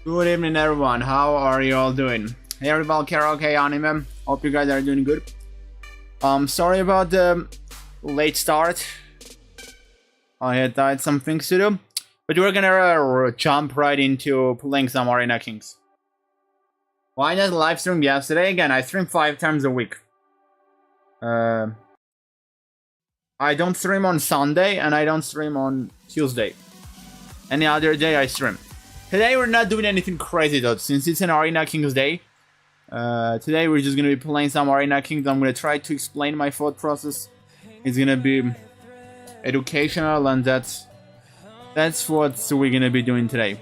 Good evening, everyone. How are you all doing? Hey, everybody, karaoke anime. Hope you guys are doing good. Sorry about the late start. I had some things to do, but we're gonna jump right into playing some arenakings. Why not live stream yesterday? Again, I stream 5 times a week. I don't stream on Sunday and I don't stream on Tuesday. Any other day I stream. Today we're not doing anything crazy though, since it's an arenakings day. Today we're just gonna be playing some arenakings. I'm gonna try to explain my thought process. It's gonna be educational, and that's what we're gonna be doing today.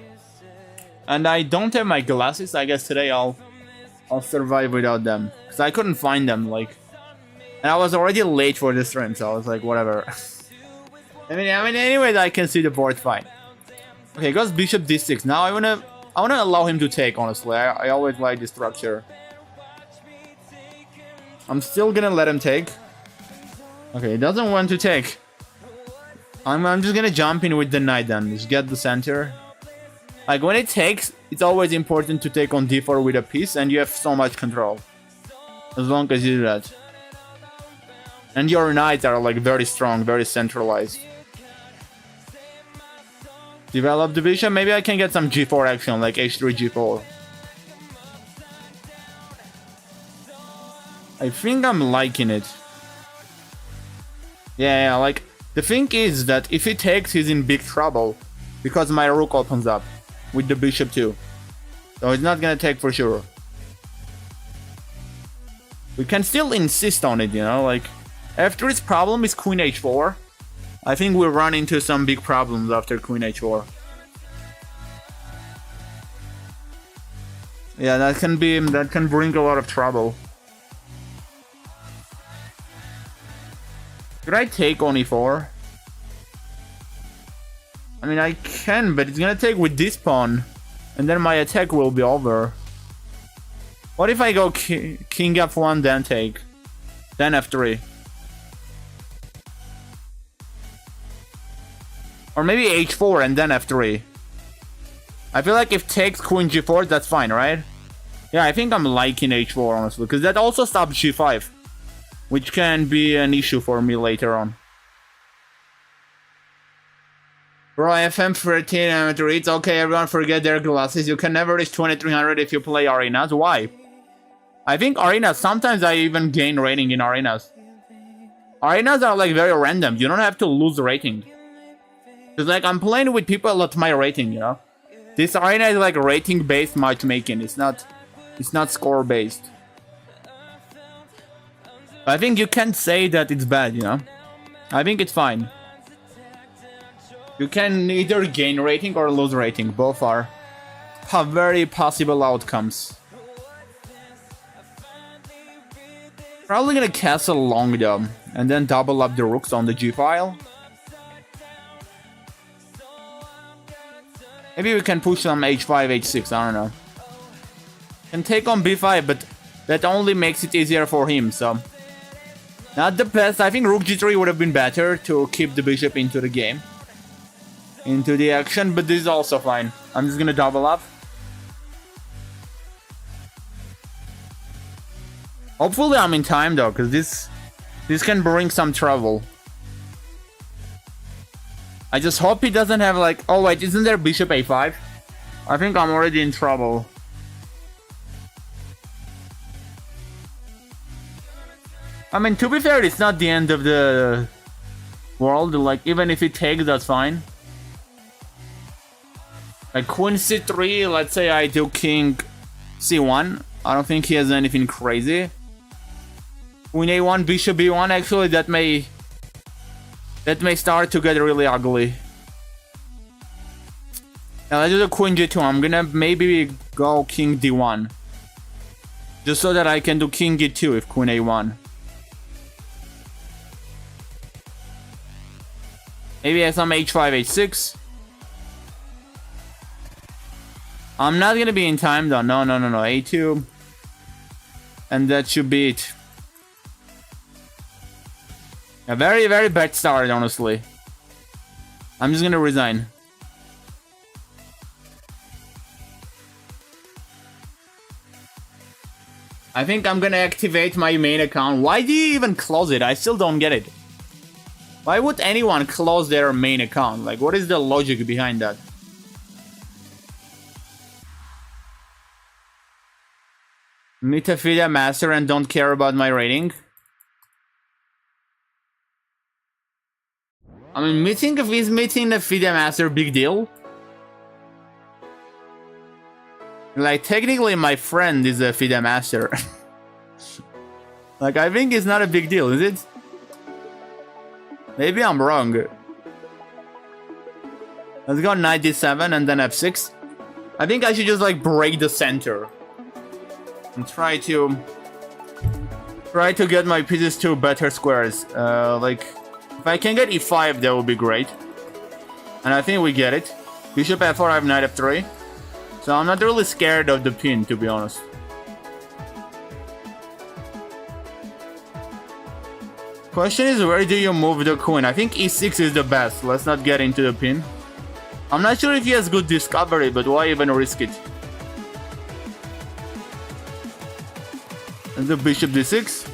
And I don't have my glasses. I guess today I'll survive without them, because I couldn't find them. And I was already late for the stream, so I was like, whatever. I mean, anyways, I can see the board fine. Okay, goes bishop d6. Now I wanna allow him to take. Honestly, I always like this structure. I'm still gonna let him take. Okay, he doesn't want to take. I'm just gonna jump in with the knight then. Just get the center. Like when it takes, it's always important to take on d4 with a piece, and you have so much control. As long as you do that. And your knights are like very strong, very centralized. Develop the bishop. Maybe I can get some g4 action, like h3, g4. I think I'm liking it. Yeah, like, the thing is that if he takes, he's in big trouble. Because my rook opens up. With the bishop too. So he's not gonna take for sure. We can still insist on it, you know, like... After his problem is queen h4, I think we'll run into some big problems after queen h4. Yeah, that can bring a lot of trouble. Could I take on e4? I mean, I can, but it's gonna take with this pawn, and then my attack will be over. What if I go king f1, then take, then f3? Or maybe h4 and then f3. I feel like if takes queen g4, that's fine, right? Yeah, I think I'm liking h4, honestly, because that also stops g5, which can be an issue for me later on. Bro, FM 13 amateur, it's okay, everyone forget their glasses. You can never reach 2300 if you play arenas. Why? I think arenas, sometimes I even gain rating in arenas. Arenas are like very random, you don't have to lose rating. Because like I'm playing with people at my rating, you know? This arena is like rating based matchmaking, it's not score based. I think you can't say that it's bad, you know? I think it's fine. You can either gain rating or lose rating, both have very possible outcomes. Probably gonna castle long though, and then double up the rooks on the g file. Maybe we can push some h5, h6, I don't know. Can take on b5, but that only makes it easier for him, so... Not the best. I think rook g3 would have been better to keep the bishop into the game. Into the action, but this is also fine. I'm just gonna double up. Hopefully I'm in time though, because this can bring some trouble. I just hope he doesn't have like... Oh wait, isn't there bishop a5? I think I'm already in trouble. I mean, to be fair, it's not the end of the world. Like, even if he takes, that's fine. Like, queen c3, let's say I do king c1. I don't think he has anything crazy. Queen a1, bishop b1, actually, that may start to get really ugly. Now let's do the queen g2. I'm gonna maybe go king d1. Just so that I can do king g2 if queen a1. Maybe some h5, h6. I'm not gonna be in time though. No. a2. And that should be it. A very, very bad start, honestly. I'm just gonna resign. I think I'm gonna activate my main account. Why do you even close it? I still don't get it. Why would anyone close their main account? Like, what is the logic behind that? Meet a FIDE master and don't care about my rating? I mean, if he's meeting the FIDE master, big deal. Like, technically my friend is a FIDE master. Like, I think it's not a big deal, is it? Maybe I'm wrong. Let's go 97 and then F6. I think I should just like break the center. And try to get my pieces to better squares. Like, if I can get E5, that would be great. And I think we get it. Bishop F4, I have Knight F3. So I'm not really scared of the pin, to be honest. Question is, where do you move the queen? I think E6 is the best. Let's not get into the pin. I'm not sure if he has good discovery, but why even risk it? And the bishop D6.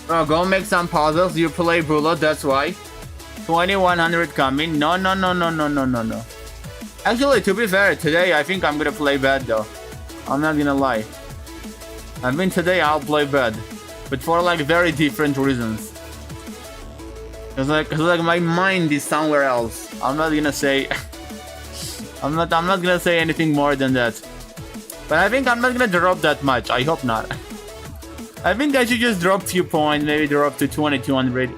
Oh, go make some puzzles. You play bullet, that's why. 2100 coming. No. Actually, to be fair, today I think I'm gonna play bad though. I'm not gonna lie. I mean, today I'll play bad. But for like very different reasons. Cause like my mind is somewhere else. I'm not gonna say I'm not gonna say anything more than that. But I think I'm not gonna drop that much. I hope not. I think I should just drop a few points, maybe drop to 2200.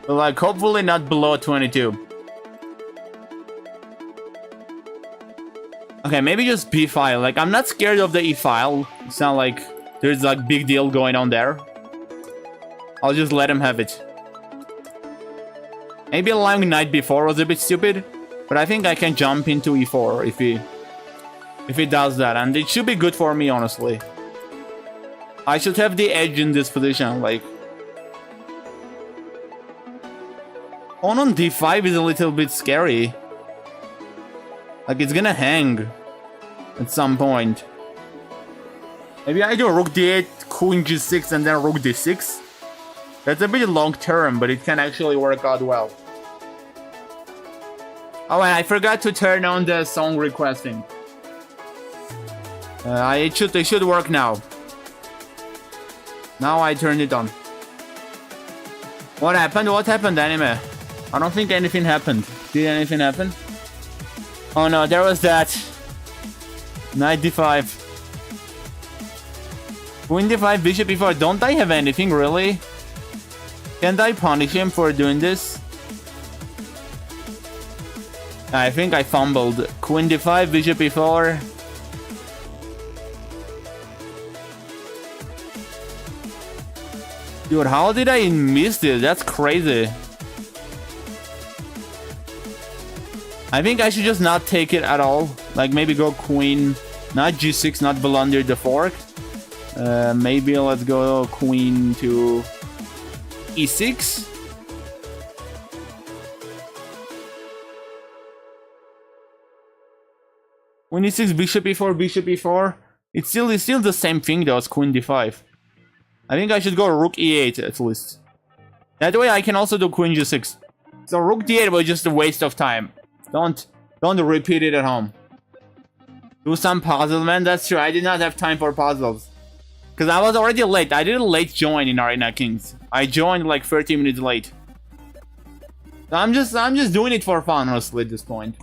But like hopefully not below 22. Okay, maybe just B file. Like I'm not scared of the E file. It's not like there's like big deal going on there. I'll just let him have it. Maybe allowing knight b4 was a bit stupid, but I think I can jump into e4 if he does that, and it should be good for me, honestly. I should have the edge in this position, like. Pawn on d5 is a little bit scary. Like it's gonna hang at some point. Maybe I do rook d8, queen g6, and then rook d6. That's a bit long term, but it can actually work out well. Oh, and I forgot to turn on the song requesting. It should work now. Now I turned it on. What happened? What happened, anime? I don't think anything happened. Did anything happen? Oh no, there was that. Knight d5. Queen d5, bishop e4. Don't I have anything, really? Can't I punish him for doing this? I think I fumbled. Queen d5, bishop e4. Dude, how did I miss this? That's crazy. I think I should just not take it at all. Like maybe go queen, not g6, not blunder the fork. Maybe let's go queen to e6. Queen e6, bishop e4, bishop e4. It's still the same thing though as queen d5. I think I should go rook e8 at least. That way I can also do queen g6. So rook d8 was just a waste of time. Don't repeat it at home. Do some puzzles, man. That's true. I did not have time for puzzles. Because I was already late. I did a late join in arenakings. I joined like 30 minutes late. So I'm just doing it for fun, honestly, at this point.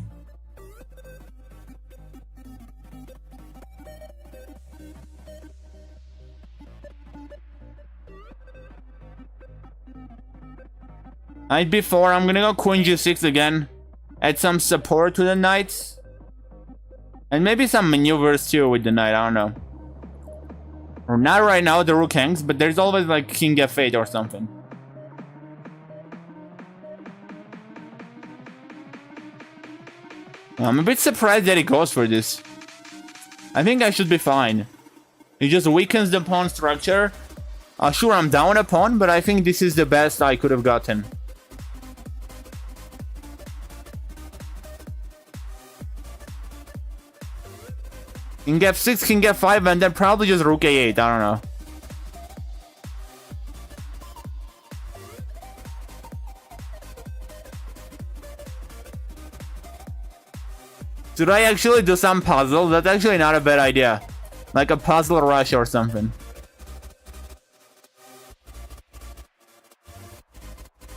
Knight b4, I'm gonna go queen g6 again. Add some support to the knights. And maybe some maneuvers too with the knight, I don't know. Or not right now, the rook hangs, but there's always like king f8 or something. I'm a bit surprised that he goes for this. I think I should be fine. He just weakens the pawn structure. Sure, I'm down a pawn, but I think this is the best I could have gotten. King f6, king f5, and then probably just rook a8. I don't know. Should I actually do some puzzle? That's actually not a bad idea. Like a puzzle rush or something.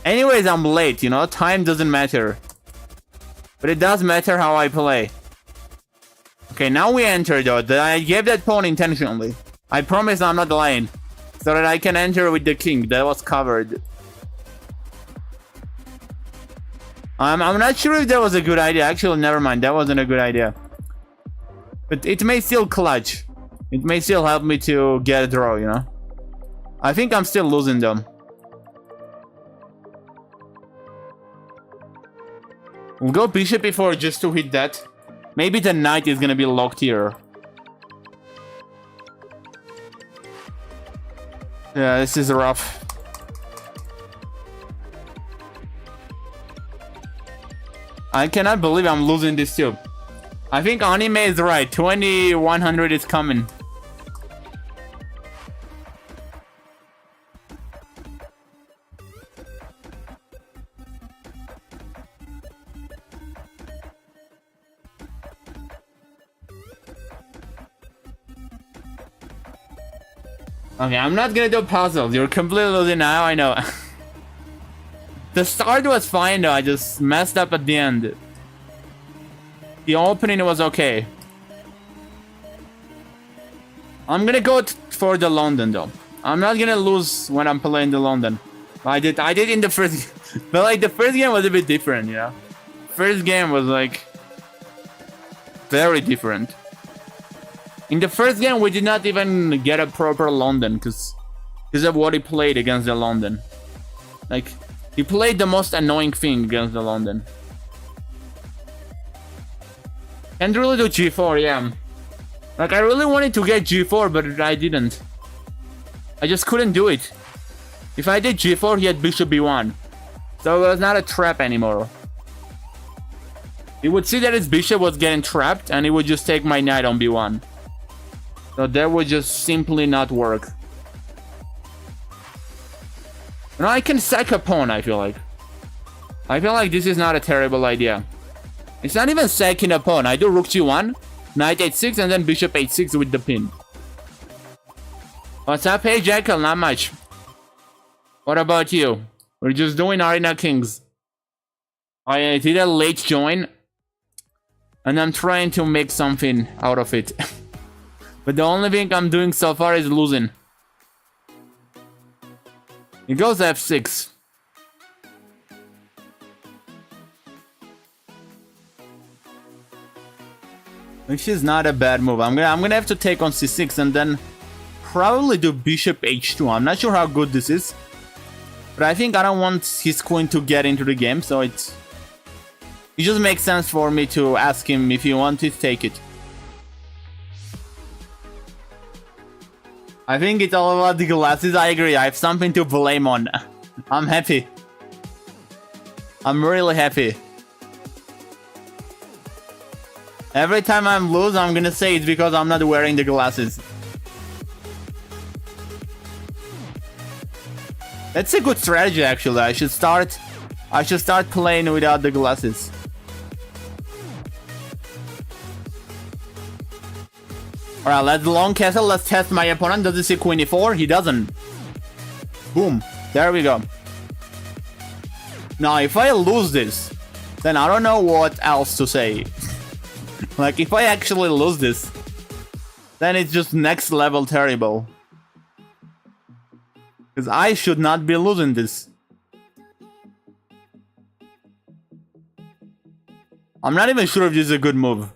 Anyways, I'm late, you know? Time doesn't matter. But it does matter how I play. Okay, now we enter though. I gave that pawn intentionally. I promise I'm not lying. So that I can enter with the king. That was covered. I'm not sure if that was a good idea. Actually, never mind. That wasn't a good idea. But it may still clutch. It may still help me to get a draw, you know? I think I'm still losing them. We'll go bishop e4 just to hit that. Maybe the knight is gonna be locked here. Yeah, this is rough. I cannot believe I'm losing this too. I think anime is right. 2100 is coming. Okay, I'm not gonna do puzzles. You're completely losing now, I know. The start was fine though, I just messed up at the end. The opening was okay. I'm gonna go for the London though. I'm not gonna lose when I'm playing the London. I did in the first but like the first game was a bit different, you know? First game was like very different. In the first game we did not even get a proper London because of what he played against the London. Like he played the most annoying thing against the London. Can't really do g4, yeah. Like I really wanted to get g4, but I didn't. I just couldn't do it. If I did g4, he had bishop b1. So it was not a trap anymore. He would see that his bishop was getting trapped, and he would just take my knight on b1. So that would just simply not work. You know, I can sack a pawn, I feel like. I feel like this is not a terrible idea. It's not even sacking a pawn. I do rook g1, knight h6, and then bishop h6 with the pin. What's up? Hey, Jackal, not much. What about you? We're just doing Arena Kings. I did a late join, and I'm trying to make something out of it. But the only thing I'm doing so far is losing. It goes f6. Which is not a bad move. I'm gonna have to take on c6 and then probably do bishop h2. I'm not sure how good this is, but I think I don't want his queen to get into the game, so it just makes sense for me to ask him if he wants to take it. I think it's all about the glasses. I agree. I have something to blame on. I'm happy. I'm really happy. Every time I'm lose, I'm gonna say it's because I'm not wearing the glasses. That's a good strategy, actually. I should start playing without the glasses. Alright, let's long castle. Let's test my opponent. Does he see queen e4? He doesn't. Boom. There we go. Now, if I lose this, then I don't know what else to say. Like, if I actually lose this, then it's just next level terrible. Because I should not be losing this. I'm not even sure if this is a good move.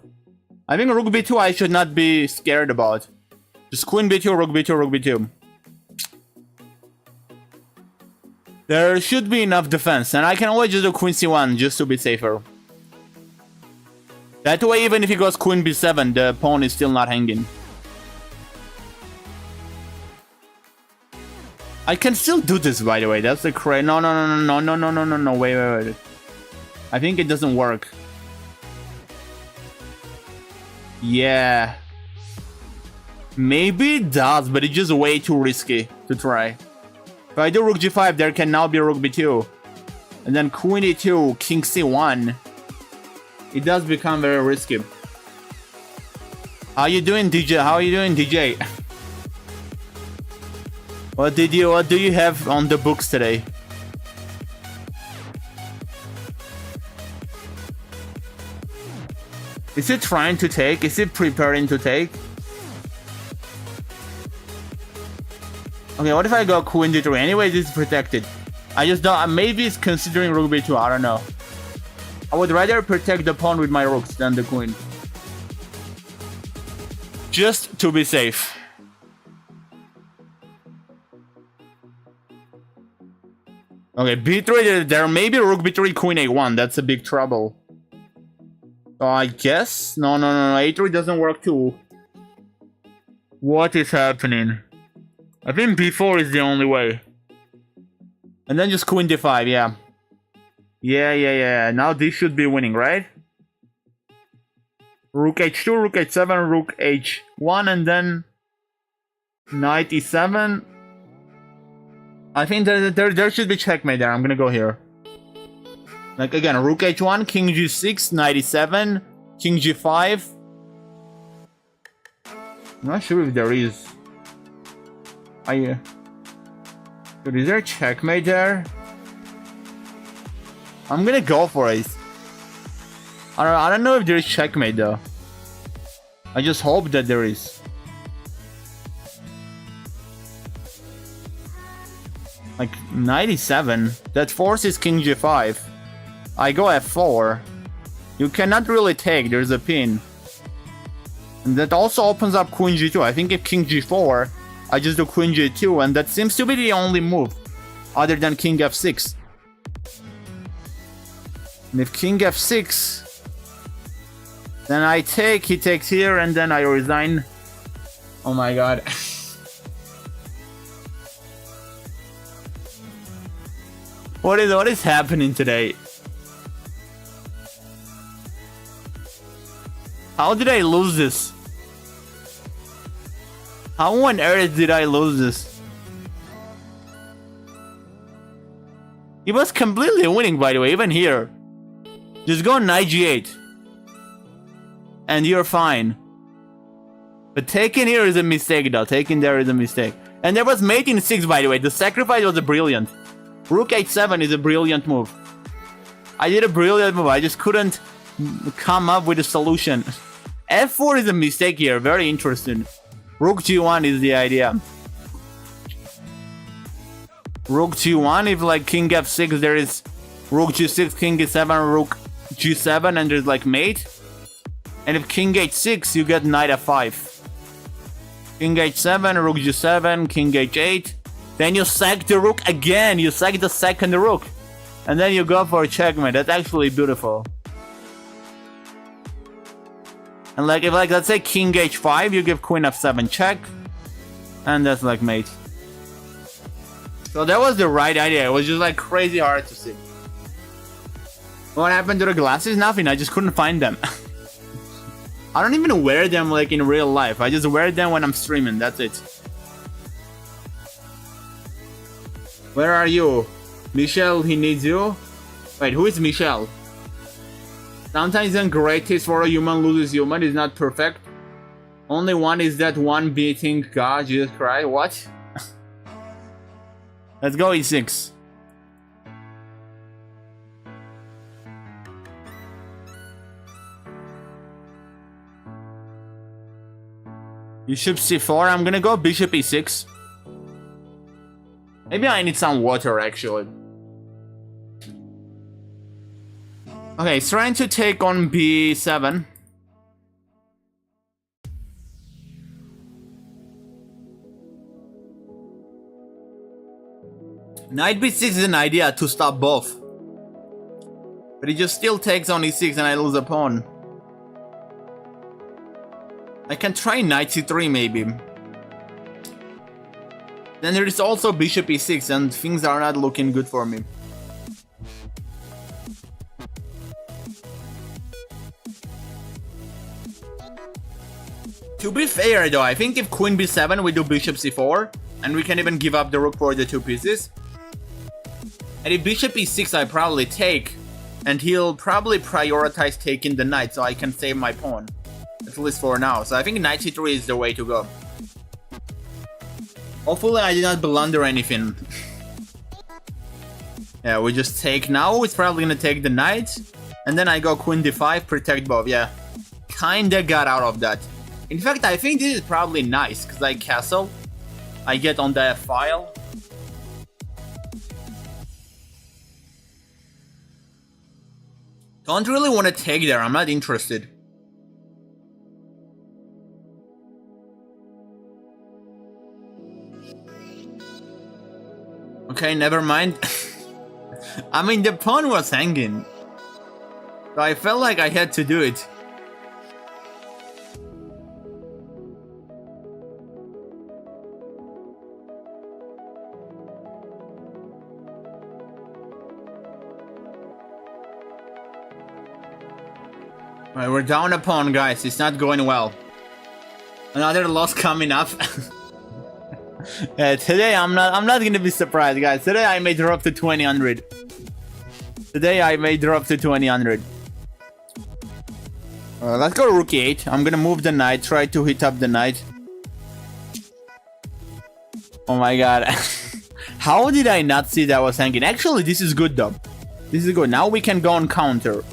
I think rook b2 I should not be scared about. Just queen b2, rook b2, rook b2. There should be enough defense, and I can always just do queen c1 just to be safer. That way, even if he goes queen b7, the pawn is still not hanging. I can still do this, by the way. That's the crazy. No, wait. I think it doesn't work. Yeah. Maybe it does, but it's just way too risky to try. If I do rook g5, there can now be rook b2. And then queen e2, king c1. It does become very risky. How you doing, DJ? How are you doing, DJ? What do you have on the books today? Is it trying to take? Is it preparing to take? Okay, what if I go queen d3? Anyway, this is protected. I just don't. Maybe it's considering rook b2. I don't know. I would rather protect the pawn with my rooks than the queen. Just to be safe. Okay, b3. There may be rook b3, queen a1. That's a big trouble. So I guess no. A3 doesn't work too. What is happening? I think b4 is the only way. And then just queen d5, yeah. Yeah. Now this should be winning, right? Rook h2, rook h7, rook h1, and then knight e7. I think there should be checkmate there. I'm gonna go here. Like again, rook h1, king g6, knight e7, king g5. I'm not sure if there is. Dude, is there a checkmate there? I'm gonna go for it. I don't know if there is checkmate though. I just hope that there is. Like 97. That forces king g5. I go f4. You cannot really take. There's a pin. And that also opens up queen g2. I think if king g4, I just do queen g2, and that seems to be the only move, other than king f6. And if king f6, then I take, he takes here, and then I resign. Oh my god. What is happening today? How did I lose this? How on earth did I lose this? He was completely winning, by the way, even here. Just go knight g8. And you're fine. But taking here is a mistake though. Taking there is a mistake. And there was mate in 6, by the way. The sacrifice was a brilliant. Rook h7 is a brilliant move. I did a brilliant move. I just couldn't come up with a solution. f4 is a mistake here. Very interesting. Rook g1 is the idea. Rook g1, if like king f6, there is rook g6, king g7, rook g7, and there's like mate. And if king h6, you get knight f5. King h7, rook g7, king h8. Then you sack the rook again. You sack the second rook. And then you go for a checkmate. That's actually beautiful. And like if like let's say king h5, you give queen f7 check. And that's like mate. So that was the right idea. It was just like crazy hard to see. What happened to the glasses? Nothing. I just couldn't find them. I don't even wear them like in real life. I just wear them when I'm streaming. That's it. Where are you? Michelle, he needs you? Wait, who is Michelle? Sometimes the greatest for a human loses human is not perfect. Only one is that one beating God, Jesus Christ. What? Let's go e6. Bishop c4. I'm gonna go bishop e6. Maybe I need some water actually. Okay, it's trying to take on b7. Knight b6 is an idea to stop both. But he just still takes on e6 and I lose a pawn. I can try knight c3 maybe. Then there is also bishop e6 and things are not looking good for me. To be fair though, I think if queen b7 we do bishop c4, and we can even give up the rook for the 2 pieces. And if bishop e6 I probably take, and he'll probably prioritize taking the knight so I can save my pawn. At least for now. So I think knight c3 is the way to go. Hopefully I did not blunder anything. Yeah, we just take now. It's probably gonna take the knight. And then I go queen d5, protect both. Yeah, kinda got out of that. In fact, I think this is probably nice, because I castle. I get on the f file. Don't really want to take there, I'm not interested. Okay, never mind. I mean, the pawn was hanging. So I felt like I had to do it. Alright, we're down a pawn, guys. It's not going well. Another loss coming up. Today I'm not gonna be surprised, guys. Today I may drop to 2000. Today I may drop to 2000. Let's go rook e8. I'm gonna move the knight. Try to hit up the knight. Oh my god. How did I not see that was hanging? Actually, this is good though. This is good. Now we can go on counter.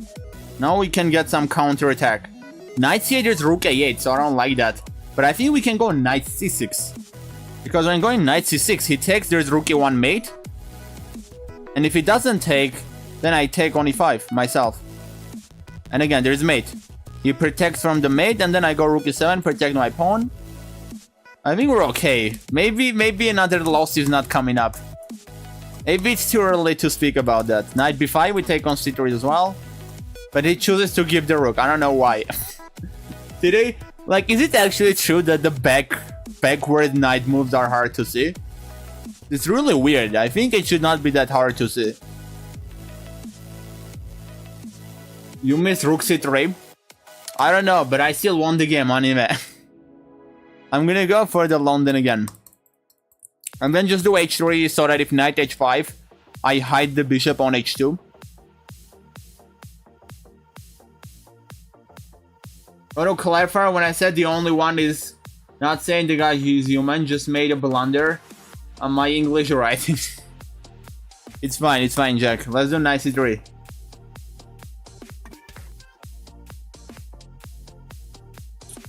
Now we can get some counter attack. Knight c8 is rook a8, so I don't like that. But I think we can go knight c6. Because when going knight c6, he takes, there's rook e1 mate. And if he doesn't take, then I take on e5 myself. And again, there's mate. He protects from the mate, and then I go rook e7, protect my pawn. I think we're okay. Maybe another loss is not coming up. Maybe it's too early to speak about that. Knight b5, we take on c3 as well. But he chooses to give the rook. I don't know why. Did he? Like, is it actually true that the backward knight moves are hard to see? It's really weird. I think it should not be that hard to see. You missed rook c3? I don't know, but I still won the game anyway. I'm gonna go for the London again. And then just do h3 so that if knight h5, I hide the bishop on h2. Auto clarifier, when I said the only one is not saying the guy who's human, just made a blunder on my English writing. It's fine, Jack. Let's do knight c3.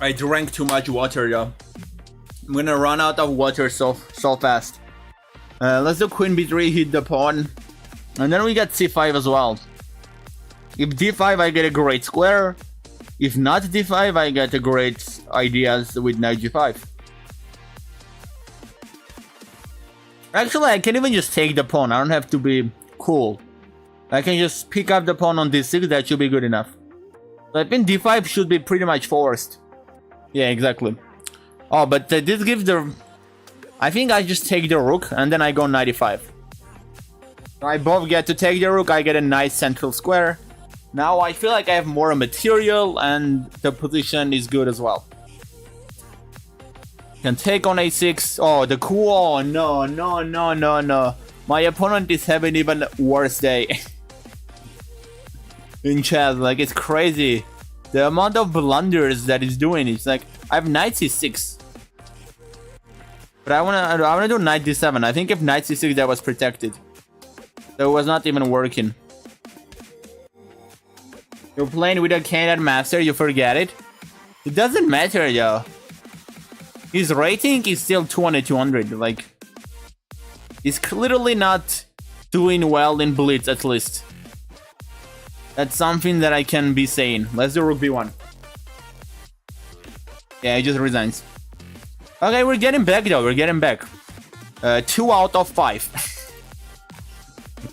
I drank too much water though. I'm gonna run out of water so fast. Let's do queen b3, hit the pawn. And then we get c5 as well. If d5, I get a great square. If not d5, I get a great ideas with knight g5. Actually, I can even just take the pawn. I don't have to be cool. I can just pick up the pawn on d6. That should be good enough. So I think d5 should be pretty much forced. Yeah, exactly. Oh, but this gives the... I think I just take the rook and then I go knight e5. So I both get to take the rook. I get a nice central square. Now I feel like I have more material and the position is good as well. Can take on a6. Oh, the cool. Oh, no. My opponent is having even worse day. In chess, like it's crazy. The amount of blunders that he's doing. It's like I have knight c6. But I wanna do knight d7. I think if knight c6 that was protected. So it was not even working. You're playing with a candidate master, you forget it. It doesn't matter, yo. His rating is still 200. Like, he's clearly not doing well in Blitz, at least. That's something that I can be saying. Let's do rook b1. Yeah, he just resigns. Okay, we're getting back though. We're getting back. 2 out of 5.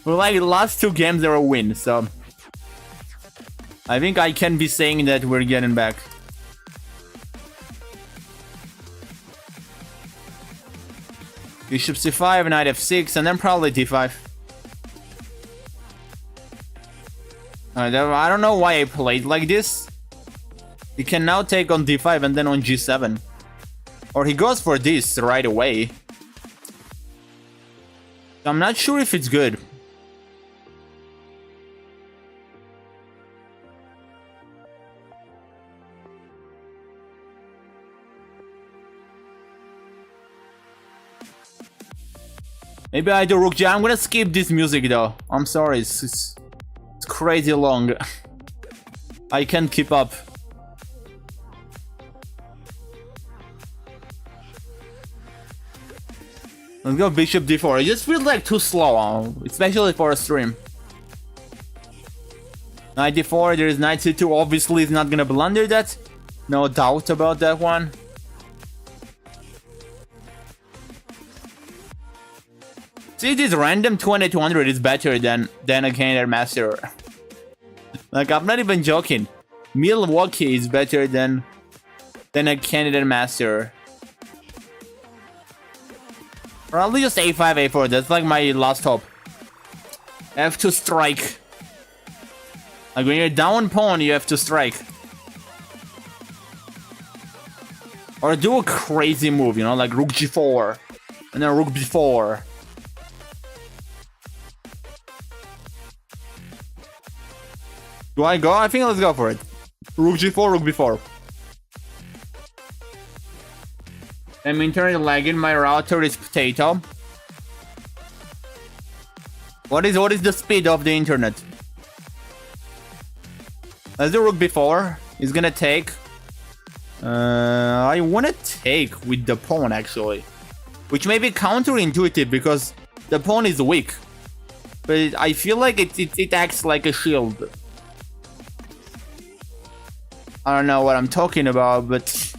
Well, like the last 2 games they were a win, so I think I can be saying that we're getting back. Bishop c5, knight f6, and then probably d5. I don't know why I played like this. He can now take on d5 and then on g7. Or he goes for this right away. I'm not sure if it's good. Maybe I do rook g. I'm gonna skip this music though. I'm sorry, it's crazy long. I can't keep up. Let's go bishop d4. It just feels like too slow, especially for a stream. Knight d4, there is knight c2. Obviously, he's not gonna blunder that. No doubt about that one. See, this random 2200 is better than a Canadian Master. Like, I'm not even joking. Milwaukee is better than a Canadian Master. Probably just a5, a4. That's like my last hope. F2 strike. Like when you're down pawn, you have to strike. Or do a crazy move, you know, like rook g4. And then rook b4. Do I go? I think let's go for it. Rook g4, rook b4. I'm internet lagging. My router is potato. What is the speed of the internet? Let's do rook b4. He's gonna take. I wanna take with the pawn actually, which may be counterintuitive because the pawn is weak, but I feel like it acts like a shield. I don't know what I'm talking about, but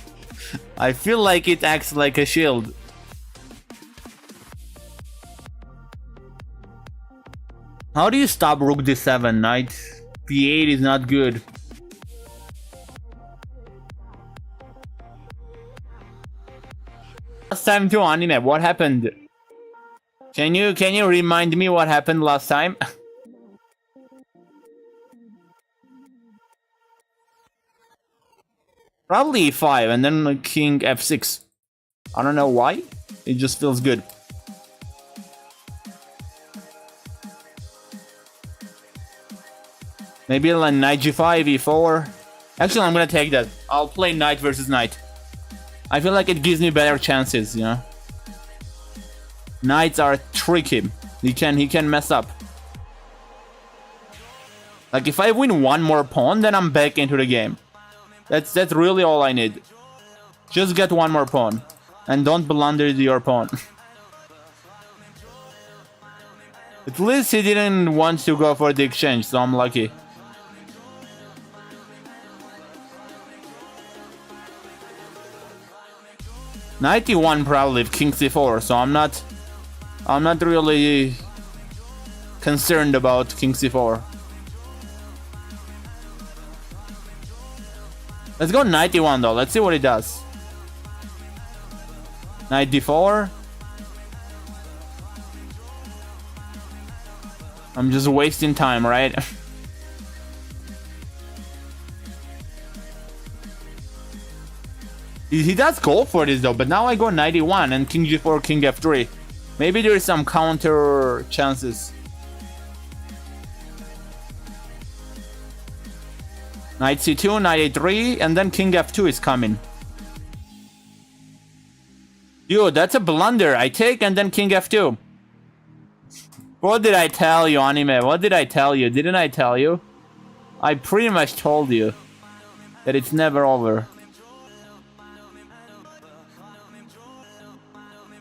I feel like it acts like a shield. How do you stop rook d7? Knight b8 is not good. Last time to anime, what happened? Can you remind me what happened last time? Probably e5 and then king f6. I don't know why. It just feels good. Maybe like knight g5, e4. Actually, I'm gonna take that. I'll play knight versus knight. I feel like it gives me better chances, you know. Knights are tricky. He can mess up. Like if I win one more pawn, then I'm back into the game. That's really all I need. Just get one more pawn. And don't blunder your pawn. At least he didn't want to go for the exchange, so I'm lucky. Knight e1 probably king c4, so I'm not really concerned about king c4. Let's go knight e1 though. Let's see what it does. Knight d4. I'm just wasting time, right? He does go for this though, but now I go knight e1 and king g4, king f3. Maybe there is some counter chances. Knight c2, knight a3, and then king f2 is coming. Dude, that's a blunder. I take and then king f2. What did I tell you, anime? What did I tell you? Didn't I tell you? I pretty much told you that it's never over.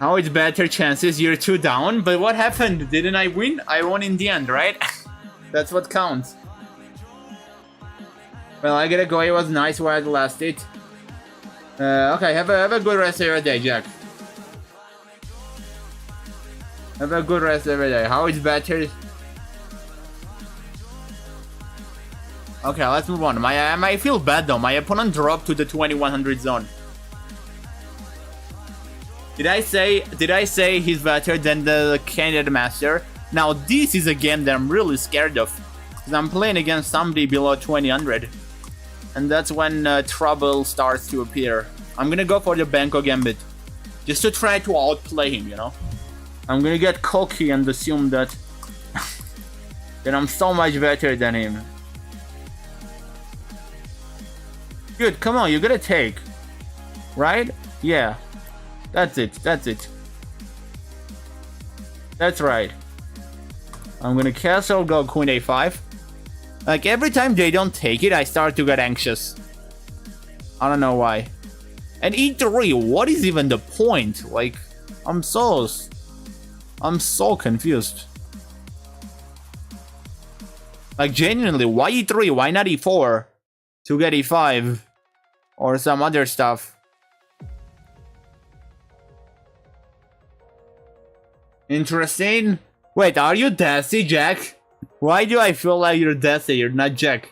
Now it's better chances. You're 2 down, but what happened? Didn't I win? I won in the end, right? That's what counts. Well, I gotta go. It was nice while it lasted. Okay, have a good rest of your day, Jack. Have a good rest of your day. How is better? Okay, let's move on. I feel bad though. My opponent dropped to the 2100 zone. Did I say he's better than the Canadian Master? Now this is a game that I'm really scared of, because I'm playing against somebody below 2000. and that's when trouble starts to appear. I'm gonna go for the Benko Gambit, just to try to outplay him, you know? I'm gonna get cocky and assume that, that I'm so much better than him. Good, come on, you gotta take. Right? Yeah. That's it, that's it. That's right. I'm gonna castle, go queen a5. Like, every time they don't take it, I start to get anxious. I don't know why. And e3, what is even the point? Like, I'm so confused. Like, genuinely, why e3? Why not e4? To get e5? Or some other stuff. Interesting. Wait, are you Desi, Jack? Why do I feel like you're Desi? You're not Jack.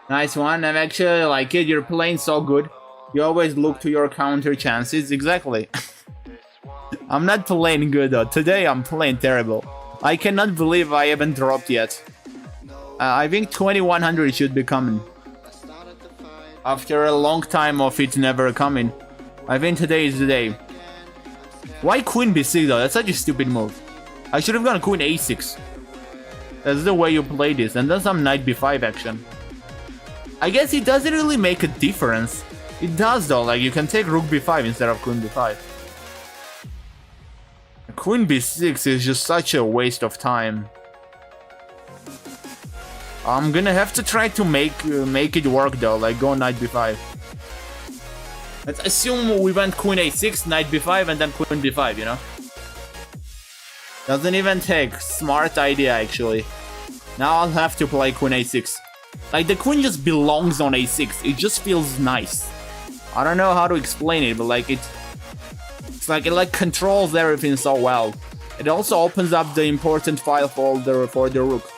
Nice one. I'm actually like it. You're playing so good. You always look to your counter chances. Exactly. I'm not playing good though. Today I'm playing terrible. I cannot believe I haven't dropped yet. I think 2100 should be coming. After a long time of it never coming. I think today is the day. Why queen b6 though? That's such a stupid move. I should have gone queen a6. That's the way you play this. And then some knight b5 action. I guess it doesn't really make a difference. It does though, like you can take rook b5 instead of queen b5. Queen b6 is just such a waste of time. I'm gonna have to try to make it work though, like go knight b5. Let's assume we went queen a6, knight b5, and then queen b5, you know? Doesn't even take. Smart idea, actually. Now I'll have to play queen a6. Like, the queen just belongs on a6. It just feels nice. I don't know how to explain it, but like it's like it controls everything so well. It also opens up the important file folder for the rook.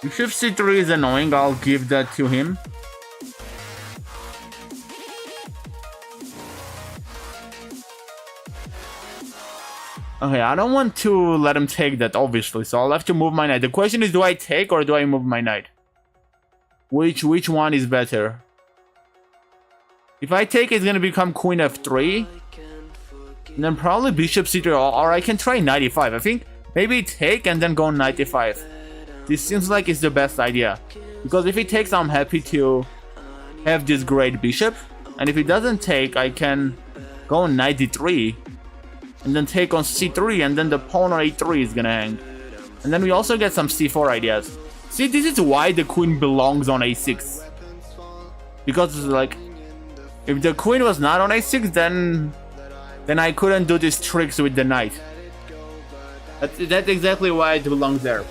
Bishop c3 is annoying, I'll give that to him. Okay, I don't want to let him take that, obviously, so I'll have to move my knight. The question is, do I take or do I move my knight? Which one is better? If I take, it's gonna become queen f3. And then probably bishop c3, or I can try knight e5. I think maybe take and then go knight e5. This seems like it's the best idea. Because if he takes, I'm happy to have this great bishop. And if he doesn't take, I can go knight d3. And then take on c3, and then the pawn on a3 is gonna hang. And then we also get some c4 ideas. See, this is why the queen belongs on a6. Because, like, if the queen was not on a6, then I couldn't do these tricks with the knight. That's exactly why it belongs there.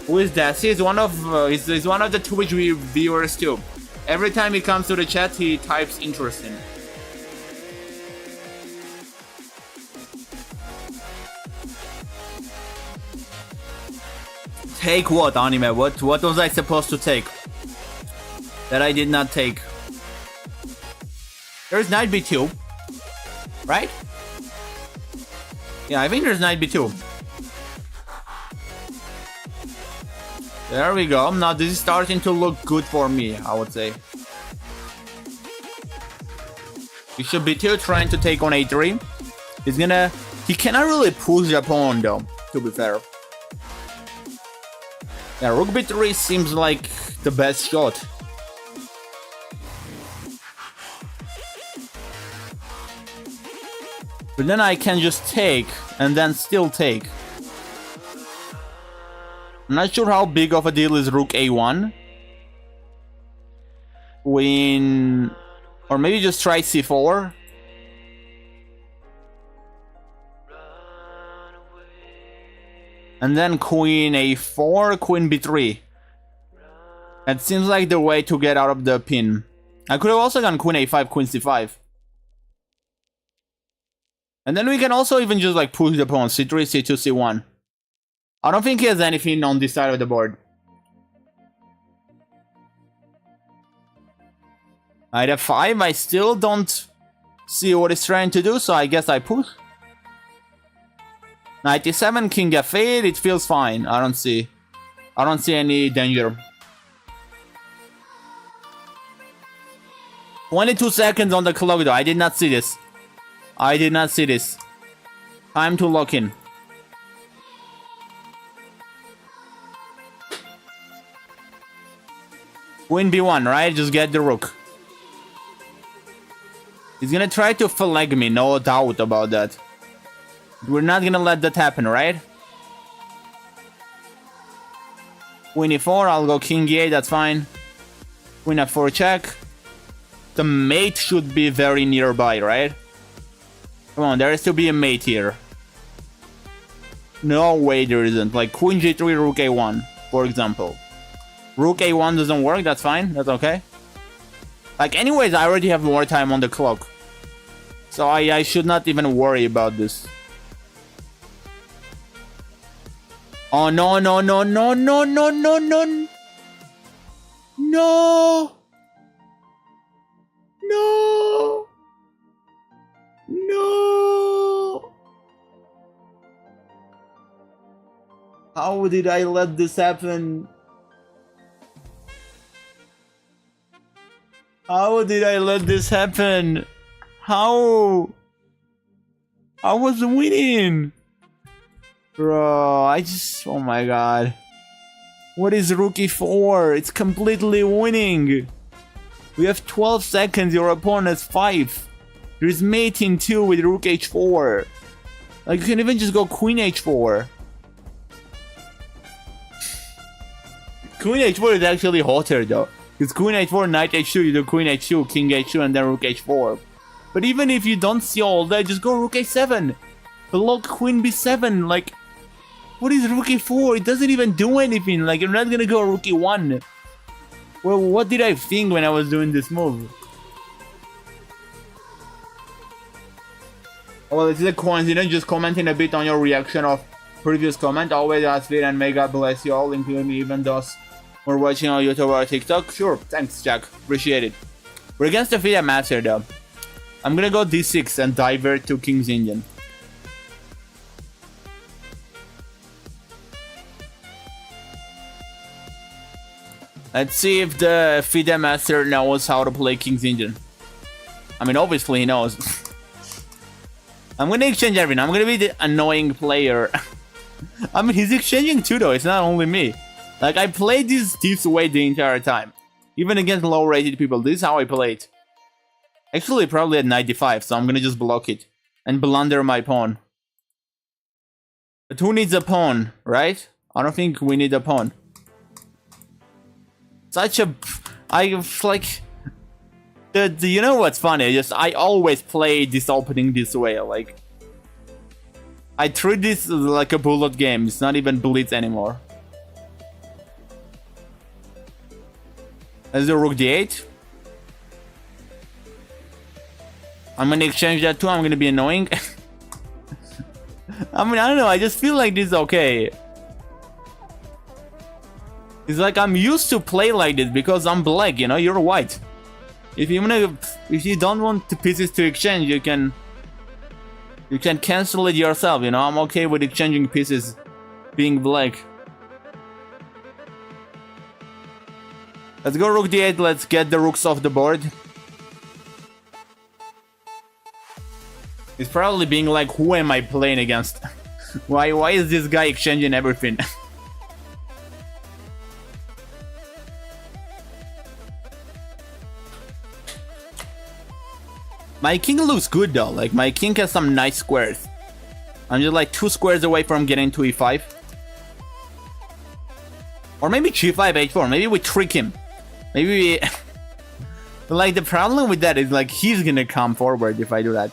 Who is that? He's one of the Twitch viewers too. Every time he comes to the chat, he types interesting. Take what, anime? What was I supposed to take? That I did not take. There's knight b2. Right? Yeah, I think there's knight b2. There we go. Now this is starting to look good for me, I would say. Bishop b2 trying to take on a3. He cannot really push the pawn though, to be fair. Yeah, rook b3 seems like the best shot. But then I can just take and then still take. I'm not sure how big of a deal is rook a1. Queen... Or maybe just try c4. And then queen a4, queen b3. That seems like the way to get out of the pin. I could have also gone queen a5, queen c5. And then we can also even just like push the pawn, c3, c2, c1. I don't think he has anything on this side of the board. Knight f5, I still don't see what he's trying to do, so I guess I push. 97 king f8. It feels fine. I don't see any danger. 22 seconds on the clock though. I did not see this. Time to lock in. Queen b1, right? Just get the rook. He's gonna try to flag me, no doubt about that. We're not gonna let that happen, right? Queen e4, I'll go king e8, that's fine. Queen f4 check. The mate should be very nearby, right? Come on, there has to be a mate here. No way there isn't. Like queen g3, rook a1, for example. Rook a1 doesn't work, that's fine, that's okay. Like anyways, I already have more time on the clock. So I should not even worry about this. Oh no. No. How did I let this happen? How did I let this happen? How? I was winning. Bro, oh my god. What is rook e4? It's completely winning. We have 12 seconds, your opponent has 5. There's mate in 2 with rook h4. Like, you can even just go queen h4. Queen h4 is actually hotter though. Because queen h4, knight h2, you do queen h2, king h2, and then rook h4. But even if you don't see all that, just go rook a7. Block queen b7, like... What is rook e4? It doesn't even do anything, like, you're not gonna go rook e1. Well, what did I think when I was doing this move? Well, it's a coincidence, just commenting a bit on your reaction of previous comment. Always ask it, and may God bless you all, including even those who are watching on YouTube or TikTok. Sure, thanks, Jack. Appreciate it. We're against the FIDE master, though. I'm gonna go d6 and divert to King's Indian. Let's see if the FIDE master knows how to play King's Indian. I mean, obviously he knows. I'm gonna exchange everything. I'm gonna be the annoying player. I mean, he's exchanging too, though. It's not only me. Like, I played this way the entire time. Even against low-rated people. This is how I played. Actually, probably at 95, so I'm gonna just block it. And blunder my pawn. But who needs a pawn, right? I don't think we need a pawn. Such a... like... you know what's funny? I always play this opening this way, like... I treat this like a bullet game. It's not even Blitz anymore. Let's do rook d8. I'm gonna exchange that too. I'm gonna be annoying. I mean, I don't know. I just feel like this is okay. It's like I'm used to play like this because I'm black, you know? You're white. If you don't want the pieces to exchange, you can cancel it yourself, you know? I'm okay with exchanging pieces being black. Let's go rook d8, let's get the rooks off the board. He's probably being like, who am I playing against? Why is this guy exchanging everything? My king looks good though, like my king has some nice squares. I'm just like 2 squares away from getting to e5. Or maybe g5, h4, maybe we trick him. Maybe we... But like the problem with that is like he's gonna come forward if I do that.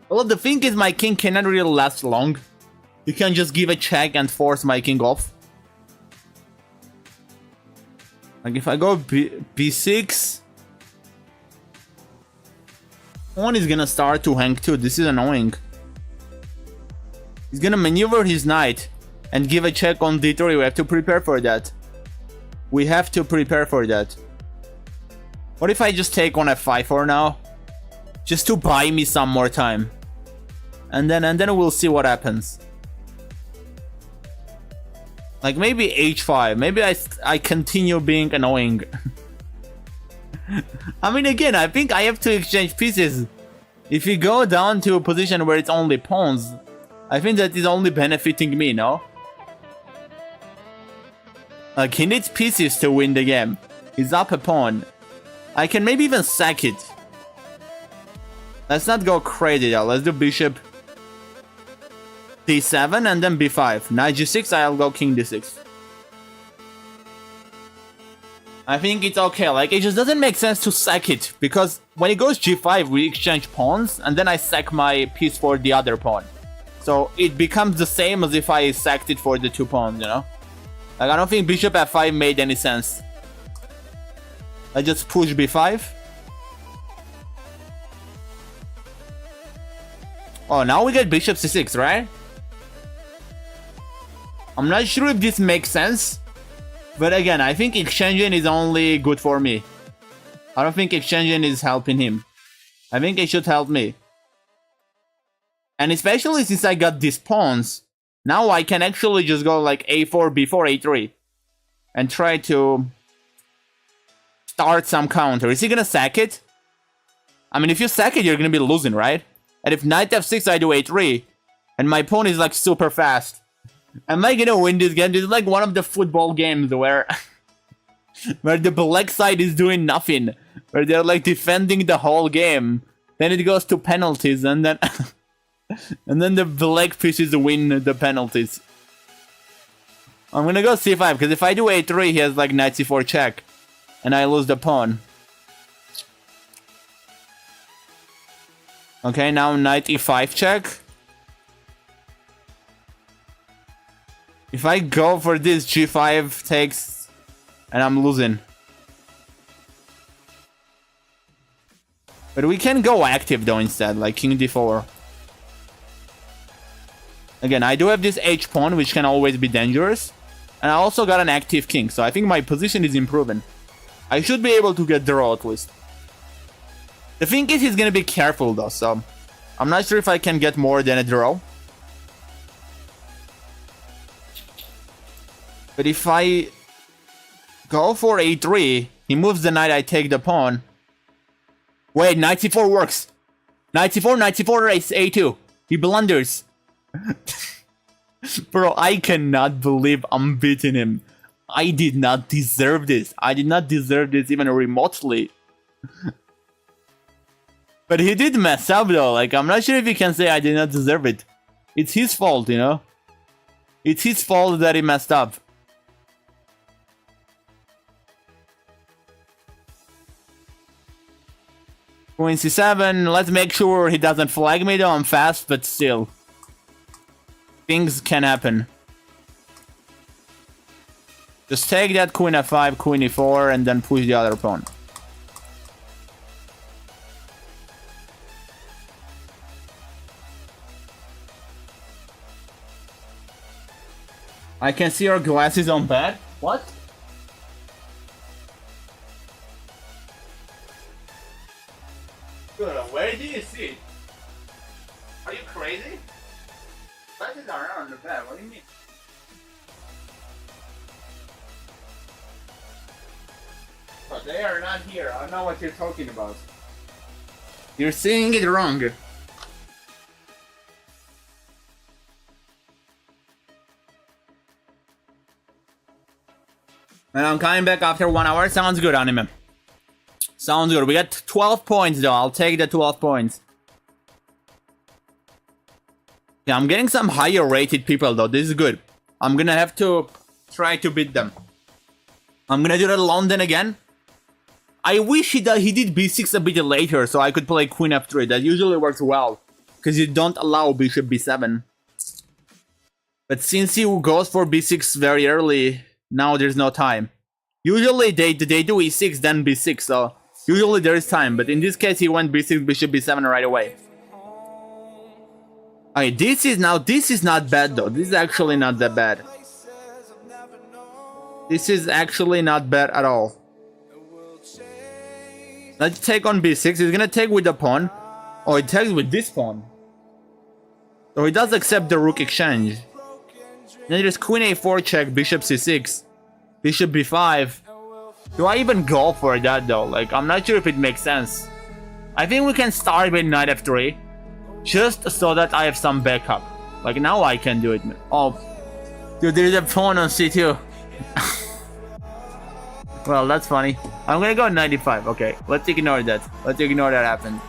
Well, the thing is my king cannot really last long. You can just give a check and force my king off. Like if I go b6... Pawn is gonna start to hang too. This is annoying. He's gonna maneuver his knight and give a check on d3. We have to prepare for that. We have to prepare for that. What if I just take on f5 for now? Just to buy me some more time. and then we'll see what happens. Like maybe h5. Maybe I continue being annoying. I mean, again, I think I have to exchange pieces. If you go down to a position where it's only pawns, I think that is only benefiting me, no? Like, he needs pieces to win the game. He's up a pawn. I can maybe even sack it. Let's not go crazy though. Let's do bishop d7 and then b5. Knight g6, I'll go king d6. I think it's okay. Like, it just doesn't make sense to sack it, because when it goes g5, we exchange pawns, and then I sack my piece for the other pawn. So it becomes the same as if I sacked it for the 2 pawns, you know? Like, I don't think bishop f5 made any sense. I just push b5. Oh, now we get bishop c6, right? I'm not sure if this makes sense. But again, I think exchanging is only good for me. I don't think exchanging is helping him. I think it should help me. And especially since I got these pawns, now I can actually just go like a4, b4, a3. And try to start some counter. Is he gonna sack it? I mean, if you sack it, you're gonna be losing, right? And if knight f6, I do a3. And my pawn is like super fast. Am I gonna win this game? This is like one of the football games where where the black side is doing nothing. Where they're like defending the whole game. Then it goes to penalties and then and then the black pieces win the penalties. I'm gonna go c5, because if I do a3, he has like knight c4 check. And I lose the pawn. Okay, now knight e5 check. If I go for this, g5 takes, and I'm losing. But we can go active though instead, like king d4. Again, I do have this h pawn, which can always be dangerous. And I also got an active king, so I think my position is improving. I should be able to get draw at least. The thing is, he's gonna be careful though, so I'm not sure if I can get more than a draw. But if I go for a3, he moves the knight, I take the pawn. Wait, knight c4 works. Knight c4, knight c4, a2. He blunders. Bro, I cannot believe I'm beating him. I did not deserve this. I did not deserve this even remotely. But he did mess up though. Like, I'm not sure if you can say I did not deserve it. It's his fault, you know? It's his fault that he messed up. Queen c7, let's make sure he doesn't flag me though, I'm fast, but still. Things can happen. Just take that queen f5, queen e4, and then push the other pawn. I can see your glasses on bed? What? Where do you see it? Are you crazy? Glasses are not on the bed, what do you mean? But they are not here, I don't know what you're talking about. You're seeing it wrong. And I'm coming back after 1 hour, sounds good, anime. Sounds good. We got 12 points though. I'll take the 12 points. Yeah, I'm getting some higher rated people though. This is good. I'm gonna have to try to beat them. I'm gonna do that London again. I wish he did b6 a bit later so I could play queen f3. That usually works well. Because you don't allow bishop b7. But since he goes for b6 very early, now there's no time. Usually they do e6 then b6, so usually there is time, but in this case he went b6, bishop b7 right away. Okay, this is not bad though. This is actually not that bad. This is actually not bad at all. Let's take on b6. He's gonna take with the pawn. Oh, it takes with this pawn. So he does accept the rook exchange. Then there's queen a4 check, bishop c6, bishop b5. Do I even go for that though? Like, I'm not sure if it makes sense. I think we can start with knight f3, just so that I have some backup. Like, now I can do it. Oh, dude, there's a pawn on c2. Well, that's funny. I'm gonna go 95. Okay, let's ignore that. Let's ignore that happened.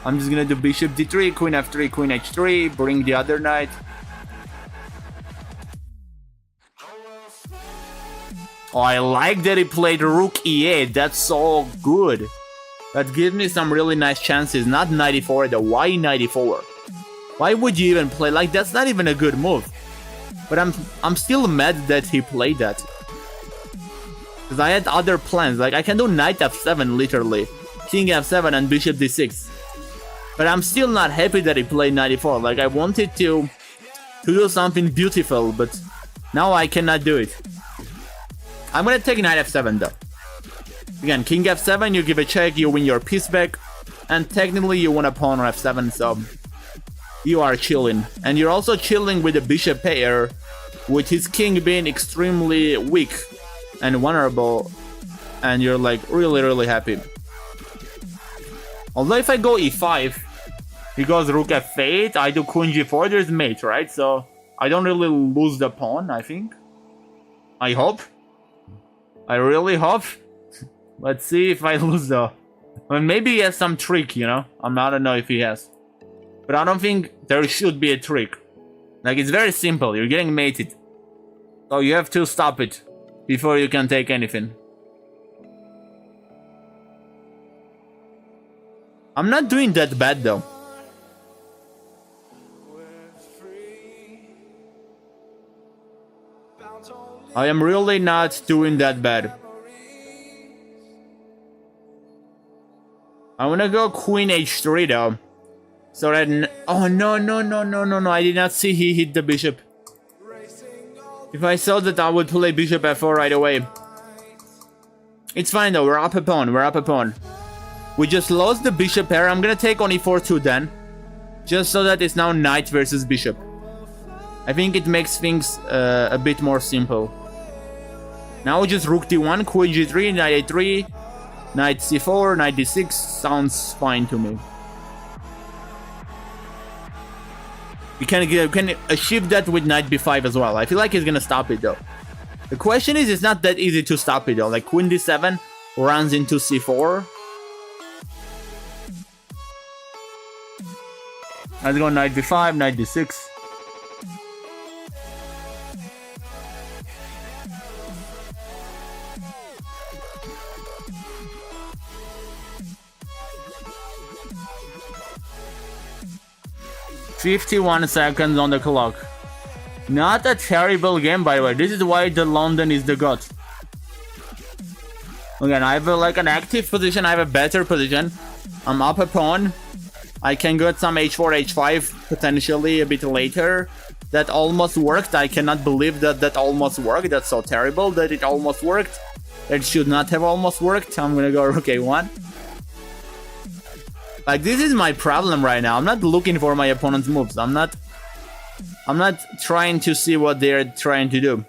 I'm just gonna do bishop d3, queen f3, queen h3, bring the other knight. Oh, I like that he played rook e8. That's so good. That gives me some really nice chances. Not 94 though. Why 94? Why would you even play? Like, that's not even a good move. But I'm still mad that he played that. Because I had other plans. Like, I can do knight f7 literally. King f7 and bishop d6. But I'm still not happy that he played 94. Like, I wanted to do something beautiful, but now I cannot do it. I'm gonna take knight f7 though. Again, king f7, you give a check, you win your piece back, and technically you won a pawn on f7, so you are chilling. And you're also chilling with the bishop pair, with his king being extremely weak and vulnerable, and you're like really happy. Although if I go e5, he goes rook f8, I do queen g4, there's mate, right? So I don't really lose the pawn, I think. I hope. I really hope. Let's see if I lose though. Well, maybe he has some trick, you know? I don't know if he has. But I don't think there should be a trick. Like, it's very simple. You're getting mated. So you have to stop it before you can take anything. I'm not doing that bad though. I am really not doing that bad. I wanna go queen h3 though. So that... Oh, no. I did not see he hit the bishop. If I saw that, I would play bishop f4 right away. It's fine though, we're up a pawn. We just lost the bishop pair. I'm gonna take on e4 too then. Just so that it's now knight versus bishop. I think it makes things a bit more simple. Now just rook d1, queen g3, knight a3, knight c4, knight d6. Sounds fine to me. You can achieve that with knight b5 as well. I feel like he's gonna stop it though. The question is, it's not that easy to stop it though. Like, queen d7 runs into c4. Let's go knight b5, knight d6. "51 seconds on the clock." Not a terrible game, by the way. This is why the London is the god. Again, I have like an active position. I have a better position. I'm up a pawn. I can get some h4, h5 potentially a bit later. That almost worked. I cannot believe that almost worked. That's so terrible that it almost worked. It should not have almost worked. I'm gonna go rook a1. Like, this is my problem right now. I'm not looking for my opponent's moves. I'm not trying to see what they're trying to do.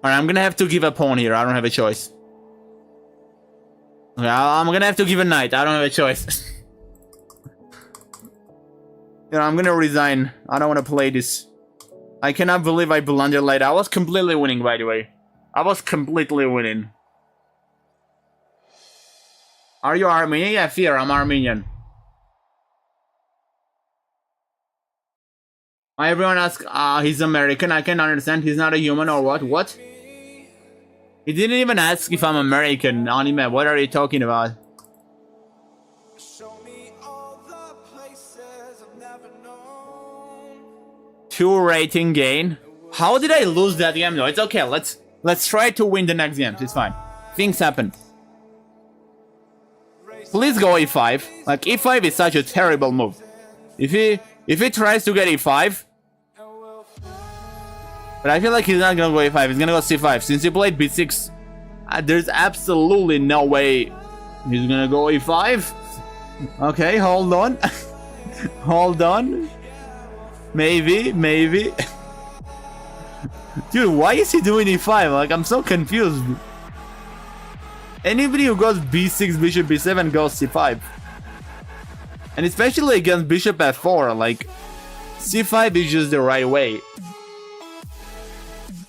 Alright, I'm gonna have to give a pawn here. I don't have a choice. Okay, I'm gonna have to give a knight. I don't have a choice. You know, I'm gonna resign. I don't want to play this. I cannot believe I blundered like that. I was completely winning, by the way. I was completely winning. Are you Armenian? Yeah, fear, I'm Armenian. Everyone asks, he's American. I can understand. He's not a human or what? What? He didn't even ask if I'm American, Anime. What are you talking about? Two rating gain. How did I lose that game though? It's okay. Let's try to win the next games. It's fine. Things happen. Please go e5. Like, e5 is such a terrible move. If he tries to get e5, but I feel like he's not gonna go e5. He's gonna go c5. Since he played b6, there's absolutely no way He's gonna go a5. Okay, hold on. Hold on. Maybe. Dude, why is he doing e5? Like, I'm so confused. Anybody who goes b6, bishop b7 goes c5. And especially against bishop f4, like, c5 is just the right way.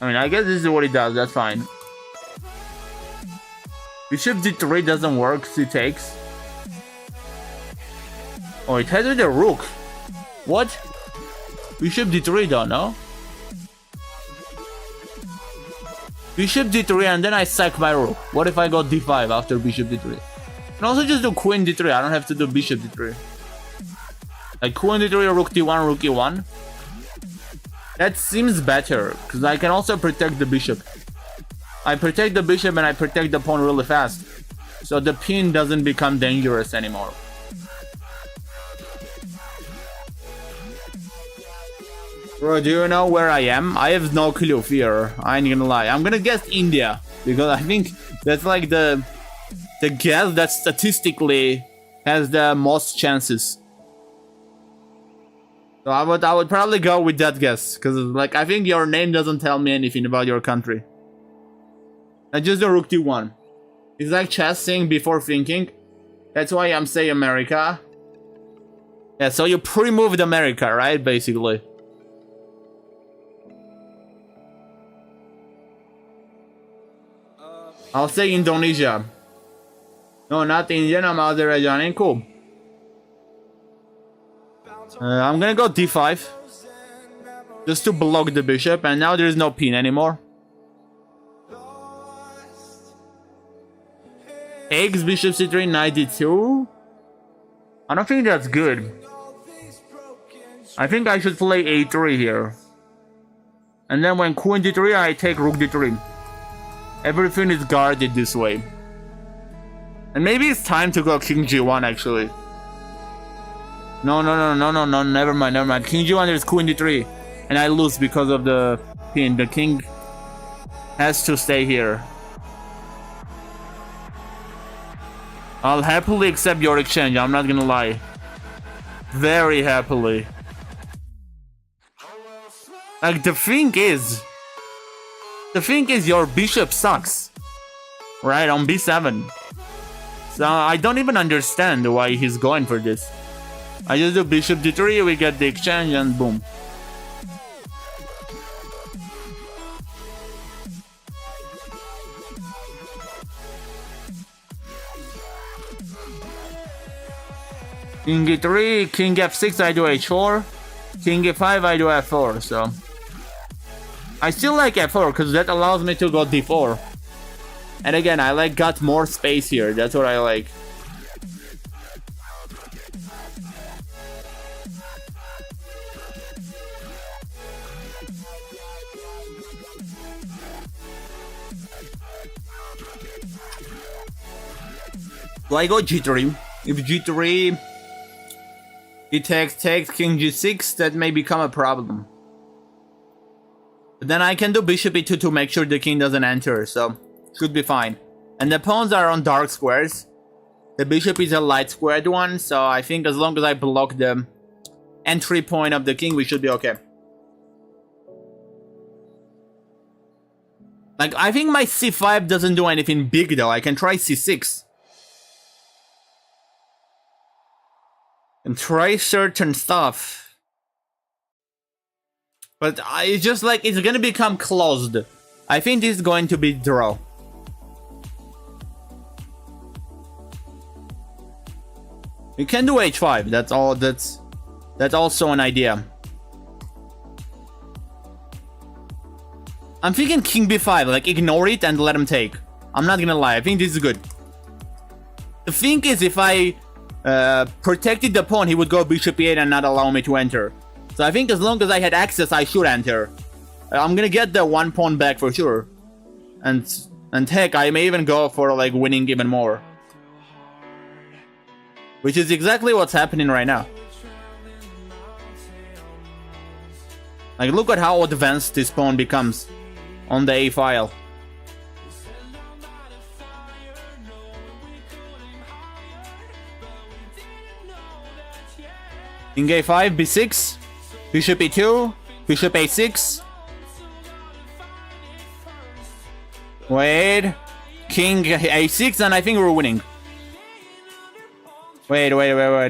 I mean, I guess this is what he does, that's fine. Bishop d3 doesn't work, c takes. Oh, it has with the rook. What? Bishop d3 though, no? Bishop d3 and then I sack my rook. What if I go d5 after bishop d3? I can also just do queen d3, I don't have to do bishop d3. Like queen d3, rook d1, rook e1. That seems better, because I can also protect the bishop. I protect the bishop and I protect the pawn really fast. So the pin doesn't become dangerous anymore. Bro, do you know where I am? I have no clue, fear. I ain't gonna lie. I'm gonna guess India, because I think that's like the guess that statistically has the most chances. So I would probably go with that guess, because like I think your name doesn't tell me anything about your country. I just do rook d1. It's like chess saying before thinking. That's why I'm saying America. Yeah, so you pre-moved America, right? Basically. I'll say Indonesia. No, not Indian, I'm Azerbaijani. Cool. I'm gonna go d5. Just to block the bishop, and now there is no pin anymore. Takes bishop c3, knight d2. I don't think that's good. I think I should play a3 here. And then when queen d3, I take rook d3. Everything is guarded this way. And maybe it's time to go king g1 actually. No, never mind. King g1, there's queen d3. And I lose because of the pin. The king has to stay here. I'll happily accept your exchange, I'm not gonna lie. Very happily. Like, the thing is your bishop sucks. Right, on b7. So I don't even understand why he's going for this. I just do bishop d3, we get the exchange, and boom. King e3, king f6, I do h4. King e5, I do f4, so... I still like f4, because that allows me to go d4. And again, I like got more space here, that's what I like. Do I go g3? If g3... he takes king g6, that may become a problem. But then I can do bishop e2 to make sure the king doesn't enter, so should be fine. And the pawns are on dark squares. The bishop is a light squared one, so I think as long as I block the entry point of the king, we should be okay. Like, I think my c5 doesn't do anything big though. I can try c6. And try certain stuff. But it's just like, it's gonna become closed. I think this is going to be draw. You can do h5, that's all, that's also an idea. I'm thinking king b5, like ignore it and let him take. I'm not gonna lie, I think this is good. The thing is, if I protected the pawn, he would go bishop e8 and not allow me to enter. So I think as long as I had access, I should enter. I'm gonna get the one pawn back for sure. And heck, I may even go for like winning even more. Which is exactly what's happening right now. Like, look at how advanced this pawn becomes on the a file. King a5, b6, bishop e2, bishop a6. Wait, king a6, and I think we're winning. Wait.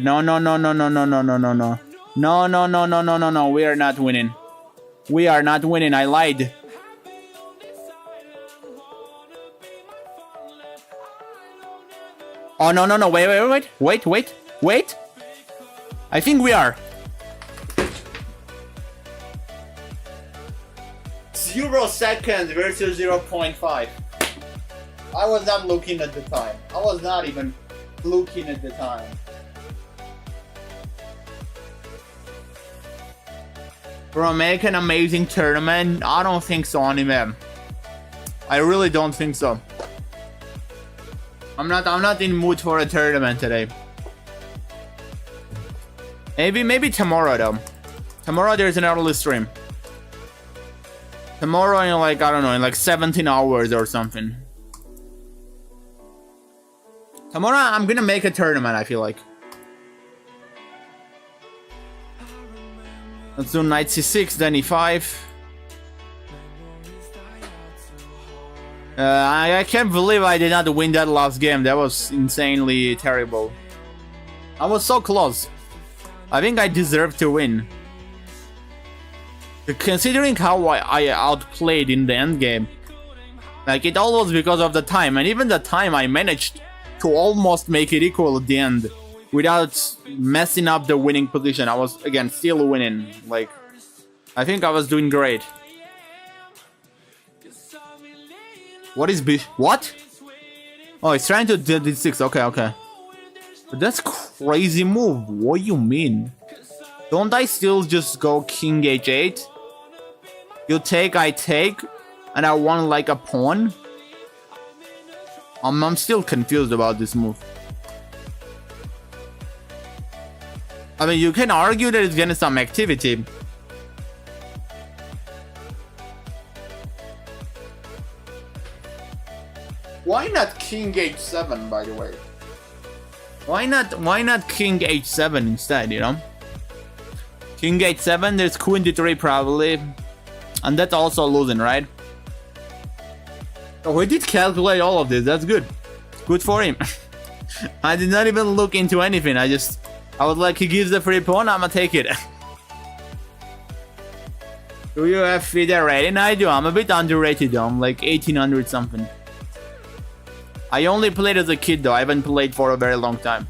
No. No. We are not winning. We are not winning. I lied. Oh, no. Wait. I think we are. 0 seconds versus 0.5. I was not looking at the time. I was not even looking at the time. Bro, make an amazing tournament? I don't think so, anime. I really don't think so. I'm not in mood for a tournament today. Maybe tomorrow though. Tomorrow there's an early stream. Tomorrow in like, I don't know, in like 17 hours or something. Tomorrow I'm gonna make a tournament, I feel like. Let's do knight c6, then e5. I can't believe I did not win that last game. That was insanely terrible. I was so close. I think I deserved to win. Considering how I outplayed in the endgame. Like, it all was because of the time. And even the time I managed to almost make it equal at the end. Without messing up the winning position. I was, again, still winning. Like, I think I was doing great. What is B? What? Oh, he's trying to do d6. Okay. But that's crazy move. What do you mean? Don't I still just go king h8? You take, I take, and I want like a pawn? I'm still confused about this move. I mean, you can argue that it's getting some activity. Why not king h7, by the way? Why not king h7 instead, you know? King h7, there's queen d3 probably. And that's also losing, right? Oh, he did calculate all of this. That's good. Good for him. I did not even look into anything. I was like, he gives the free pawn, I'ma take it. Do you have FIDE rating? I do. I'm a bit underrated though. I'm like 1800 something. I only played as a kid though. I haven't played for a very long time.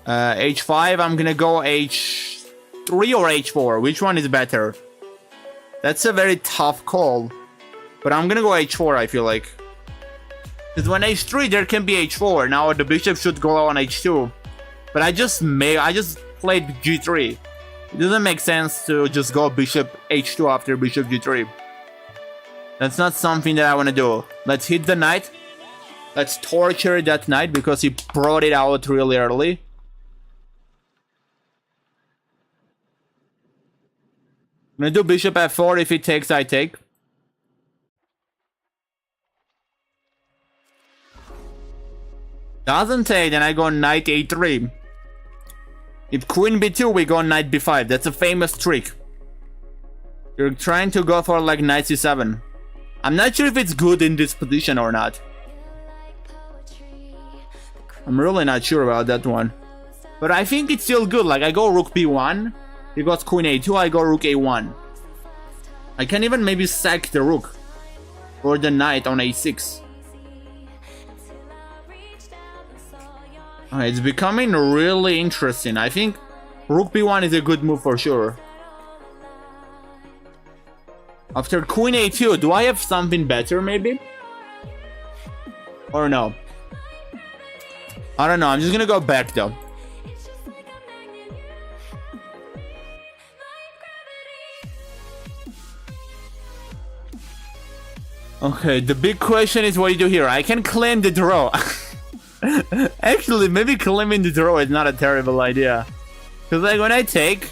H5, I'm gonna go H3 or H4. Which one is better? That's a very tough call. But I'm gonna go H4, I feel like. Because when H3, there can be H4. Now the bishop should go on H2. But I just played G3. It doesn't make sense to just go bishop H2 after bishop G3. That's not something that I want to do. Let's hit the knight. Let's torture that knight because he brought it out really early. I'm gonna do bishop f4. If he takes, I take. Doesn't take, then I go knight a3. If queen b2, we go knight b5. That's a famous trick. You're trying to go for like knight c7. I'm not sure if it's good in this position or not. I'm really not sure about that one. But I think it's still good. Like, I go rook b1. He goes queen a2. I go rook a1. I can even maybe sack the rook. Or the knight on a6. It's becoming really interesting. I think rook b1 is a good move for sure. After queen a2, do I have something better maybe? Or no? I don't know. I'm just gonna go back though. Okay, the big question is what you do here. I can claim the draw. Actually, maybe claiming the draw is not a terrible idea. Because like when I take,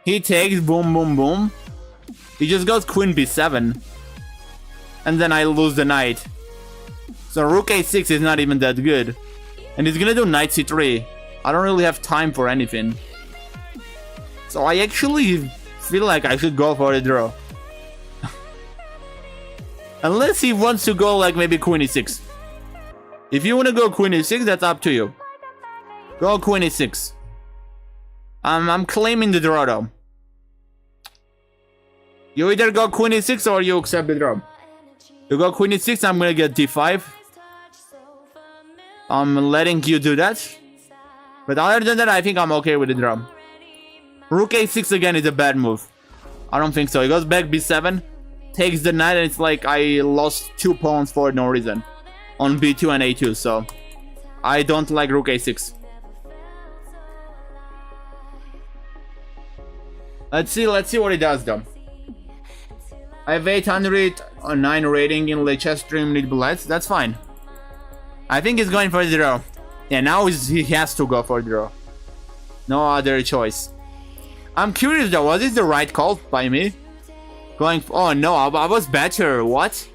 he takes, boom, boom, boom. He just goes queen b7. And then I lose the knight. So rook a6 is not even that good. And he's gonna do knight c3. I don't really have time for anything. So I actually feel like I should go for the draw. Unless he wants to go like maybe queen e6. If you want to go queen e6, that's up to you. Go queen e6. I'm claiming the draw though. You either go queen e6 or you accept the draw. You go queen e6, I'm gonna get d5. I'm letting you do that. But other than that, I think I'm okay with the draw. Rook a6 again is a bad move. I don't think so. He goes back b7, takes the knight, and it's like I lost 2 pawns for no reason on b2 and a2. So I don't like rook a6. Let's see what he does though. I have 809 rating in the chess stream with Blitz. That's fine. I think he's going for the draw. Yeah, now he has to go for the draw. No other choice. I'm curious though, was this the right call by me? Going oh no, I was better. What?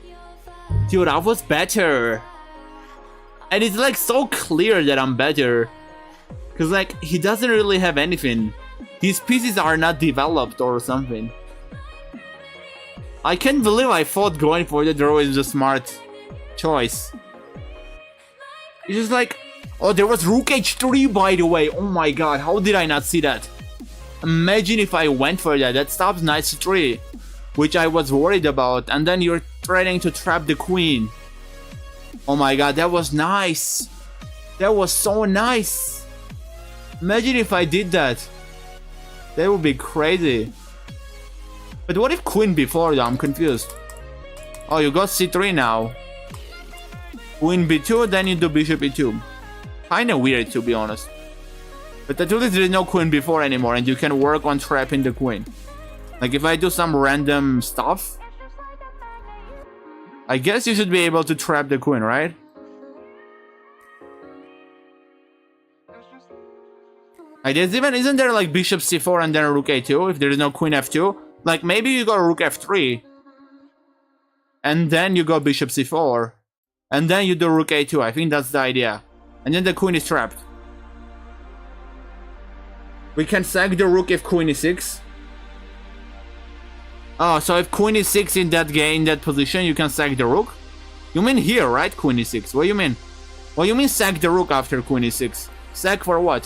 Dude, I was better. And it's like so clear that I'm better. Cause like he doesn't really have anything. His pieces are not developed or something. I can't believe I thought going for the draw is a smart choice. It's just like, oh, there was rook h3 by the way. Oh my god, how did I not see that? Imagine if I went for that. That stops knight c3, which I was worried about. And then you're trying to trap the queen. Oh my god, that was nice. That was so nice. Imagine if I did that. That would be crazy. But what if queen b4 though? I'm confused. Oh, you got c3 now. Queen b2, then you do bishop e2. Kinda weird to be honest. But at least there is no queen b4 anymore and you can work on trapping the queen. Like if I do some random stuff, I guess you should be able to trap the queen, right? I guess even isn't there like bishop c4 and then rook a2 if there is no queen f2? Like maybe you go rook f3 and then you go bishop c4 and then you do rook a2. I think that's the idea. And then the queen is trapped. We can sack the rook if queen e6. Oh, so if queen e6 in that game, in that position, you can sack the rook? You mean here, right? Queen e6. What do you mean? What do you mean sack the rook after queen e6? Sack for what?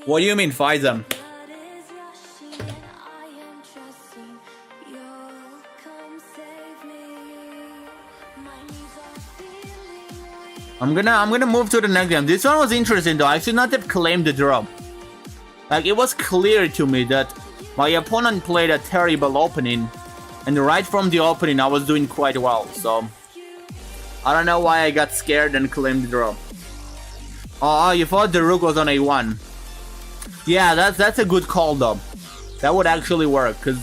What do you mean, fight them? I'm gonna move to the next game. This one was interesting though. I should not have claimed the draw. Like it was clear to me that my opponent played a terrible opening, and right from the opening I was doing quite well. So I don't know why I got scared and claimed the draw. Oh, you thought the rook was on a1. Yeah, that's a good call though. That would actually work, because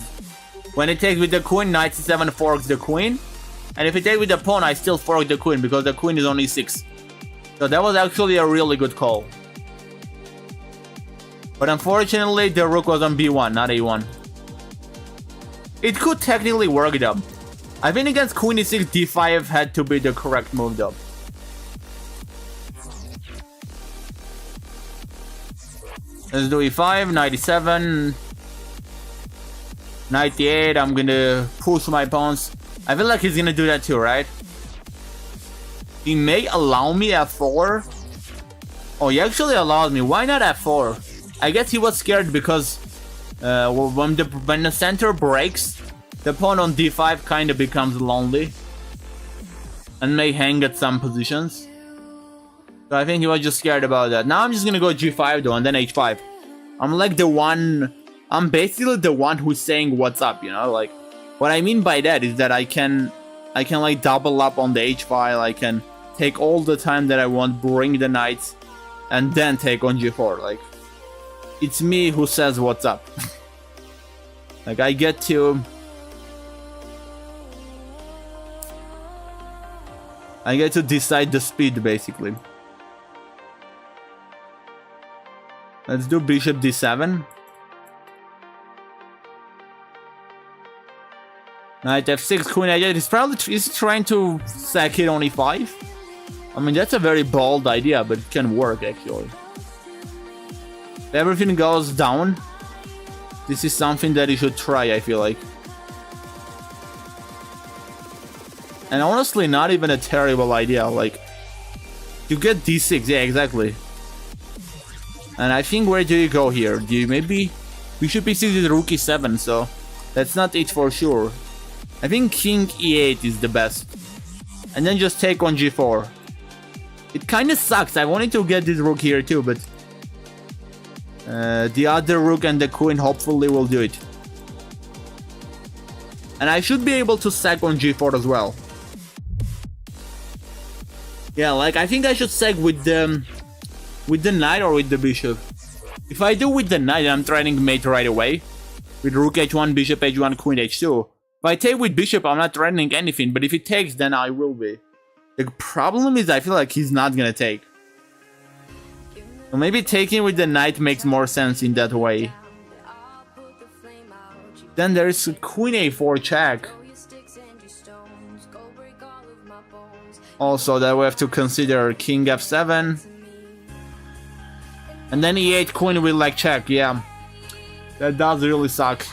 when it takes with the queen, knight c7 forks the queen. And if it takes with the pawn, I still fork the queen, because the queen is on e6. So that was actually a really good call. But unfortunately, the rook was on b1, not a1. It could technically work though. I think against queen e6, d5 had to be the correct move though. Let's do e5, 97, 98. I'm gonna push my pawns. I feel like he's gonna do that too, right? He may allow me f4. Oh, he actually allowed me. Why not f4? I guess he was scared because when the center breaks, the pawn on d5 kind of becomes lonely and may hang at some positions. So I think he was just scared about that. Now I'm just gonna go g5 though, and then h5. I'm like the one. I'm basically the one who's saying what's up, you know. Like what I mean by that is that I can like double up on the h file. I can take all the time that I want, bring the knights, and then take on g4. Like it's me who says what's up. Like I get to decide the speed basically. Let's do bishop d7. Knight f6, queen h8. He's trying to sack it on e5. I mean, that's a very bold idea, but it can work actually. If everything goes down, this is something that he should try, I feel like. And honestly, not even a terrible idea. Like, you get d6, yeah, exactly. And I think, where do you go here? Do you maybe bishop e6 is rook e7, so that's not it for sure. I think king e8 is the best. And then just take on g4. It kind of sucks. I wanted to get this rook here too, but the other rook and the queen hopefully will do it. And I should be able to sack on g4 as well. Yeah, like, I think I should sack with the knight or with the bishop. If I do with the knight, I'm threatening mate right away. With rook h1, bishop h1, queen h2. If I take with bishop, I'm not threatening anything, but if he takes, then I will be. The problem is, I feel like he's not gonna take. So maybe taking with the knight makes more sense in that way. Then there's queen a4 check. Also, that we have to consider king f7. And then e8 queen will like check, yeah. That does really suck.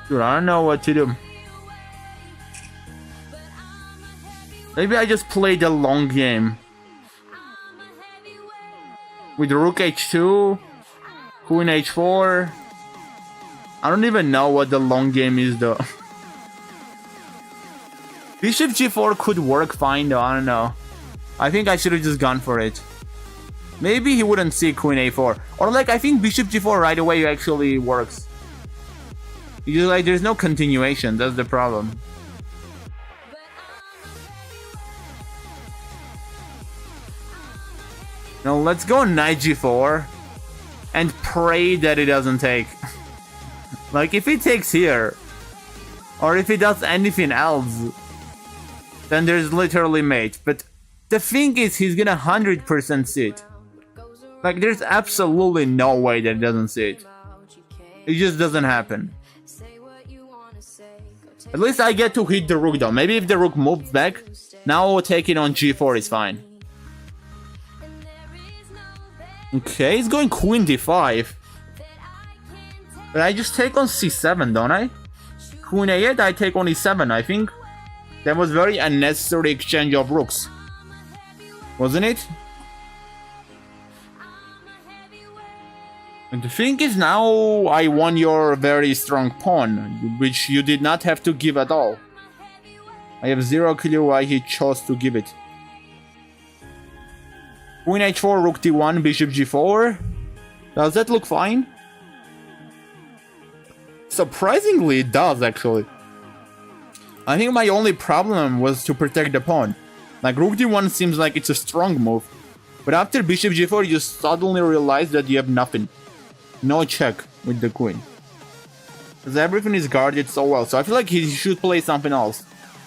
Dude, I don't know what to do. Maybe I just play the long game. With rook h2, queen h4. I don't even know what the long game is though. Bishop g4 could work fine though, I don't know. I think I should have just gone for it. Maybe he wouldn't see queen a4. Or like, I think bishop g4 right away actually works. Because like, there's no continuation, that's the problem. Now let's go knight g4 and pray that it doesn't take. Like, if he takes here, or if he does anything else, then there's literally mate. But the thing is, he's gonna 100% see it. Like, there's absolutely no way that it doesn't see it. It just doesn't happen. At least I get to hit the rook though. Maybe if the rook moves back, now taking on g4 is fine. Okay, he's going queen d5. But I just take on c7, don't I? Queen a8, I take on e7, I think. That was very unnecessary exchange of rooks. Wasn't it? And the thing is, now I won your very strong pawn, which you did not have to give at all. I have zero clue why he chose to give it. Queen h4, rook d1, bishop g4. Does that look fine? Surprisingly, it does actually. I think my only problem was to protect the pawn. Like, rook d1 seems like it's a strong move. But after bishop g4, you suddenly realize that you have nothing. No check with the queen. Because everything is guarded so well. So I feel like he should play something else.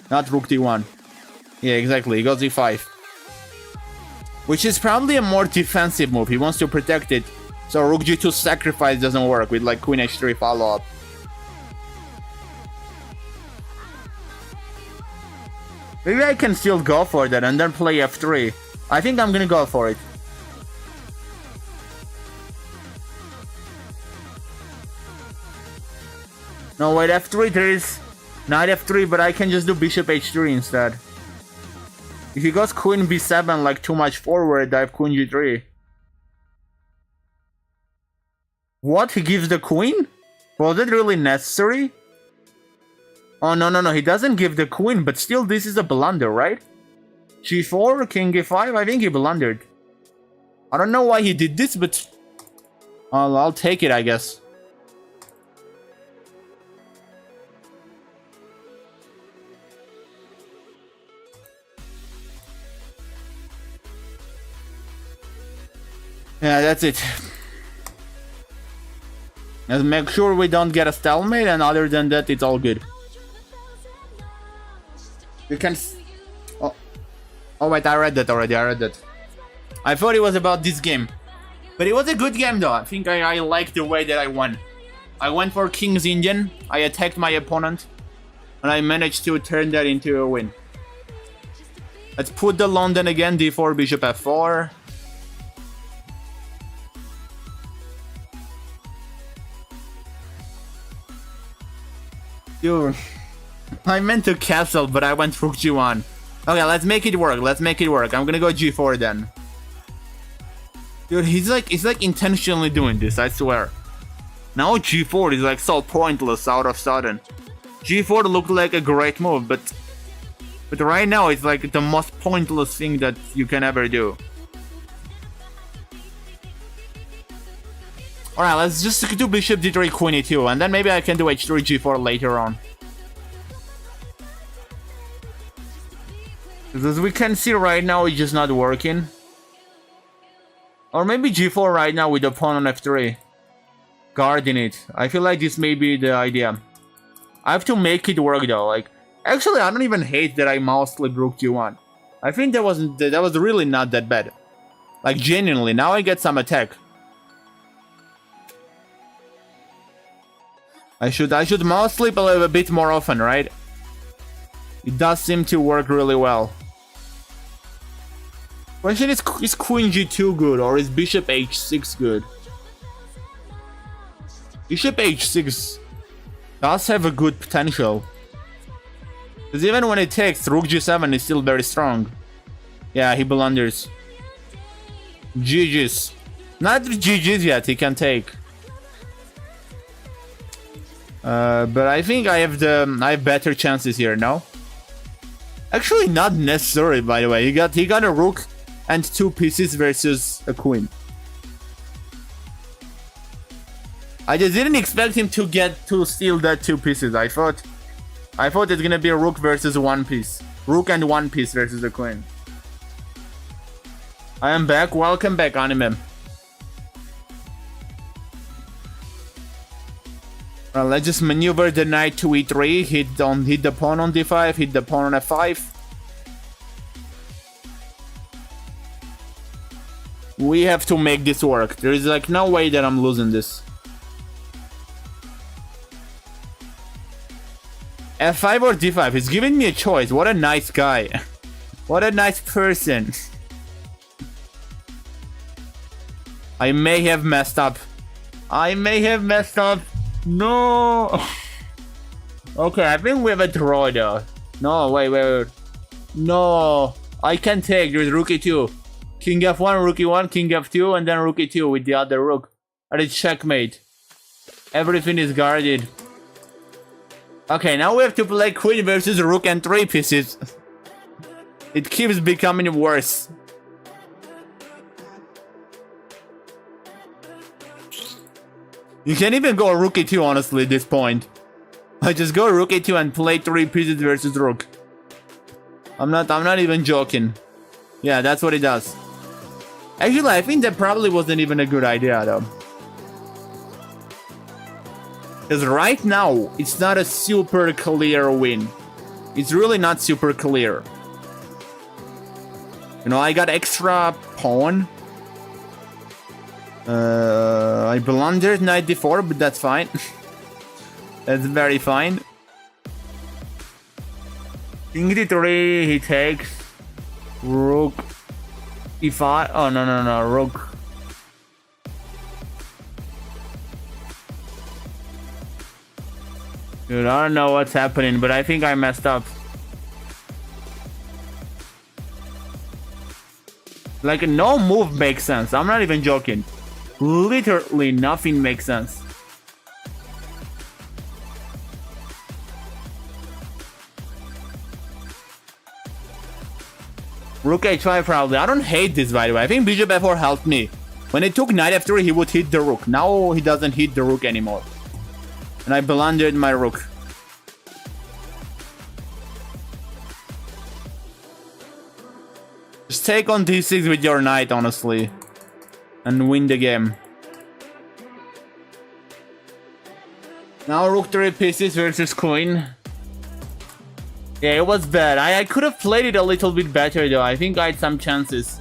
Not rook d1. Yeah, exactly. He goes e5. Which is probably a more defensive move. He wants to protect it. So rook g2 sacrifice doesn't work with like queen h3 follow up. Maybe I can still go for that and then play f3. I think I'm gonna go for it. No, wait, f3, there is knight f3, but I can just do bishop h3 instead. If he goes queen b7, like too much forward, I have queen g3. What? He gives the queen? Was it really necessary? Oh, no, he doesn't give the queen, but still this is a blunder, right? g4, king e5, I think he blundered. I don't know why he did this, but I'll take it, I guess. Yeah, that's it. Let's make sure we don't get a stalemate, and other than that, it's all good. You can... Oh wait, I read that already, I thought it was about this game. But it was a good game though, I think I liked the way that I won. I went for King's Indian. I attacked my opponent. And I managed to turn that into a win. Let's put the London again. D4, bishop f4. Dude, I meant to castle, but I went rook g1. Okay, let's make it work. Let's make it work. I'm gonna go g4 then. Dude, he's like intentionally doing this, I swear. Now g4 is like so pointless out of sudden. g4 looked like a great move, but right now it's like the most pointless thing that you can ever do. Alright, let's just do bishop d3, queen e2, and then maybe I can do h3, g4 later on. As we can see right now, it's just not working. Or maybe g4 right now with the pawn on f3. Guarding it. I feel like this may be the idea. I have to make it work though. Like, actually, I don't even hate that I mouse slipped rook g1. I think that was really not that bad. Like, genuinely, now I get some attack. I should mouse slip a little bit more often, right? It does seem to work really well. Question is queen g2 good or is bishop h6 good? Bishop h6 does have a good potential. Because even when it takes, rook g7 is still very strong. Yeah, he blunders. GG's. Not GG's yet, he can take. But I think I have better chances here, no? Actually, not necessary, by the way. He got a rook and 2 pieces versus a queen. I just didn't expect him to steal that 2 pieces. I thought it's gonna be a rook versus 1 piece. Rook and 1 piece versus the queen. I am back. Welcome back, Anime. Well, let's just maneuver the knight to e3, hit the pawn on d5, hit the pawn on f5. We have to make this work. There is like no way that I'm losing this. f5 or d5, he's giving me a choice. What a nice guy. What a nice person. I may have messed up. No. Okay, I think we have a draw though. No, wait. No, I can take. There's rook e2. King f1, rook e1, king f2, and then rook e2 with the other rook. And it's checkmate. Everything is guarded. Okay, now we have to play queen versus rook and 3 pieces. It keeps becoming worse. You can't even go rook e2, honestly, at this point. I just go rook e2 and play 3 pieces versus rook. I'm not even joking. Yeah, that's what it does. Actually, I think that probably wasn't even a good idea, though. Because right now, it's not a super clear win. It's really not super clear. You know, I got extra pawn. I blundered knight d4, but that's fine. That's very fine. King d3, he takes. Rook e5. Oh, no. Rook. Dude, I don't know what's happening, but I think I messed up. Like, no move makes sense. I'm not even joking. Literally nothing makes sense. Rook h5 probably. I don't hate this, by the way. I think bishop f4 helped me. When it took knight f3, he would hit the rook. Now he doesn't hit the rook anymore. And I blundered my rook. Just take on d6 with your knight, honestly. And win the game. Now rook 3 pieces versus queen. Yeah, it was bad. I could have played it a little bit better though. I think I had some chances.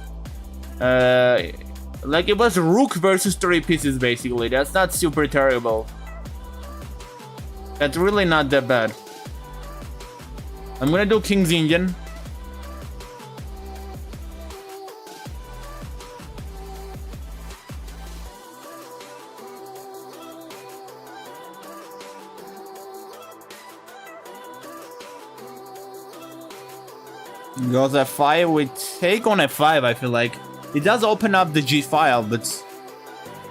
Like it was rook versus 3 pieces basically. That's not super terrible. That's really not that bad. I'm gonna do King's Indian. Goes f5, we take on f5, I feel like. It does open up the g file, but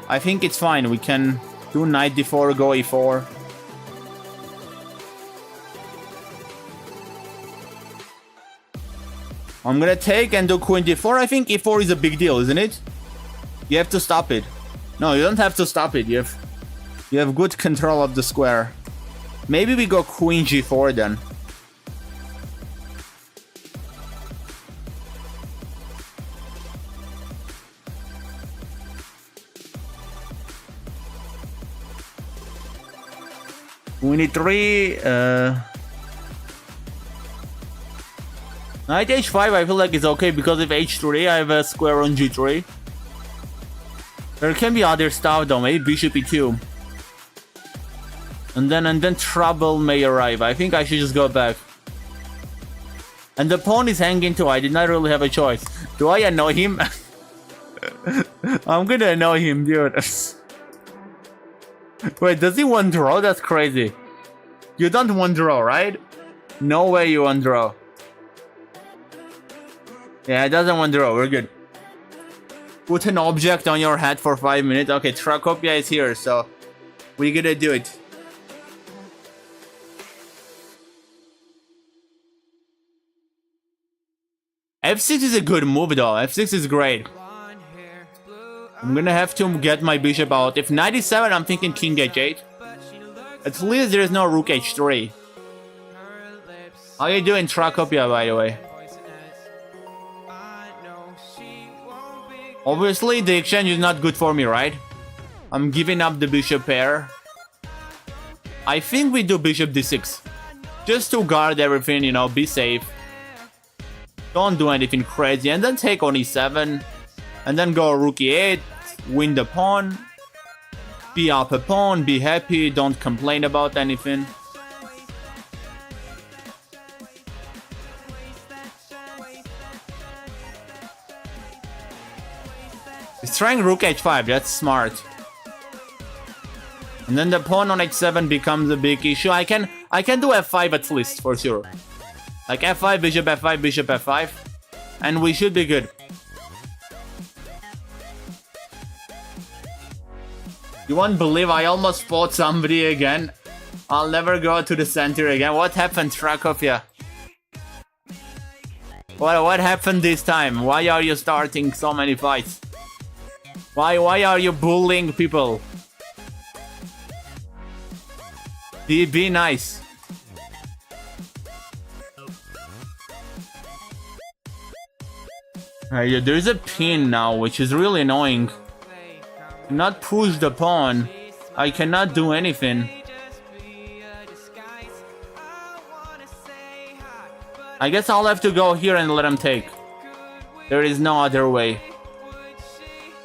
I think it's fine. We can do knight d4, go e4. I'm gonna take and do queen d4. I think e4 is a big deal, isn't it? You have to stop it. No, you don't have to stop it. You have good control of the square. Maybe we go queen g4 then. Queen e3, knight h5 I feel like it's okay because if h3 I have a square on g3. There can be other stuff though, maybe bishop e2. And then trouble may arrive. I think I should just go back. And the pawn is hanging too, I did not really have a choice. Do I annoy him? I'm gonna annoy him, dude. Wait, does he one draw? That's crazy. You don't one draw, right? No way you one draw. Yeah, it doesn't one draw. We're good. Put an object on your head for 5 minutes. Okay, Trakopia is here, so we're gonna do it. f6 is a good move though. f6 is great. I'm gonna have to get my bishop out. If knight e7, I'm thinking king h8. At least there is no rook h3. How you doing, Trakopia, by the way? Obviously, the exchange is not good for me, right? I'm giving up the bishop pair. I think we do bishop d6. Just to guard everything, you know, be safe. Don't do anything crazy. And then take on e7. And then go rook e8. Win the pawn. Be up a pawn. Be happy. Don't complain about anything. He's trying rook h5, that's smart. And then the pawn on h7 becomes a big issue. I can do f5 at least, for sure. Like f5, bishop f5, bishop f5. And we should be good. You won't believe I almost fought somebody again. I'll never go to the center again. What happened, Trakopia? What happened this time? Why are you starting so many fights? Why are you bullying people? Be nice. There's a pin now, which is really annoying. Not push the pawn. I cannot do anything. I guess I'll have to go here and let him take. There is no other way.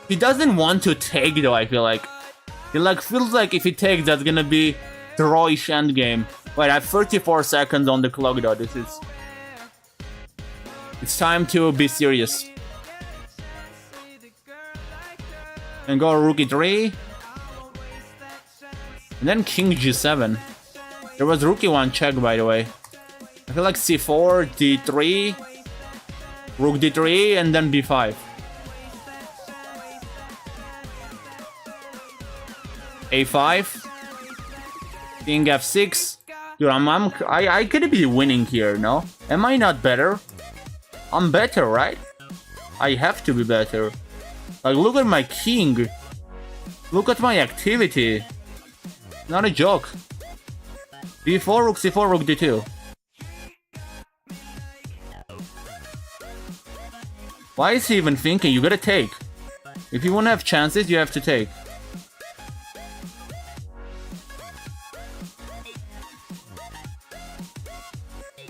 He doesn't want to take though, I feel like. It like feels like if he takes, that's gonna be drawish endgame. Wait, I have 34 seconds on the clock though. It's time to be serious. And go rook e3. And then king g7. There was rook e1 check, by the way. I feel like c4, d3, rook d3, and then b5. a5. King f6. Dude, I could be winning here, no? Am I not better? I'm better, right? I have to be better. Like, look at my king. Look at my activity. Not a joke. b4, rook c4, rook d2. Why is he even thinking? You gotta take. If you wanna have chances, you have to take.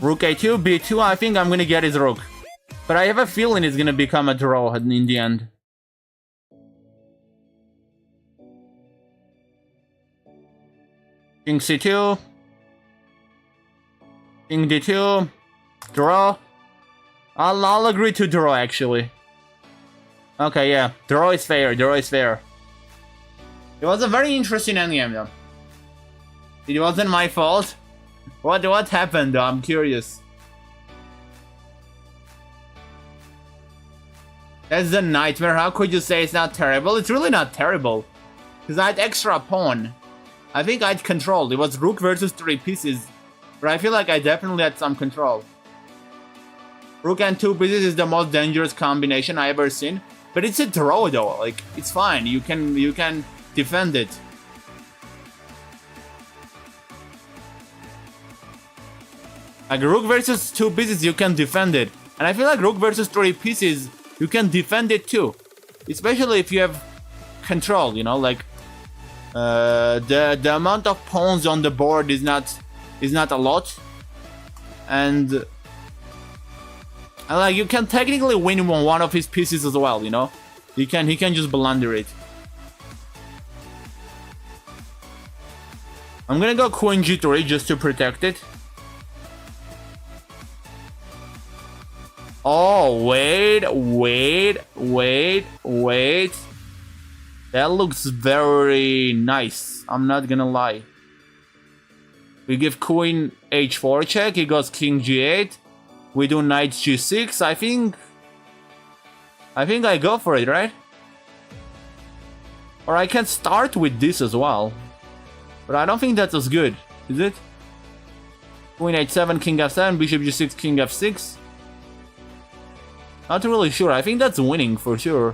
Rook a2, b2, I think I'm gonna get his rook. But I have a feeling it's gonna become a draw in the end. King c2. King D2. Draw. I'll agree to draw, actually. Okay, yeah. Draw is fair. Draw is fair. It was a very interesting endgame, though. It wasn't my fault. What happened, though? I'm curious. That's a nightmare. How could you say it's not terrible? It's really not terrible. Because I had extra pawn. I think I'd controlled. It was rook versus 3 pieces. But I feel like I definitely had some control. Rook and 2 pieces is the most dangerous combination I ever seen. But it's a draw, though. Like, it's fine. You can defend it. Like, rook versus 2 pieces, you can defend it. And I feel like rook versus 3 pieces, you can defend it too. Especially if you have control, you know, like the amount of pawns on the board is not a lot. And like you can technically win one of his pieces as well, you know. He can just blunder it. I'm gonna go queen g3 just to protect it. Oh, wait. That looks very nice. I'm not gonna lie. We give queen h4 check. He goes king g8. We do knight g6. I think I go for it, right? Or I can start with this as well. But I don't think that's as good, is it? Queen h7, king f7, bishop g6, king f6. Not really sure. I think that's winning for sure.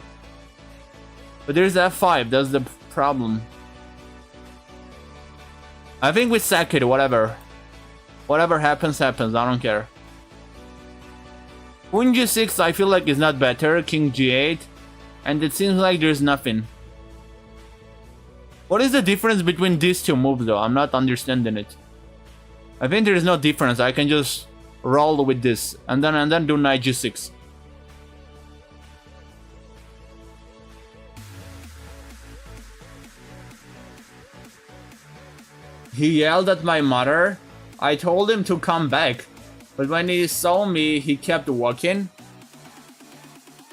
But there's f5. That's the problem. I think we sack it. Whatever. Whatever happens, happens. I don't care. Queen g6 I feel like is not better. King g8. And it seems like there's nothing. What is the difference between these two moves though? I'm not understanding it. I think there is no difference. I can just roll with this. And then do knight g6. He yelled at my mother. I told him to come back. But when he saw me, he kept walking.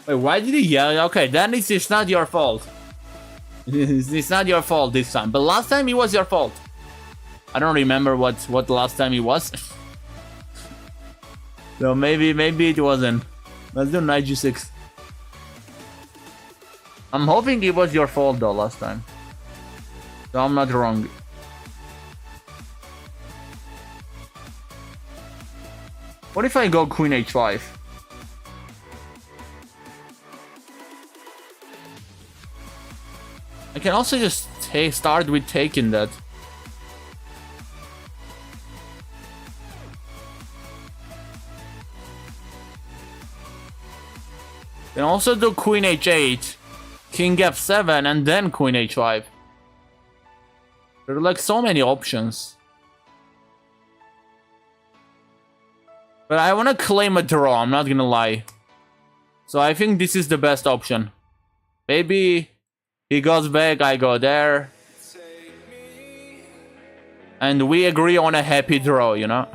Wait, why did he yell? Okay, then it's not your fault. It's not your fault this time. But last time it was your fault. I don't remember what last time it was. So maybe it wasn't. Let's do knight g6. I'm hoping it was your fault though last time. So I'm not wrong. What if I go queen h5? I can also just start with taking that. Can also do queen h8, king f7, and then queen h5. There are like so many options. But I want to claim a draw, I'm not gonna lie. So I think this is the best option. Maybe he goes back, I go there. And we agree on a happy draw, you know?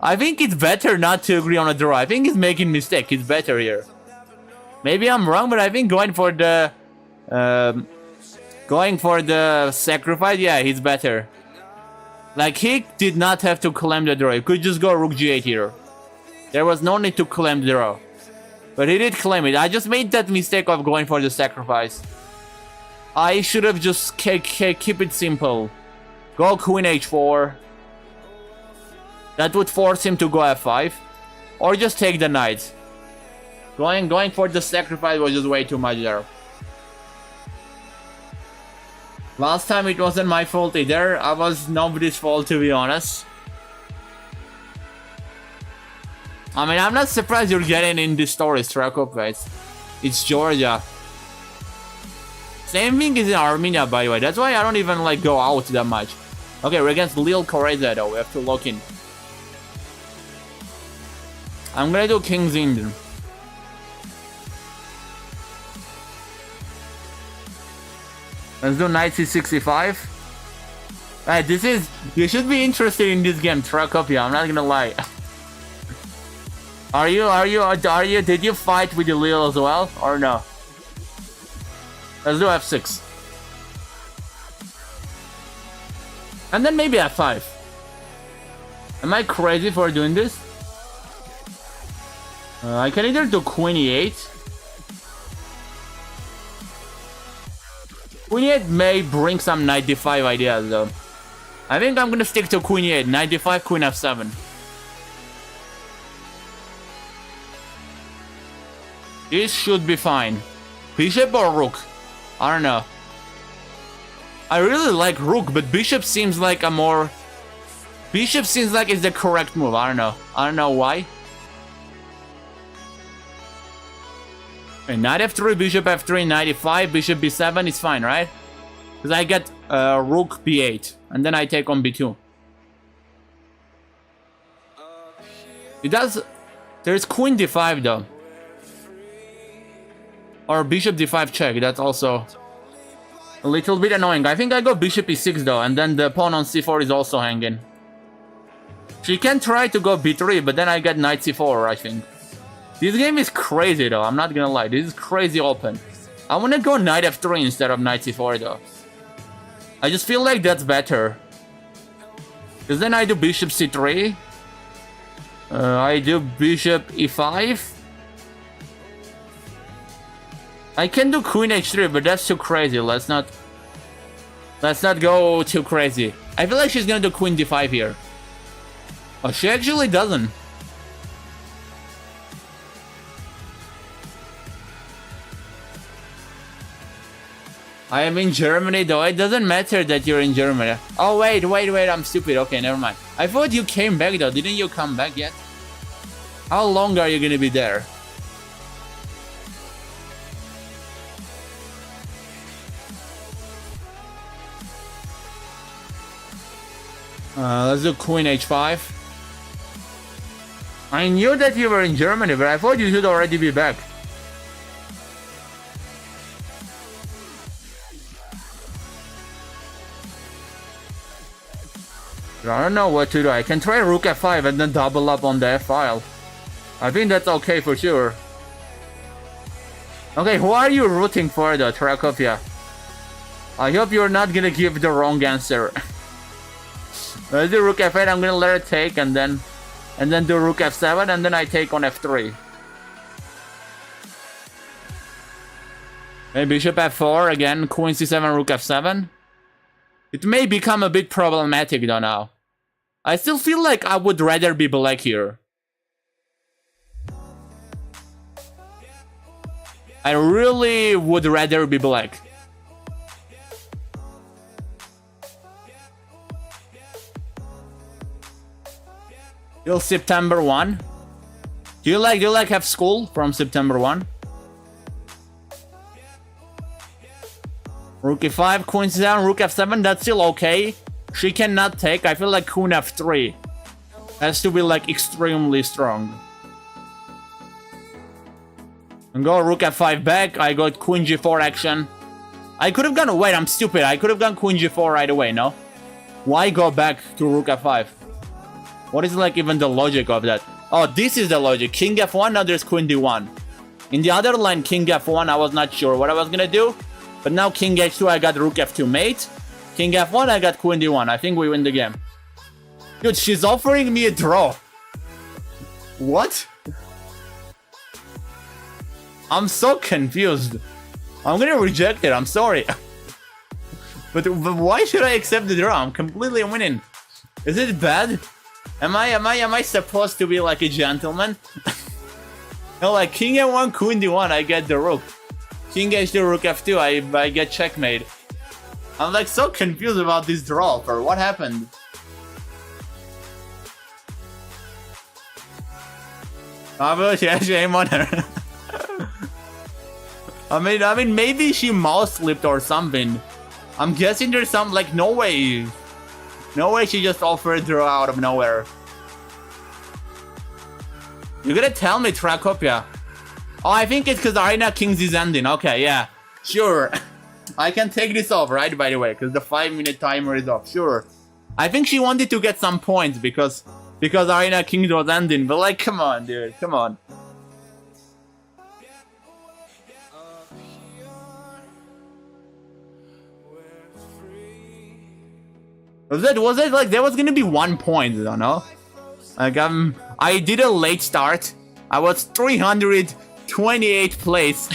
I think it's better not to agree on a draw. I think he's making a mistake. It's better here. Maybe I'm wrong, but I think going for the sacrifice, yeah, he's better. Like, he did not have to claim the draw. He could just go rook g8 here. There was no need to claim the draw. But he did claim it. I just made that mistake of going for the sacrifice. I should have just keep it simple. Go queen h4. That would force him to go f5. Or just take the knight. Going for the sacrifice was just way too much there. Last time it wasn't my fault either. I was nobody's fault, to be honest. I mean, I'm not surprised you're getting in this story, Strakopets. It's Georgia. Same thing is in Armenia, by the way. That's why I don't even like go out that much. Okay, we're against Lil Koreza though. We have to lock in. I'm gonna do King's Indian. Let's do knight c65. Alright, this is... You should be interested in this game, Trakopia, I'm not gonna lie. Did you fight with the Leo as well, or no? Let's do F6. And then maybe F5. Am I crazy for doing this? I can either do Queen E8. Queen E8 may bring some Knight D5 ideas though. I think I'm gonna stick to Queen E8, Knight D5, Queen F7. This should be fine. Bishop or Rook? I don't know. I really like Rook, but Bishop seems like a more... Bishop seems like it's the correct move, I don't know. I don't know why. Okay, Knight F3, Bishop F3, Knight E5, Bishop B7 is fine, right? Because I get Rook B8, and then I take on B2. It does... There's Queen D5 though. Or Bishop D5 check, that's also a little bit annoying. I think I go Bishop E6 though, and then the pawn on C4 is also hanging. She can try to go B3, but then I get Knight C4, I think. This game is crazy though, I'm not gonna lie. This is crazy open. I wanna go Knight F3 instead of Knight C4 though. I just feel like that's better. Because then I do Bishop C3. I do Bishop E5. I can do Queen H3, but that's too crazy. Let's not go too crazy. I feel like she's gonna do Queen D5 here. Oh, she actually doesn't. I am in Germany though. It doesn't matter that you're in Germany. Oh wait, I'm stupid. Okay, never mind. I thought you came back though. Didn't you come back yet? How long are you gonna be there? Let's do Queen H5. I knew that you were in Germany, but I thought you should already be back. I don't know what to do. I can try Rook F5 and then double up on the F file. I think that's okay for sure. Okay, who are you rooting for though, Trakopia? I hope you're not gonna give the wrong answer. Let's do Rook F8, I'm gonna let it take and then do Rook F7 and then I take on F3. Okay, Bishop F4 again, Queen C7, Rook F7. It may become a bit problematic though now. I still feel like I would rather be black here. I really would rather be black. Till September 1. Do you like have school from September 1? Rook E5, Queen C7, Rook F7, that's still okay. She cannot take. I feel like Queen F3 has to be like extremely strong. And go Rook F5 back. I got Queen G4 action. I could have gone. Wait, I'm stupid. I could have gone Queen G4 right away. No, why go back to Rook F5? What is like even the logic of that? Oh, this is the logic. King F1. Now there's Queen D1. In the other line, King F1. I was not sure what I was gonna do. But now King H2, I got Rook F2 mate. King F1, I got Queen D1. I think we win the game. Dude, she's offering me a draw. What? I'm so confused. I'm gonna reject it, I'm sorry. but why should I accept the draw? I'm completely winning. Is it bad? Am I supposed to be like a gentleman? No, like King F1, Queen D1, I get the Rook. King H2, Rook F2, I get checkmate. I'm like so confused about this draw. For what happened? Yeah, shame on her. I mean, maybe she mouse slipped or something. I'm guessing there's some like no way she just offered a draw out of nowhere. You're gonna tell me, Trakopia? Oh, I think it's because Arenakings is ending. Okay, yeah, sure. I can take this off, right? By the way, because the 5-minute timer is off. Sure. I think she wanted to get some points because Arena Kings was ending. But like, come on, dude. Come on. Was it like there was gonna be 1 point? I don't know. Like I did a late start. I was 328th place.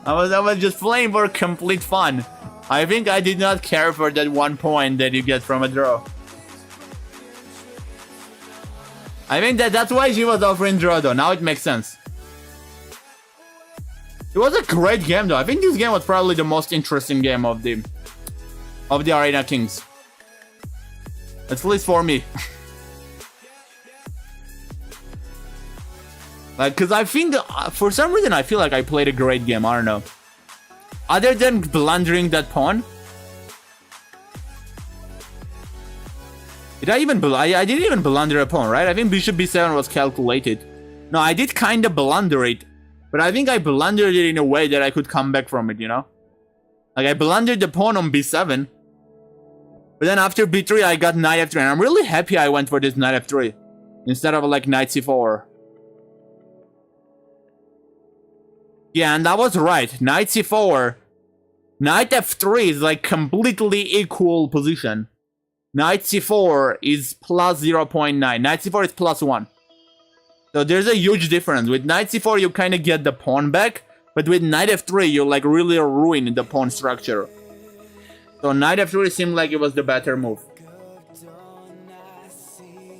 I was just playing for complete fun. I think I did not care for that 1 point that you get from a draw. I think that's why she was offering draw though. Now it makes sense. It was a great game though. I think this game was probably the most interesting game of the Arena Kings. At least for me. Like, cause I think for some reason I feel like I played a great game. I don't know. Other than blundering that pawn. Did I even I didn't even blunder a pawn, right? I think bishop b7 was calculated. No, I did kind of blunder it, but I think I blundered it in a way that I could come back from it, you know? Like I blundered the pawn on b7. But then after b3 I got knight f3 and I'm really happy I went for this knight f3 instead of like knight c4. Yeah, and that was right. Knight c4. Knight f3 is like completely equal position. Knight c4 is plus 0.9. Knight c4 is plus 1. So there's a huge difference. With knight c4 you kind of get the pawn back. But with knight f3 you like really ruin the pawn structure. So knight f3 seemed like it was the better move.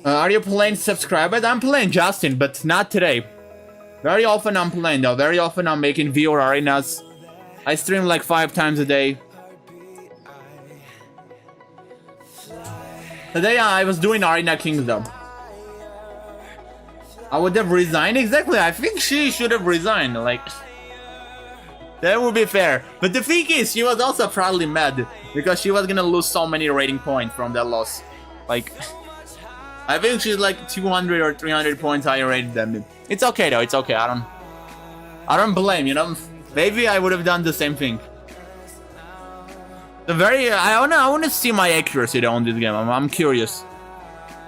Are you playing subscribers? I'm playing Justin, but not today. Very often I'm playing though. Very often I'm making VR arenas. I stream like 5 times a day. Today I was doing Arena Kings though. I would have resigned. Exactly. I think she should have resigned. Like, that would be fair. But the thing is, she was also probably mad because she was gonna lose so many rating points from that loss. Like, I think she's like 200 or 300 points higher rated than me. It's okay though. It's okay. I don't blame, you know. Maybe I would have done the same thing. I wanna see my accuracy though on this game. I'm curious.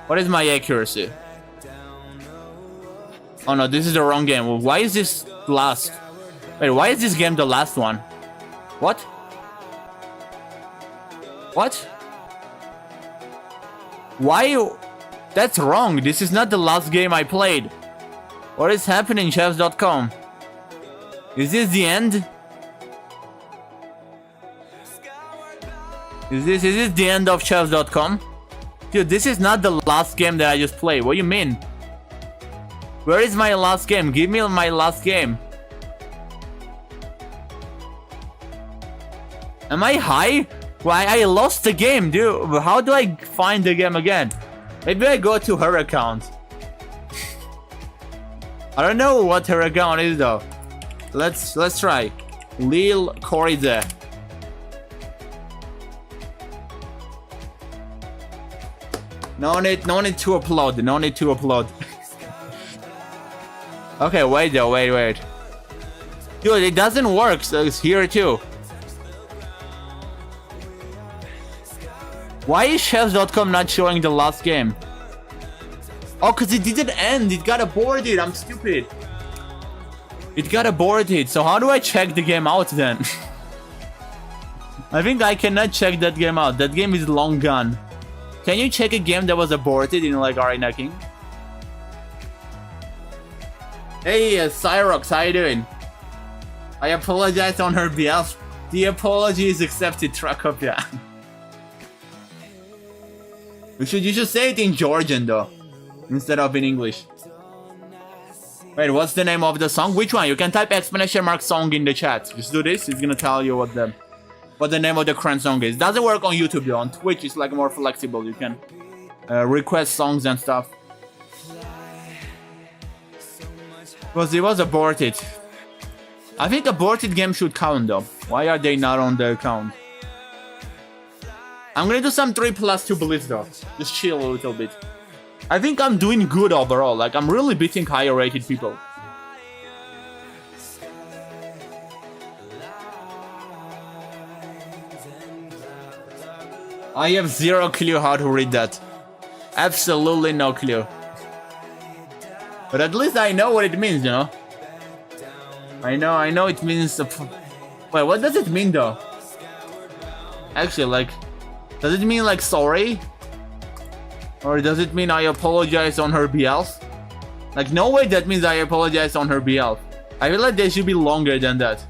What is my accuracy? Oh no, this is the wrong game. Well, why is this last? Wait, why is this game the last one? What? What? Why? That's wrong. This is not the last game I played. What is happening, chefs.com? Is this the end? Is this the end of chefs.com? Dude, this is not the last game that I just played. What do you mean? Where is my last game? Give me my last game. Am I high? Why, I lost the game, dude. How do I find the game again? Maybe I go to her account. I don't know what her account is though. Let's try. Lil Corridor. No need to upload. No need to upload. Okay, wait though, wait. Dude, it doesn't work, so it's here too. Why is chefs.com not showing the last game? Oh, cause it didn't end, it got aborted, I'm stupid. It got aborted, so how do I check the game out then? I think I cannot check that game out, that game is long gone. Can you check a game that was aborted in like Arena King? Hey, Cyrox, how you doing? I apologize on her behalf. The apology is accepted, Trakopia. You should say it in Georgian though, instead of in English. Wait, what's the name of the song? Which one? You can type !mark song in the chat. Just do this. It's gonna tell you what the name of the current song is. Doesn't work on YouTube though. On Twitch it's like more flexible. You can request songs and stuff. Because it was aborted. I think aborted games should count though. Why are they not on the account? I'm gonna do some 3+2 Blitz though. Just chill a little bit. I think I'm doing good overall. Like, I'm really beating higher rated people. I have zero clue how to read that. Absolutely no clue. But at least I know what it means, you know? I know it means... Wait, what does it mean though? Actually, like... Does it mean like sorry? Or does it mean I apologize on her behalf? Like, no way that means I apologize on her behalf. I feel like they should be longer than that.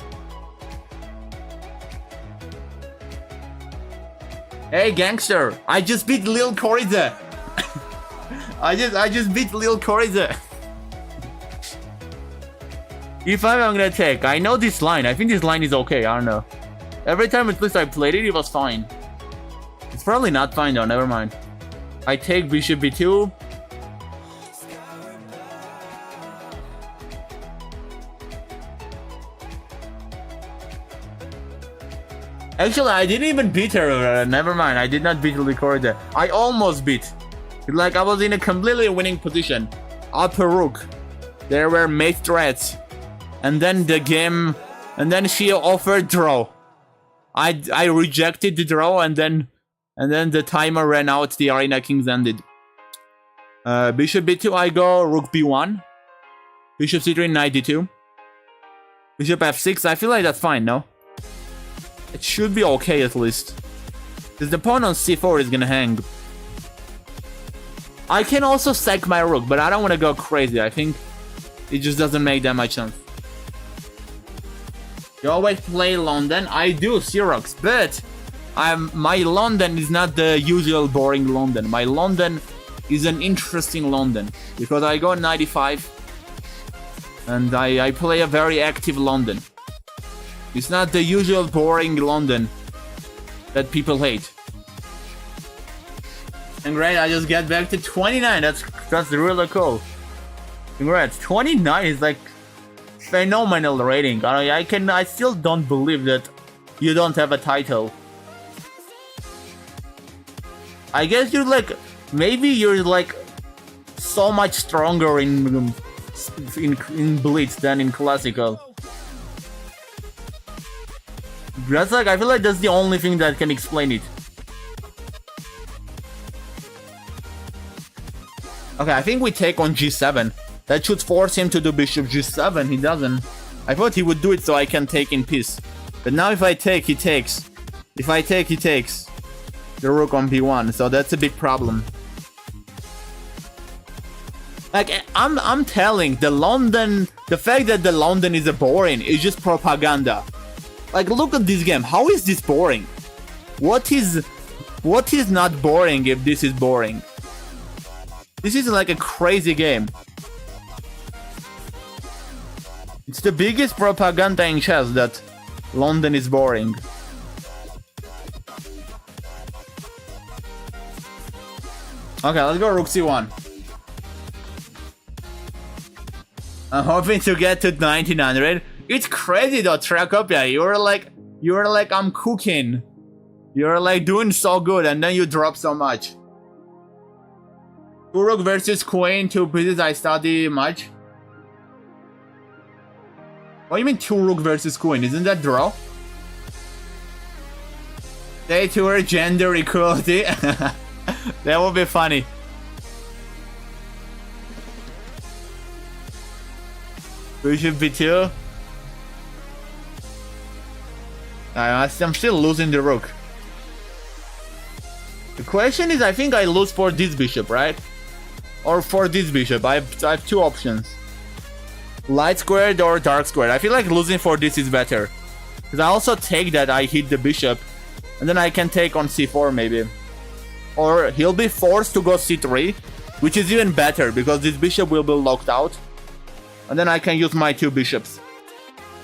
Hey gangster, I just beat Lil Coriza. I just beat Lil Coriza. If I'm gonna take, I know this line. I think this line is okay. I don't know. Every time at least I played it, it was fine. It's probably not fine though. Never mind. I take bishop b2. Actually, I didn't even beat her. Never mind. I did not beat Licorda. I almost beat. Like, I was in a completely winning position. Upper rook. There were mate threats. And then the game... And then she offered draw. I rejected the draw, and then the timer ran out. The Arena Kings ended. Bishop b2, I go rook b1. Bishop c3, knight d2. Bishop f6. I feel like that's fine, no? It should be okay at least. Because the pawn on c4 is gonna hang. I can also sack my rook, but I don't want to go crazy. I think it just doesn't make that much sense. You always play London? I do, Xerox, but my London is not the usual boring London. My London is an interesting London. Because I go 95 and I play a very active London. It's not the usual boring London that people hate. And great, I just get back to 29. That's really cool. Congrats. 29 is like phenomenal rating. I still don't believe that you don't have a title. I guess you're like, maybe you're like so much stronger in Blitz than in Classical. That's like, I feel like that's the only thing that can explain it. Okay, I think we take on g7. That should force him to do bishop g7. He doesn't. I thought he would do it so I can take in peace. But now if I take, he takes. If I take, he takes. The rook on b1. So that's a big problem. Like, I'm telling, the fact that the London is a boring is just propaganda. Like, look at this game. How is this boring? What is not boring if this is boring? This is like a crazy game. It's the biggest propaganda in chess that London is boring. Okay, let's go rook c1. I'm hoping to get to 1900. It's crazy though, Trakopia. You're like, I'm cooking. You're like doing so good, and then you drop so much. Two rook versus queen, two pieces. I study much. What do you mean two rook versus queen? Isn't that draw? They two are gender equality. That would be funny. Bishop b2. I'm still losing the rook. The question is, I think I lose for this bishop, right? Or for this bishop. I have two options. Light squared or dark squared. I feel like losing for this is better. Because I also take that I hit the bishop. And then I can take on c4 maybe. Or he'll be forced to go c3. Which is even better because this bishop will be locked out. And then I can use my two bishops.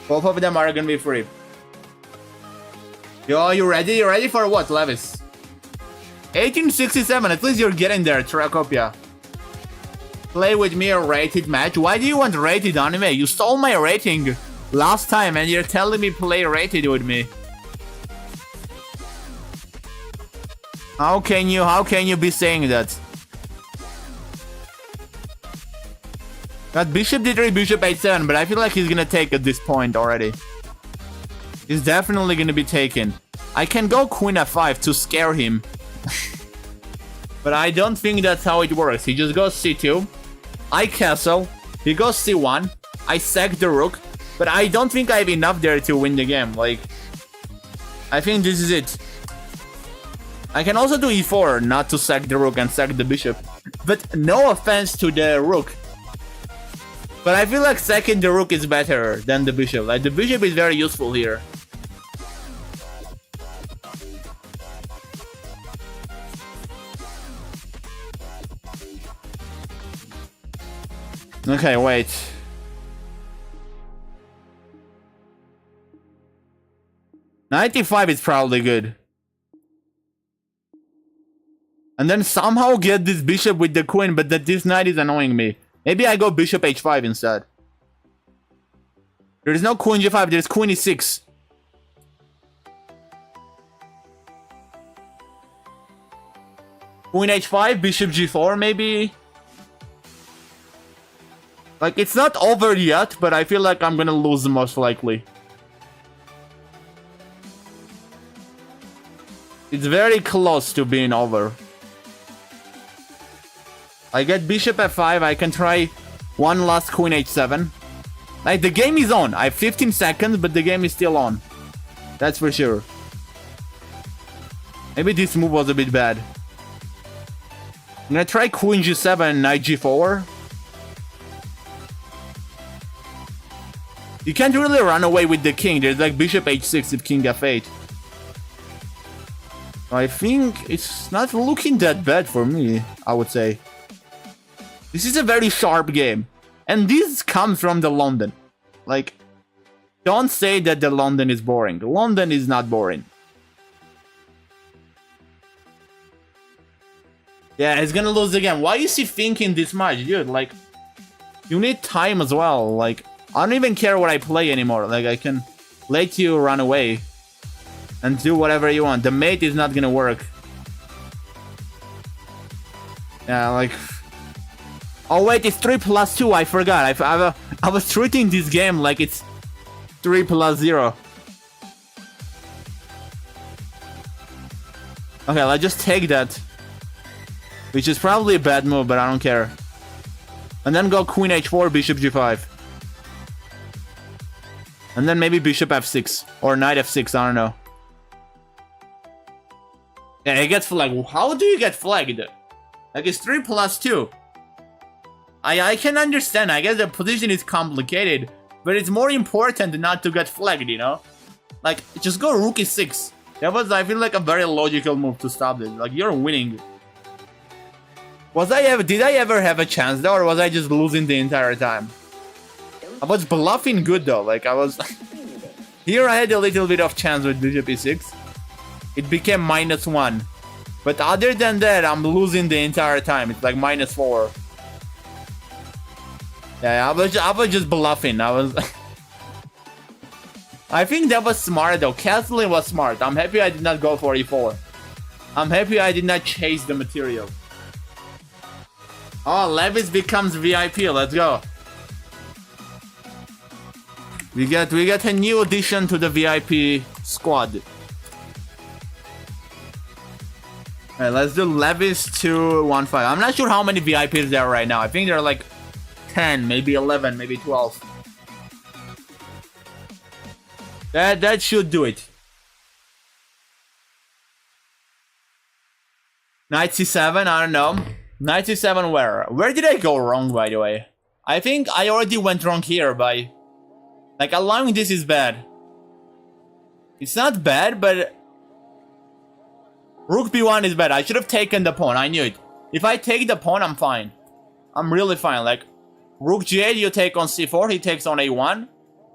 Both of them are gonna be free. Yo, you ready? You ready for what, Levis? 1867, at least you're getting there, Trakopia. Play with me a rated match? Why do you want rated anime? You stole my rating last time and you're telling me play rated with me. How can you be saying that? Got bishop d3, bishop h7, but I feel like he's gonna take at this point already. He's definitely gonna be taken. I can go queen f5 to scare him But I don't think that's how it works. He just goes c2. I castle. He goes c1. I sack the rook. But I don't think I have enough there to win the game. Like, I think this is it. I can also do e4, not to sack the rook and sack the bishop. But no offense to the rook. But I feel like sacking the rook is better than the bishop. Like, the bishop is very useful here. Okay, wait. Knight e5 is probably good. And then somehow get this bishop with the queen, but this knight is annoying me. Maybe I go bishop h5 instead. There is no queen g5, there's queen e6. Queen h5, bishop g4 maybe. Like, it's not over yet, but I feel like I'm gonna lose most likely. It's very close to being over. I get bishop f5, I can try one last queen h7. Like, the game is on. I have 15 seconds, but the game is still on. That's for sure. Maybe this move was a bit bad. I'm gonna try queen g7, knight g4. You can't really run away with the king. There's like bishop h6 with king f8. I think it's not looking that bad for me, I would say. This is a very sharp game. And this comes from the London. Like, don't say that the London is boring. London is not boring. Yeah, he's gonna lose again. Why is he thinking this much, dude? Like, you need time as well. Like, I don't even care what I play anymore. Like, I can let you run away and do whatever you want. The mate is not gonna work. Yeah, like... Oh wait, it's 3+2, I forgot. I was treating this game like it's 3+0. Okay, let's just take that. Which is probably a bad move, but I don't care. And then go queen h4, bishop g5. And then maybe bishop f6. Or knight f6, I don't know. Yeah, he gets flagged. How do you get flagged? Like, it's 3+2. I can understand. I guess the position is complicated. But it's more important not to get flagged, you know? Like, just go rook e6. That was, I feel like, a very logical move to stop this. Like, you're winning. Did I ever have a chance though, or was I just losing the entire time? I was bluffing good though, like I was... Here I had a little bit of chance with bishop e6. It became -1. But other than that, I'm losing the entire time. It's like -4. Yeah, I was just bluffing. I think that was smart though. Castling was smart. I'm happy I did not go for e4. I'm happy I did not chase the material. Oh, Levis becomes VIP. Let's go. We get a new addition to the VIP squad. Alright, let's do Levis 215. I'm not sure how many VIPs there are right now. I think there are like 10, maybe 11, maybe 12. That should do it. Knight c7, I don't know. Knight c7 where? Where did I go wrong, by the way? I think I already went wrong here by... Like, allowing this is bad. It's not bad, but... Rook b1 is bad. I should have taken the pawn, I knew it. If I take the pawn, I'm fine. I'm really fine. Like, Rook g8, you take on c4, he takes on a1.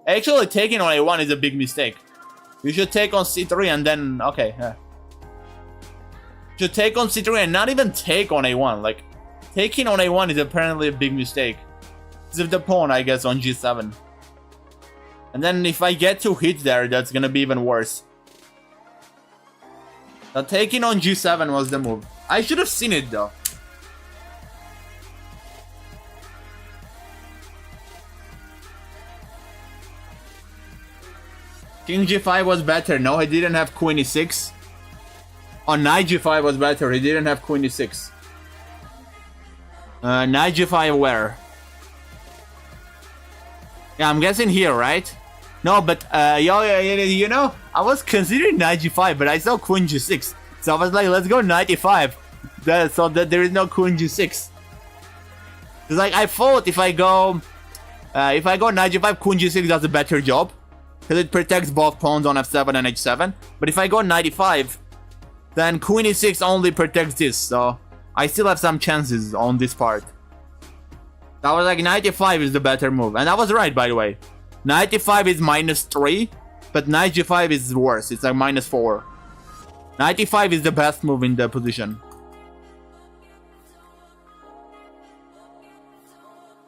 Actually, taking on a1 is a big mistake. You should take on c3 and then... Okay, yeah. You should take on c3 and not even take on a1. Like, taking on a1 is apparently a big mistake. It's the pawn, I guess, on g7. And then if I get to hit there, that's gonna be even worse. So taking on g7 was the move. I should have seen it though. King g5 was better. No, he didn't have queen e6. On knight g5 was better. He didn't have queen e6. Knight g5 where? Yeah, I'm guessing here, right? No, but you know, I was considering knight g5, but I saw queen g6, so I was like, let's go knight e5. So that there is no queen g6. It's like I thought if I go knight g5, queen g6 does a better job because it protects both pawns on f7 and h7. But if I go knight e5, then queen e6 only protects this, so I still have some chances on this part. I was like, knight e5 is the better move, and I was right, by the way. Knight e5 is -3, but knight g5 is worse. It's like -4. Knight e5 is the best move in the position.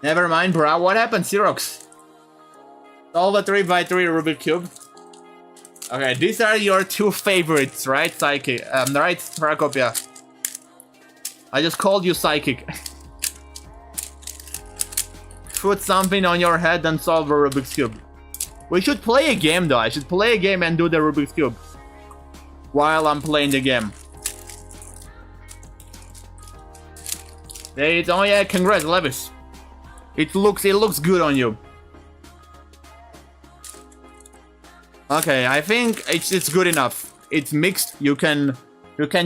Never mind, bro. What happened, Xerox? Solve a 3x3 Rubik Cube. Okay, these are your two favorites, right? Psychic. Right, Prokopia. I just called you Psychic. Put something on your head and solve a Rubik's Cube. We should play a game, though. I should play a game and do the Rubik's Cube while I'm playing the game. Oh yeah, congrats, Levis. It looks good on you. Okay, I think it's good enough. It's mixed. You can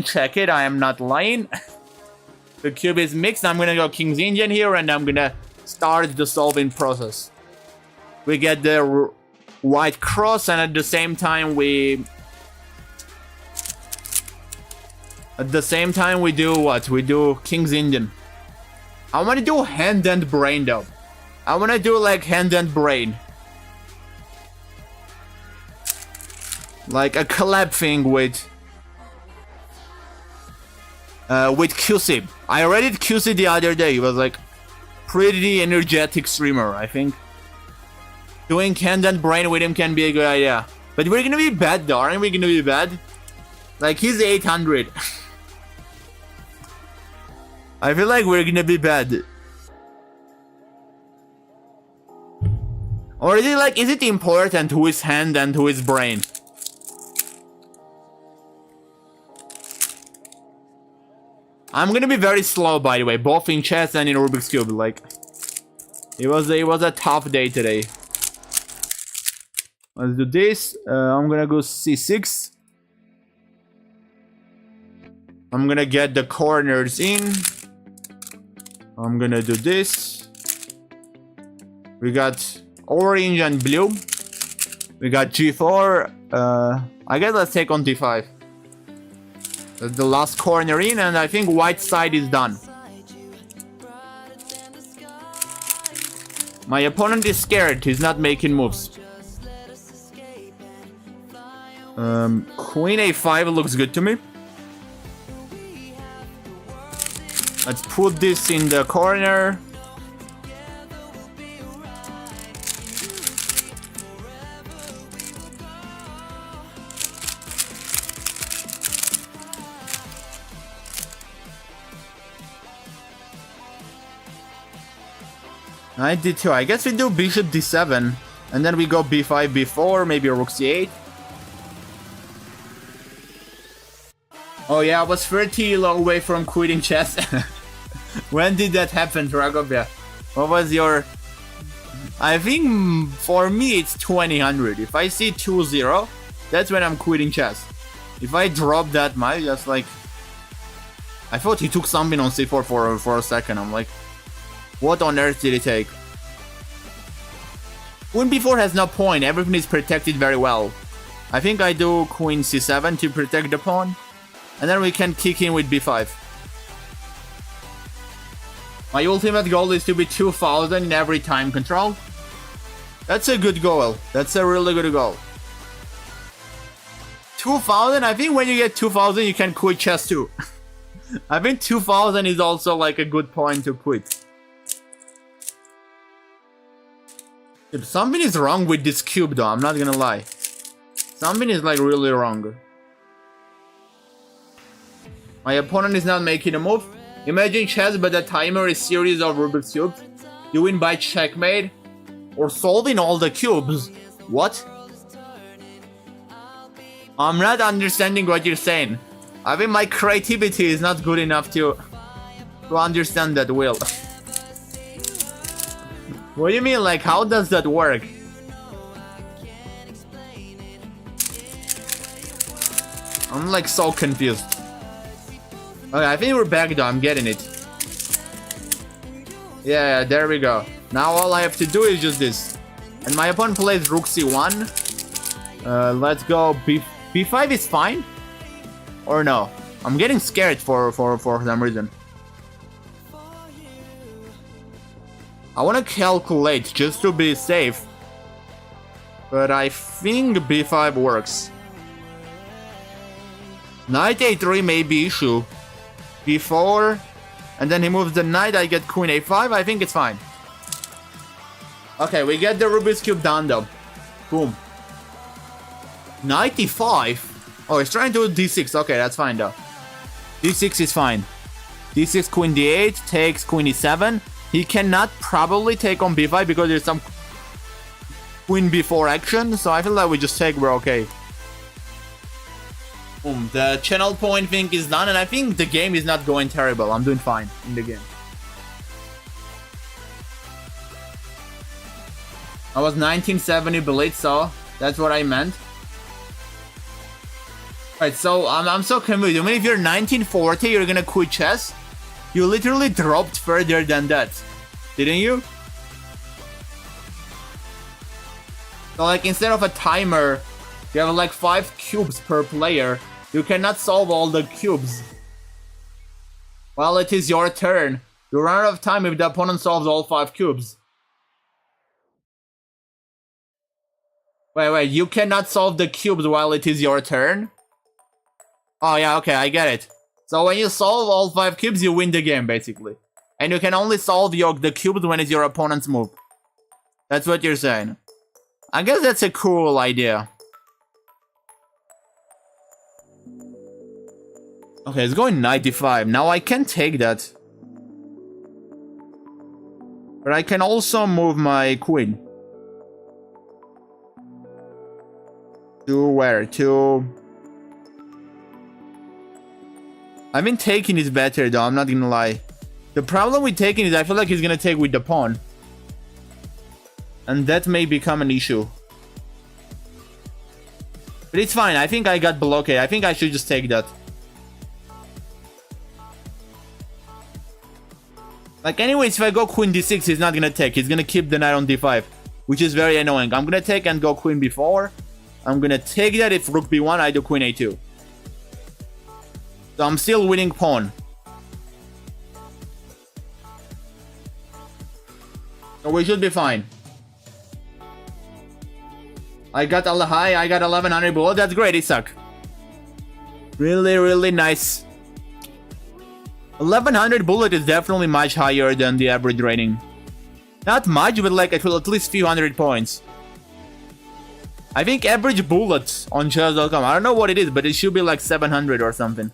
check it. I am not lying. The cube is mixed. I'm gonna go King's Indian here, and I'm gonna start the solving process. We get the white cross, and at the same time we do what? We do King's Indian. I want to do hand and brain though. I want to do like hand and brain. Like a collab thing with QC. I read it QC the other day. He was like pretty energetic streamer, I think. Doing hand and brain with him can be a good idea. But we're gonna be bad though, aren't we gonna be bad? Like he's 800. I feel like we're gonna be bad. Or is it important who is hand and who is brain? I'm gonna be very slow, by the way, both in chess and in Rubik's Cube. Like, it was a tough day today. Let's do this. I'm gonna go c6. I'm gonna get the corners in. I'm gonna do this. We got orange and blue. We got g4. I guess let's take on d5. That's the last corner in, and I think white side is done. My opponent is scared. He's not making moves. Queen a5 looks good to me. Let's put this in the corner. Knight d2. I guess we do bishop d7, and then we go b5, b4, maybe rook c8. Oh yeah, I was 30 long away from quitting chess. When did that happen, Dragobia? What was your... I think for me it's 2000. If I see 2-0, that's when I'm quitting chess. If I drop that much, just like... I thought he took something on c4 for a second. I'm like, what on earth did he take? Queen b4 has no point. Everything is protected very well. I think I do queen c7 to protect the pawn. And then we can kick in with b5. My ultimate goal is to be 2000 in every time control. That's a good goal. That's a really good goal. 2000, I think when you get 2000 you can quit chess too. I think 2000 is also like a good point to quit. If something is wrong with this cube though, I'm not gonna lie. Something is like really wrong. My opponent is not making a move. Imagine chess, but the timer is series of Rubik's cubes. You win by checkmate or solving all the cubes. What? I'm not understanding what you're saying. I think my creativity is not good enough to to understand that will. What do you mean? Like, how does that work? I'm like so confused. Okay, I think we're back though. I'm getting it. Yeah, there we go. Now all I have to do is just this. And my opponent plays Rook C1. Let's go. B5 is fine? Or no? I'm getting scared for some reason. I want to calculate just to be safe. But I think B5 works. Knight A3 may be issue. B4. And then he moves the knight, I get Queen A5. I think it's fine. Okay, we get the Rubik's Cube done though. Boom. Knight E5. Oh, he's trying to do D6. Okay, that's fine though. D6 is fine. D6, Queen D8, takes Queen E7. He cannot probably take on B5 because there's some Queen B4 action. So I feel like we just take, we're okay. Boom, the channel point thing is done, and I think the game is not going terrible. I'm doing fine in the game. I was 1970 Blitz, so that's what I meant. Right, so I'm so confused. I mean, if you're 1940, you're gonna quit chess. You literally dropped further than that, didn't you? So like instead of a timer, you have like 5 cubes per player. You cannot solve all the cubes. Well, it is your turn. You run out of time if the opponent solves all 5 cubes. Wait, you cannot solve the cubes while it is your turn? Oh yeah, okay, I get it. So when you solve all 5 cubes, you win the game, basically. And you can only solve the cubes when it's your opponent's move. That's what you're saying. I guess that's a cool idea. Okay, it's going 95. Now I can take that. But I can also move my queen. To where? To... I mean, taking is better though, I'm not gonna lie. The problem with taking is I feel like he's gonna take with the pawn. And that may become an issue. But it's fine, I think I got blockade. I think I should just take that. Like anyways, if I go Queen D6, he's not gonna take. He's gonna keep the knight on D5. Which is very annoying. I'm gonna take and go Queen B4. I'm gonna take that. If Rook B1, I do Queen A2. So I'm still winning pawn. So we should be fine. I got high. I got 1100 bullet. That's great, Isak. Really, really nice. 1100 bullet is definitely much higher than the average rating. Not much, but like at least few hundred points. I think average bullets on chess.com, I don't know what it is, but it should be like 700 or something.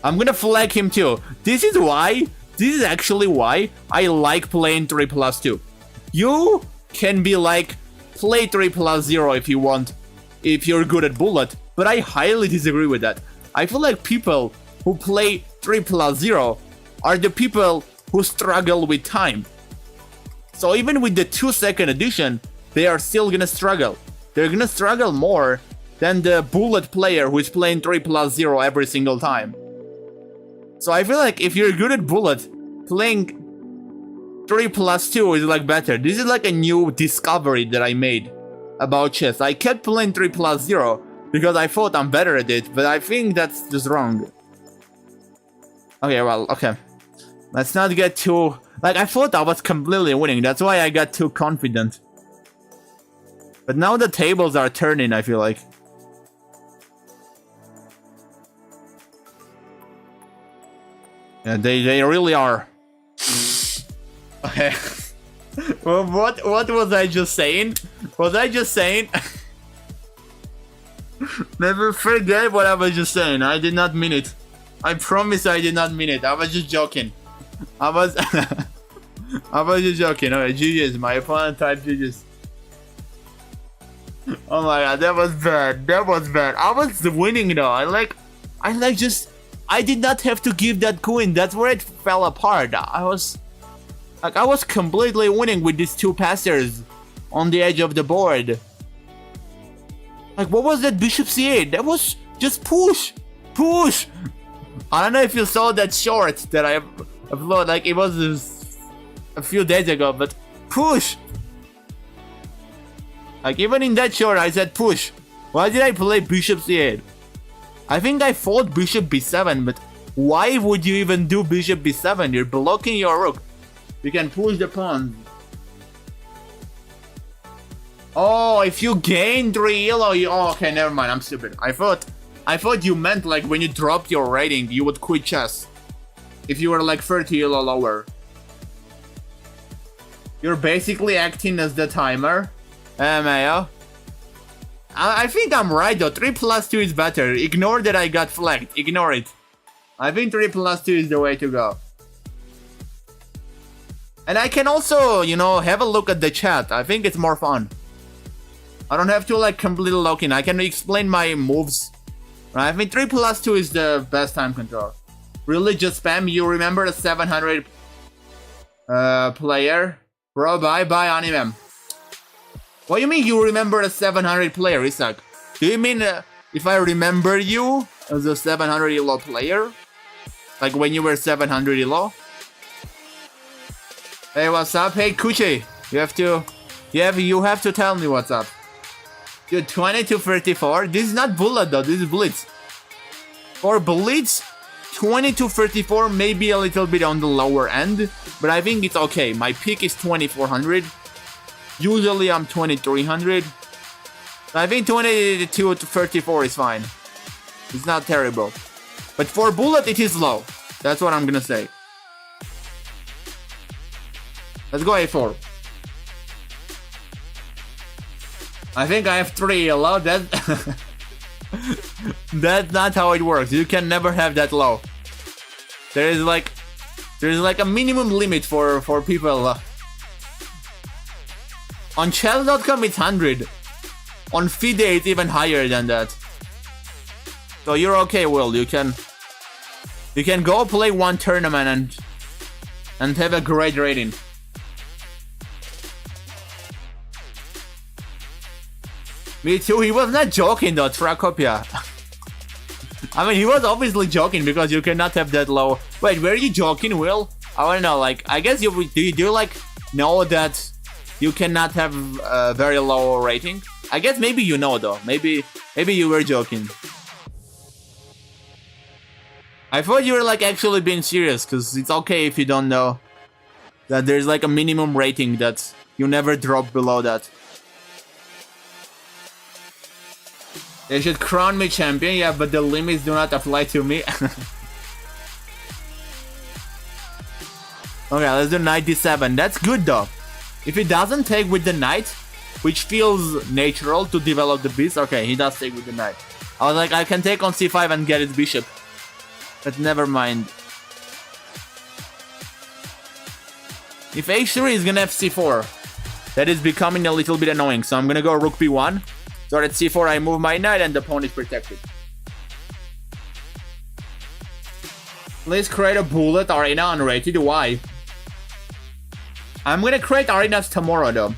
I'm gonna flag him too. This is actually why I like playing 3+2. You can be like, play 3+0 if you want, if you're good at bullet, but I highly disagree with that. I feel like people who play 3+0 are the people who struggle with time. So even with the 2-second addition, they are still gonna struggle. They're gonna struggle more than the bullet player who is playing 3+0 every single time. So I feel like if you're good at bullet, playing 3+2 is like better. This is like a new discovery that I made about chess. I kept playing 3+0 because I thought I'm better at it, but I think that's just wrong. Okay, well, okay. Let's not get too... Like, I thought I was completely winning. That's why I got too confident. But now the tables are turning, I feel like. Yeah, they really are. Okay. Well, what was I just saying? Was I just saying? Never forget what I was just saying. I did not mean it. I promise I did not mean it. I was just joking. I was just joking. Okay, GG's. My opponent typed GG's. Oh my god, that was bad. That was bad. I was winning though. I like just I did not have to give that queen. That's where it fell apart. I was completely winning with these two passers on the edge of the board. Like, what was that bishop c8? That was just push. I don't know if you saw that short that I uploaded. Like, it was a few days ago, but push. Like, even in that short, I said push. Why did I play bishop c8? I think I fought bishop b7, but why would you even do bishop b7? You're blocking your rook. You can push the pawn. Oh, if you gain 3 yellow, oh, okay, never mind. I'm stupid. I thought you meant like when you dropped your rating, you would quit chess. If you were like 30 yellow lower. You're basically acting as the timer. Mayo. I think I'm right though. 3+2 is better. Ignore that I got flagged. Ignore it. I think 3+2 is the way to go. And I can also, you know, have a look at the chat. I think it's more fun. I don't have to like completely lock in. I can explain my moves. I think 3+2 is the best time control. Really, just spam. You remember the 700 player? Bro, bye anime. What do you mean you remember the 700 player, Isaac? Do you mean if I remember you as a 700 elo player? Like when you were 700 elo? Hey, what's up? Hey, Kuchi. You have to tell me what's up. Dude, 20 to 34? This is not bullet though, this is Blitz. For Blitz, 20 to 34 may be a little bit on the lower end, but I think it's okay. My peak is 2400. Usually I'm 2300. I think 22 to 34 is fine. It's not terrible. But for bullet it is low. That's what I'm gonna say. Let's go a4. I think I have 3 yellow. That's not how it works. You can never have that low. There's like a minimum limit for people. On chess.com it's 100. On FIDE it's even higher than that. So you're okay, Will. You can go play one tournament and have a great rating. Me too. He was not joking though, Trakopia. I mean, he was obviously joking because you cannot have that low. Wait, were you joking, Will? I wanna know. Like, I guess do you like know that you cannot have a very low rating? I guess maybe you know though. Maybe you were joking. I thought you were like actually being serious, because it's okay if you don't know that there's like a minimum rating that you never drop below that. They should crown me champion, yeah, but the limits do not apply to me. Okay, let's do 97. That's good though. If he doesn't take with the knight, which feels natural to develop the beast, okay, he does take with the knight. I was like, I can take on c5 and get his bishop. But never mind. If h3 is gonna have c4, that is becoming a little bit annoying, so I'm gonna go rook b1. So at c4 I move my knight and the pawn is protected. Please create a bullet arena unrated. Why? I'm gonna create arenas tomorrow though.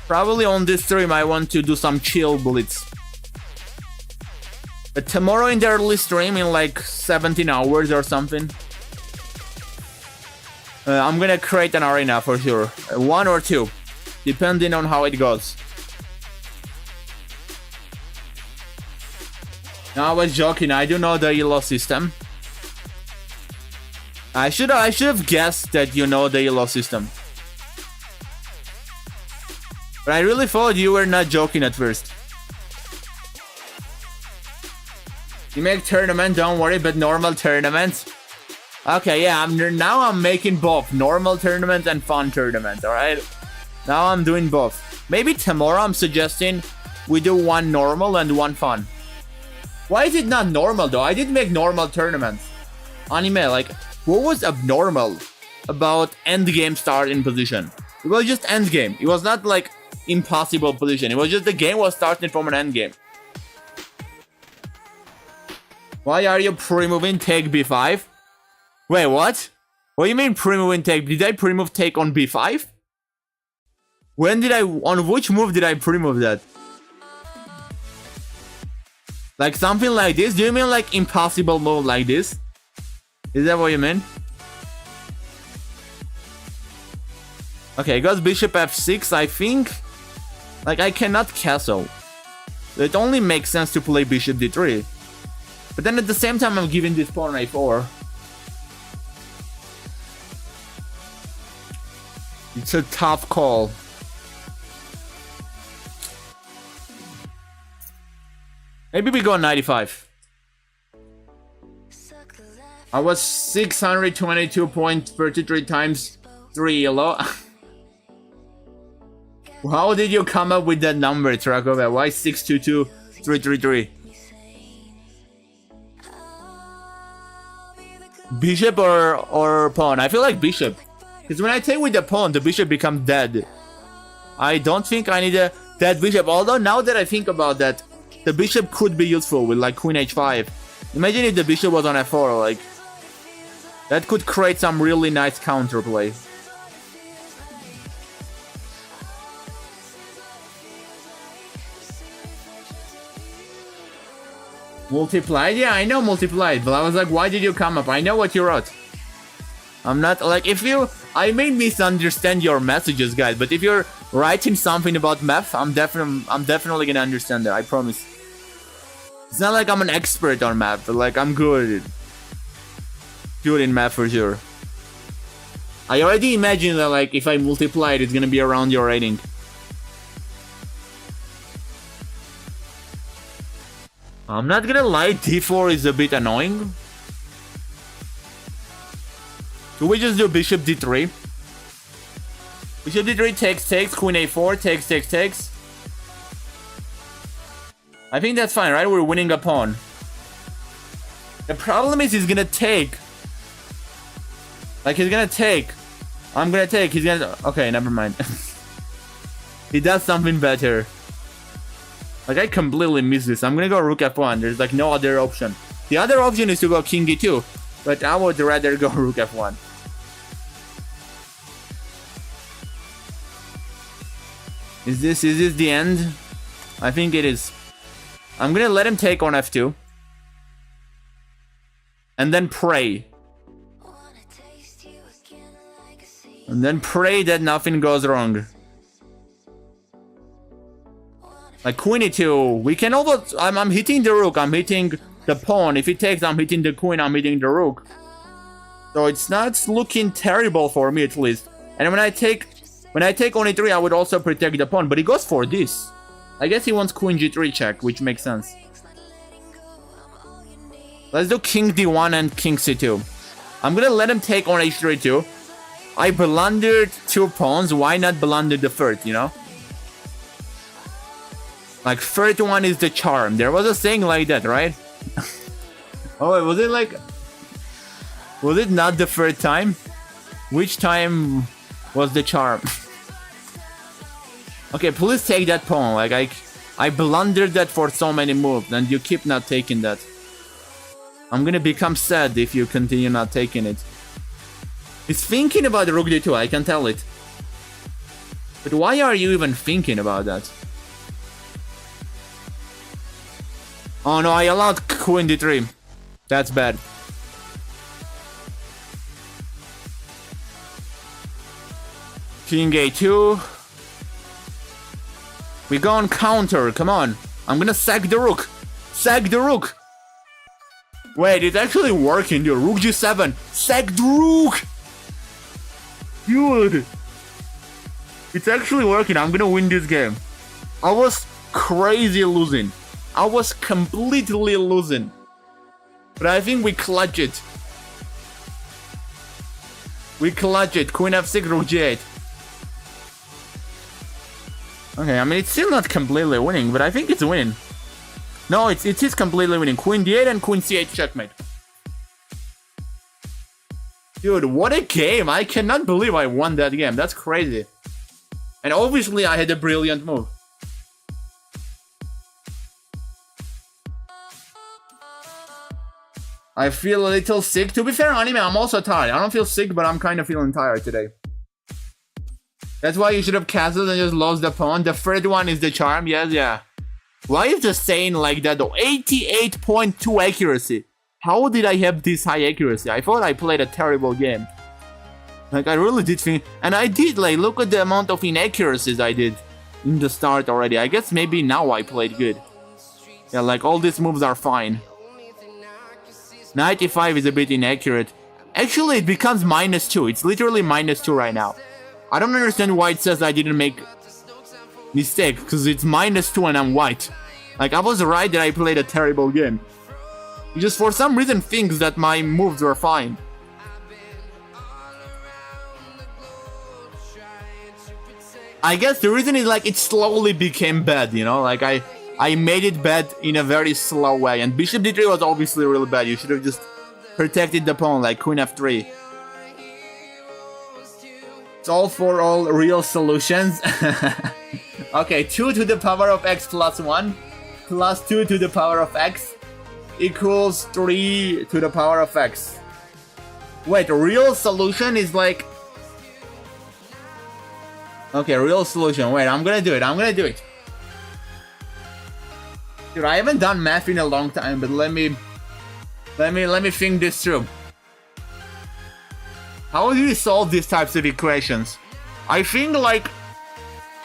Probably on this stream I want to do some chill bullets. But tomorrow in the early stream, in like 17 hours or something, I'm gonna create an arena for sure. 1 or 2, depending on how it goes. No, I was joking. I do know the ELO system. I should have guessed that you know the ELO system. But I really thought you were not joking at first. You make tournament, don't worry, but normal tournaments. Okay, yeah, now I'm making both normal tournaments and fun tournaments. All right, now I'm doing both. Maybe tomorrow I'm suggesting we do one normal and one fun. Why is it not normal though? I did make normal tournaments. Anime, like, what was abnormal about endgame start in position? It was just endgame. It was not like impossible position. It was just the game was starting from an endgame. Why are you pre-moving take b5? Wait, what? What do you mean pre-moving take? Did I pre-move take on b5? When did I... On which move did I pre-move that? Like something like this? Do you mean like impossible move like this? Is that what you mean? Okay, it goes bishop f6, I think. Like, I cannot castle. It only makes sense to play bishop d3. But then at the same time, I'm giving this pawn a4. It's a tough call. Maybe we go 95. I was 622.33 times 3 yellow. How did you come up with that number, Trakova? Why 622,333? Bishop or pawn? I feel like bishop. Because when I take with the pawn, the bishop becomes dead. I don't think I need a dead bishop. Although now that I think about that, the bishop could be useful with like queen h5. Imagine if the bishop was on f4, like... That could create some really nice counterplay. Multiplied? Yeah, I know multiplied, but I was like, why did you come up? I know what you wrote. I'm not, like, if you... I may misunderstand your messages, guys, but if you're writing something about math, I'm definitely gonna understand that, I promise. It's not like I'm an expert on math, but like, I'm good. Good in math for sure. I already imagine that, like, if I multiply it, it's gonna be around your rating. I'm not gonna lie, d4 is a bit annoying. Should we just do bishop d3? Bishop d3 takes, queen a4, takes. I think that's fine, right? We're winning a pawn. The problem is he's gonna take. Like, he's gonna take. I'm gonna take, he's gonna... Okay, never mind. He does something better. Like, I completely missed this. I'm gonna go rook f1. There's like no other option. The other option is to go king e2. But I would rather go rook f1. Is this the end? I think it is. I'm gonna let him take on f2. And then pray. And then pray that nothing goes wrong. Like queen e2, we can almost... I'm hitting the rook, I'm hitting the pawn. If he takes, I'm hitting the queen, I'm hitting the rook. So it's not looking terrible for me, at least. And when I take on e3, I would also protect the pawn. But he goes for this. I guess he wants queen g3 check, which makes sense. Let's do king d1 and king c2. I'm gonna let him take on h3 too. I blundered 2 pawns, why not blunder the third, you know? Like, third one is the charm. There was a saying like that, right? Oh, wait, was it like... Was it not the third time? Which time was the charm? Okay, please take that pawn. Like, I blundered that for so many moves, and you keep not taking that. I'm gonna become sad if you continue not taking it. He's thinking about rook d2, I can tell it. But why are you even thinking about that? Oh no, I allowed queen d3. That's bad. King a2. We go on counter, come on. I'm gonna sack the rook. Sack the rook. Wait, it's actually working, dude. Rook g7. Sack the rook. Dude. It's actually working. I'm gonna win this game. I was crazy losing. I was completely losing. But I think we clutch it. We clutch it. Queen f6, rook g8. Okay, I mean, it's still not completely winning, but I think it's winning. No, it is completely winning. Queen d8 and queen c8 checkmate. Dude, what a game. I cannot believe I won that game. That's crazy. And obviously, I had a brilliant move. I feel a little sick. To be fair, anime, I'm also tired. I don't feel sick, but I'm kind of feeling tired today. That's why you should have castled and just lost the pawn. The third one is the charm. Yes, yeah. Why is the saying like that though? 88.2 accuracy. How did I have this high accuracy? I thought I played a terrible game. Like, I really did think... And I did, like, look at the amount of inaccuracies I did in the start already. I guess maybe now I played good. Yeah, like, all these moves are fine. 95 is a bit inaccurate. Actually, it becomes -2. It's literally -2 right now. I don't understand why it says I didn't make mistake, because it's -2 and I'm white. Like, I was right that I played a terrible game. It just for some reason thinks that my moves were fine. I guess the reason is like it slowly became bad, you know? Like I made it bad in a very slow way, and Bishop D3 was obviously really bad. You should have just protected the pawn like Queen F3. It's all for all real solutions. Okay, 2 to the power of x plus 1 plus 2 to the power of x equals 3 to the power of x. Wait, real solution is like... Okay, real solution. Wait, I'm gonna do it. Dude, I haven't done math in a long time, but let me think this through. How do you solve these types of equations? I think like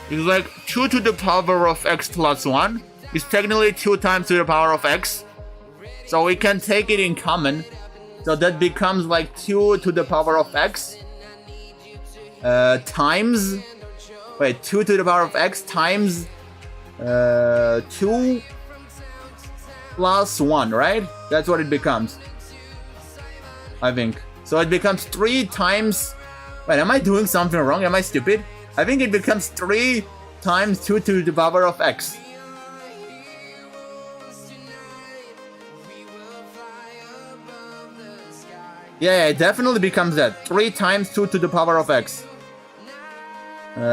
it's like 2 to the power of x plus 1 is technically 2 times to the power of x. So we can take it in common. So that becomes like 2 to the power of x times... Wait, 2 to the power of x times 2 plus 1, right? That's what it becomes. I think. So it becomes 3 times... Wait, am I doing something wrong? Am I stupid? I think it becomes 3 times 2 to the power of x. Yeah, it definitely becomes that. 3 times 2 to the power of x.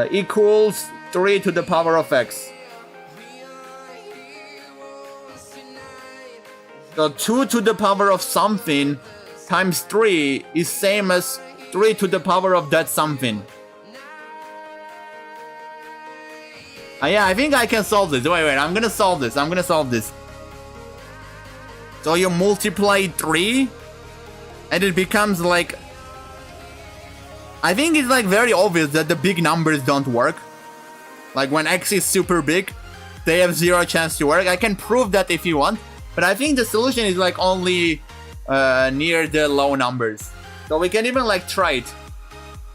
Equals 3 to the power of x. So 2 to the power of something times 3 is same as 3 to the power of that something. Yeah, I think I can solve this. Wait, I'm gonna solve this. So you multiply 3 and it becomes like... I think it's like very obvious that the big numbers don't work. Like when x is super big, they have 0 chance to work. I can prove that if you want, but I think the solution is like only near the low numbers. So we can even like try it.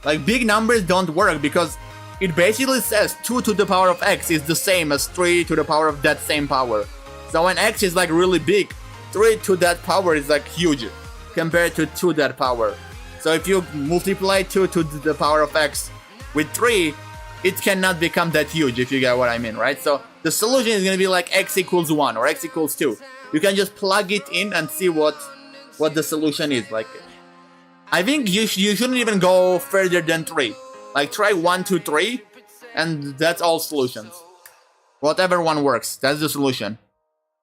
Like big numbers don't work because it basically says 2 to the power of x is the same as 3 to the power of that same power. So when x is like really big, 3 to that power is like huge compared to 2 to that power. So if you multiply 2 to the power of x with 3, it cannot become that huge, if you get what I mean, right? So the solution is going to be like x equals 1 or x equals 2. You can just plug it in and see what the solution is. Like, I think you shouldn't even go further than 3. Like try 1, 2, 3, and that's all solutions. Whatever one works, that's the solution.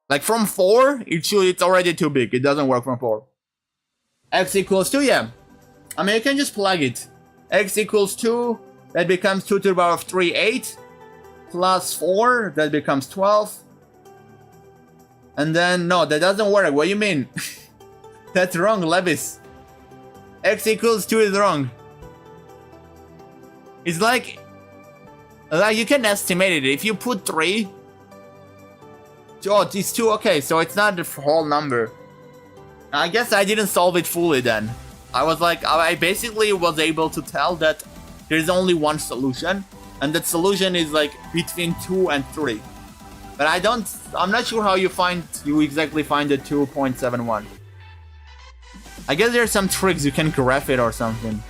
Like from 4, it's already too big. It doesn't work from 4. X equals 2, yeah. I mean, you can just plug it. X equals 2, that becomes 2 to the power of 3, 8. Plus 4, that becomes 12. And then, no, that doesn't work. What do you mean? That's wrong, Levis. X equals 2 is wrong. It's like you can estimate it. If you put 3... Oh, it's 2, okay, so it's not the whole number. I guess I didn't solve it fully then. I basically was able to tell that there's only one solution, and that solution is like between 2 and 3. But I'm not sure how you exactly find the 2.71. I guess there's some tricks, you can graph it or something.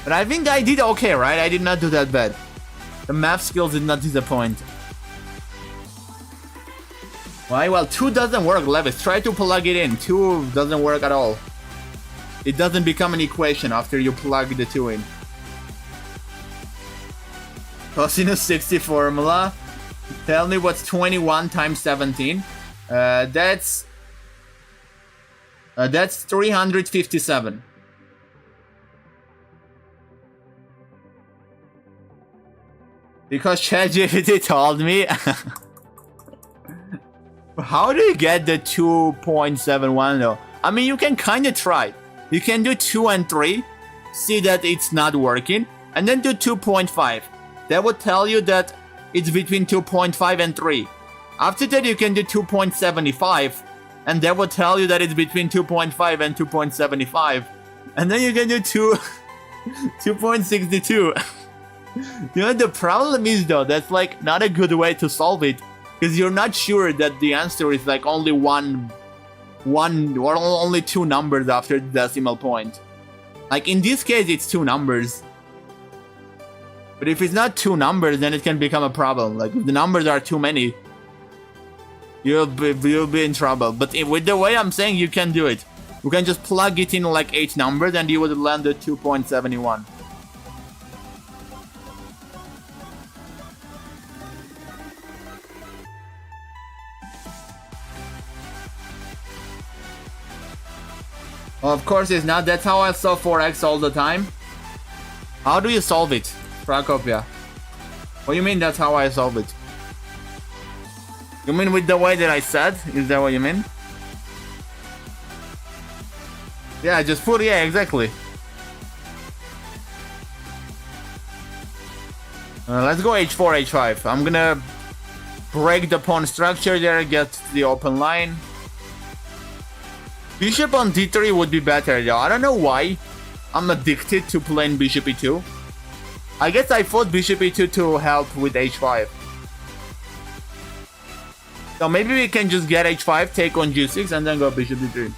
But I think I did okay, right? I did not do that bad. The math skills did not disappoint. Why? Well, 2 doesn't work, Levis. Try to plug it in. 2 doesn't work at all. It doesn't become an equation after you plug the 2 in. Cosinus 60 formula. Tell me what's 21 times 17. That's 357. Because ChatGPT told me. How do you get the 2.71 though? I mean, you can kind of try. You can do 2 and 3, see that it's not working, and then do 2.5. That would tell you that it's between 2.5 and 3. After that, you can do 2.75, and that would tell you that it's between 2.5 and 2.75. And then you can do 2.62. You know, the problem is though, that's like not a good way to solve it, because you're not sure that the answer is like only one or only 2 numbers after the decimal point. Like in this case, it's 2 numbers. But if it's not 2 numbers, then it can become a problem. Like if the numbers are too many, you'll be in trouble. But with the way I'm saying, you can do it. You can just plug it in like 8 numbers, and you would land at 2.71. Well, of course it's not. That's how I solve 4x all the time. How do you solve it, Prokopia? What do you mean that's how I solve it? You mean with the way that I said? Is that what you mean? Yeah, just put, yeah, exactly. Let's go h4, h5. I'm gonna break the pawn structure there, get the open line. Bishop on d3 would be better though. I don't know why. I'm addicted to playing bishop e2. I guess I fought bishop e2 to help with h5. So maybe we can just get h5, take on g6, and then go bishop d3.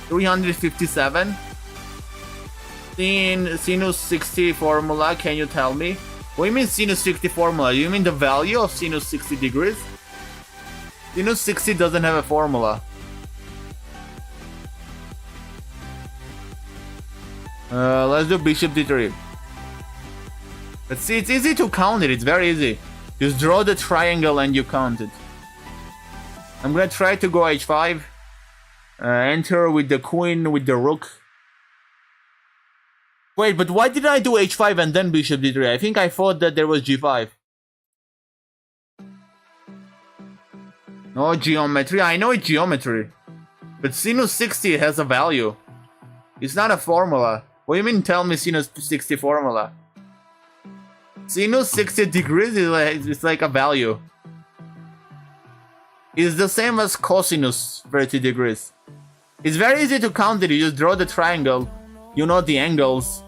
357. Sinus 60 formula, can you tell me? What do you mean sinus 60 formula? You mean the value of sinus 60 degrees? Sinus 60 doesn't have a formula. Let's do bishop d3. Let's see, it's easy to count it, it's very easy. Just draw the triangle and you count it. I'm gonna try to go h5. Enter with the queen, with the rook. Wait, but why did I do h5 and then bishop d3? I think I thought that there was g5. No geometry, I know it's geometry. But sinus 60 has a value. It's not a formula. What do you mean tell me sinus 60 formula? Sinus 60 degrees is like a value. It's the same as cosinus 30 degrees. It's very easy to count it. You just draw the triangle. You know the angles.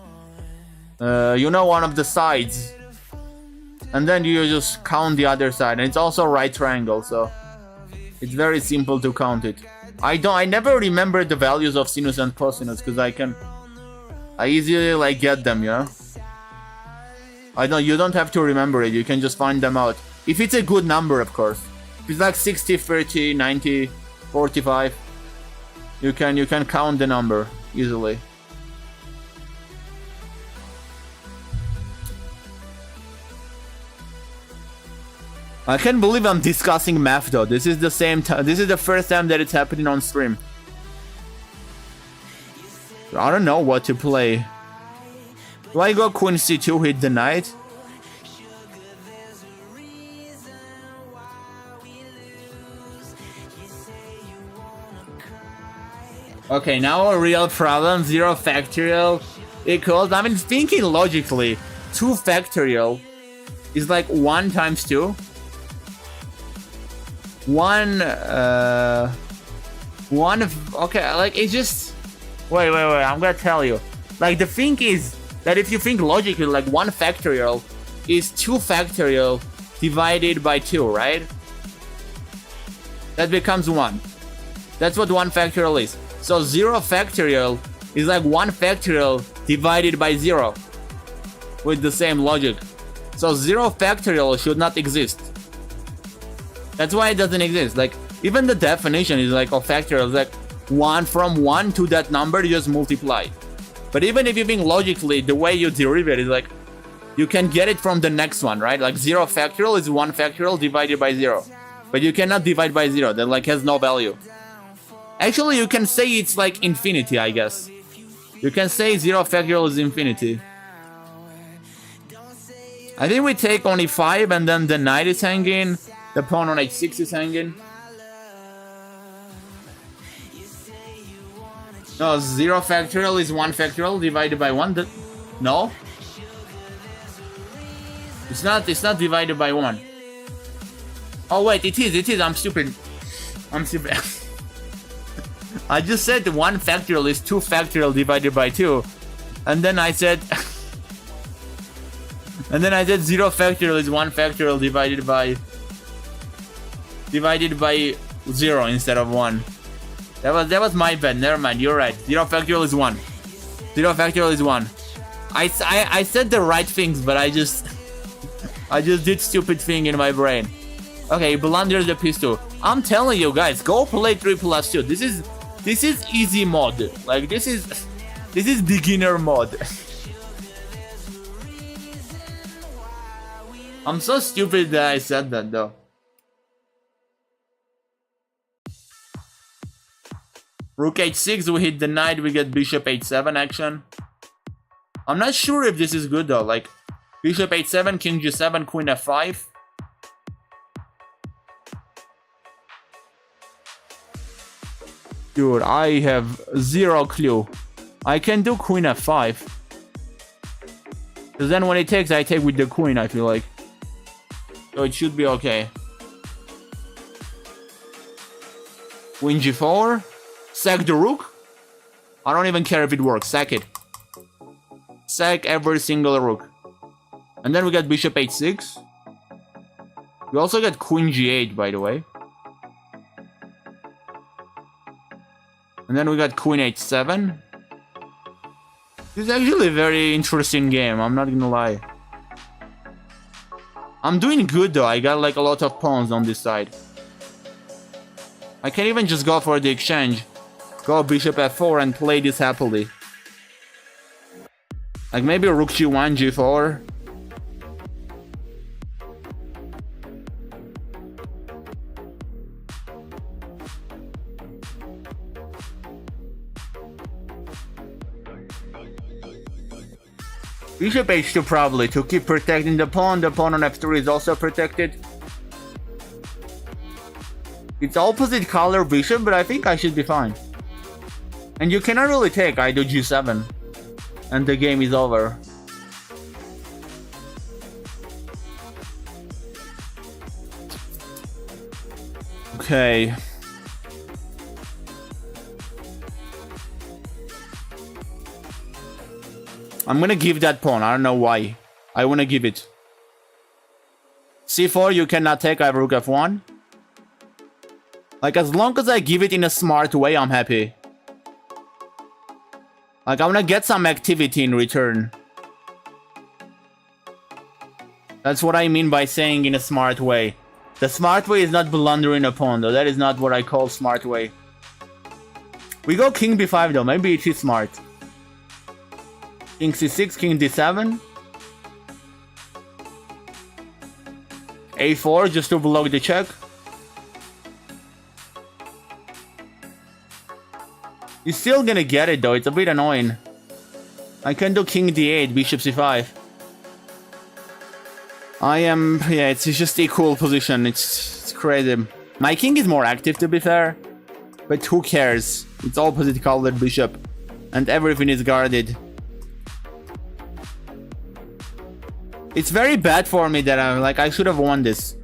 You know one of the sides. And then you just count the other side. And it's also a right triangle, so it's very simple to count it. I never remember the values of sinus and cosinus because I easily like get them, you know? You don't have to remember it, you can just find them out. If it's a good number, of course. If it's like 60, 30, 90, 45, you can count the number easily. I can't believe I'm discussing math though. This is the same time. This is the first time that it's happening on stream. I don't know what to play. Do I go queen c2, hit the knight? Okay, now a real problem. 0 factorial equals, I mean, thinking logically, 2 factorial is like 1 times 2. 1, okay, like it's just, wait, I'm gonna tell you. Like the thing is that if you think logically, like 1 factorial is 2 factorial divided by 2, right? That becomes 1. That's what 1 factorial is. So 0 factorial is like 1 factorial divided by 0 with the same logic. So 0 factorial should not exist. That's why it doesn't exist. Like even the definition is like a factorial is like 1 from 1 to that number you just multiply. But even if you think logically, the way you derive it is like you can get it from the next one, right? Like 0 factorial is 1 factorial divided by 0. But you cannot divide by 0. That like has no value. Actually, you can say it's like infinity, I guess. You can say 0 factorial is infinity. I think we take only 5 and then the knight is hanging. The pawn on h6 is hanging. No, 0 factorial is 1 factorial divided by 1. No? It's not divided by 1. Oh wait, it is. I'm stupid. I just said 1 factorial is 2 factorial divided by 2. And then I said 0 factorial is 1 factorial divided by 0 instead of 1. That was my bad. Never mind. You're right. 0 factorial is 1. 0 factorial is 1. I said the right things, but I just did stupid thing in my brain. Okay, blunders the piece 2. I'm telling you guys, go play 3+2. This is easy mod. Like this is beginner mod. I'm so stupid that I said that though. Rook h6, we hit the knight, we get bishop h7 action. I'm not sure if this is good though, like bishop h7, king g7, queen f5. Dude, I have zero clue. I can do queen f5. Because then when it takes, I take with the queen, I feel like. So it should be okay. Queen g4. Sack the rook. I don't even care if it works. Sack it. Sack every single rook. And then we got bishop h6. We also got queen g8, by the way. And then we got queen h7. This is actually a very interesting game, I'm not gonna lie. I'm doing good though, I got like a lot of pawns on this side. I can even just go for the exchange. Go bishop f4 and play this happily. Like maybe rook g1, g4. Bishop h2 probably to keep protecting the pawn. The pawn on f3 is also protected. It's opposite color bishop, but I think I should be fine. And you cannot really take. I do g7. And the game is over. Okay. I'm gonna give that pawn. I don't know why. I wanna give it. c4, you cannot take. I have rook f1. Like, as long as I give it in a smart way, I'm happy. Like, I wanna get some activity in return. That's what I mean by saying in a smart way. The smart way is not blundering a pawn, though. That is not what I call smart way. We go king b5, though. Maybe it is smart. King c6, king d7. a4, just to block the check. You're still gonna get it though, it's a bit annoying. I can do king d8, bishop c5. Yeah, it's just equal position, it's crazy. My king is more active to be fair. But who cares? It's opposite colored bishop. And everything is guarded. It's very bad for me that I should have won this.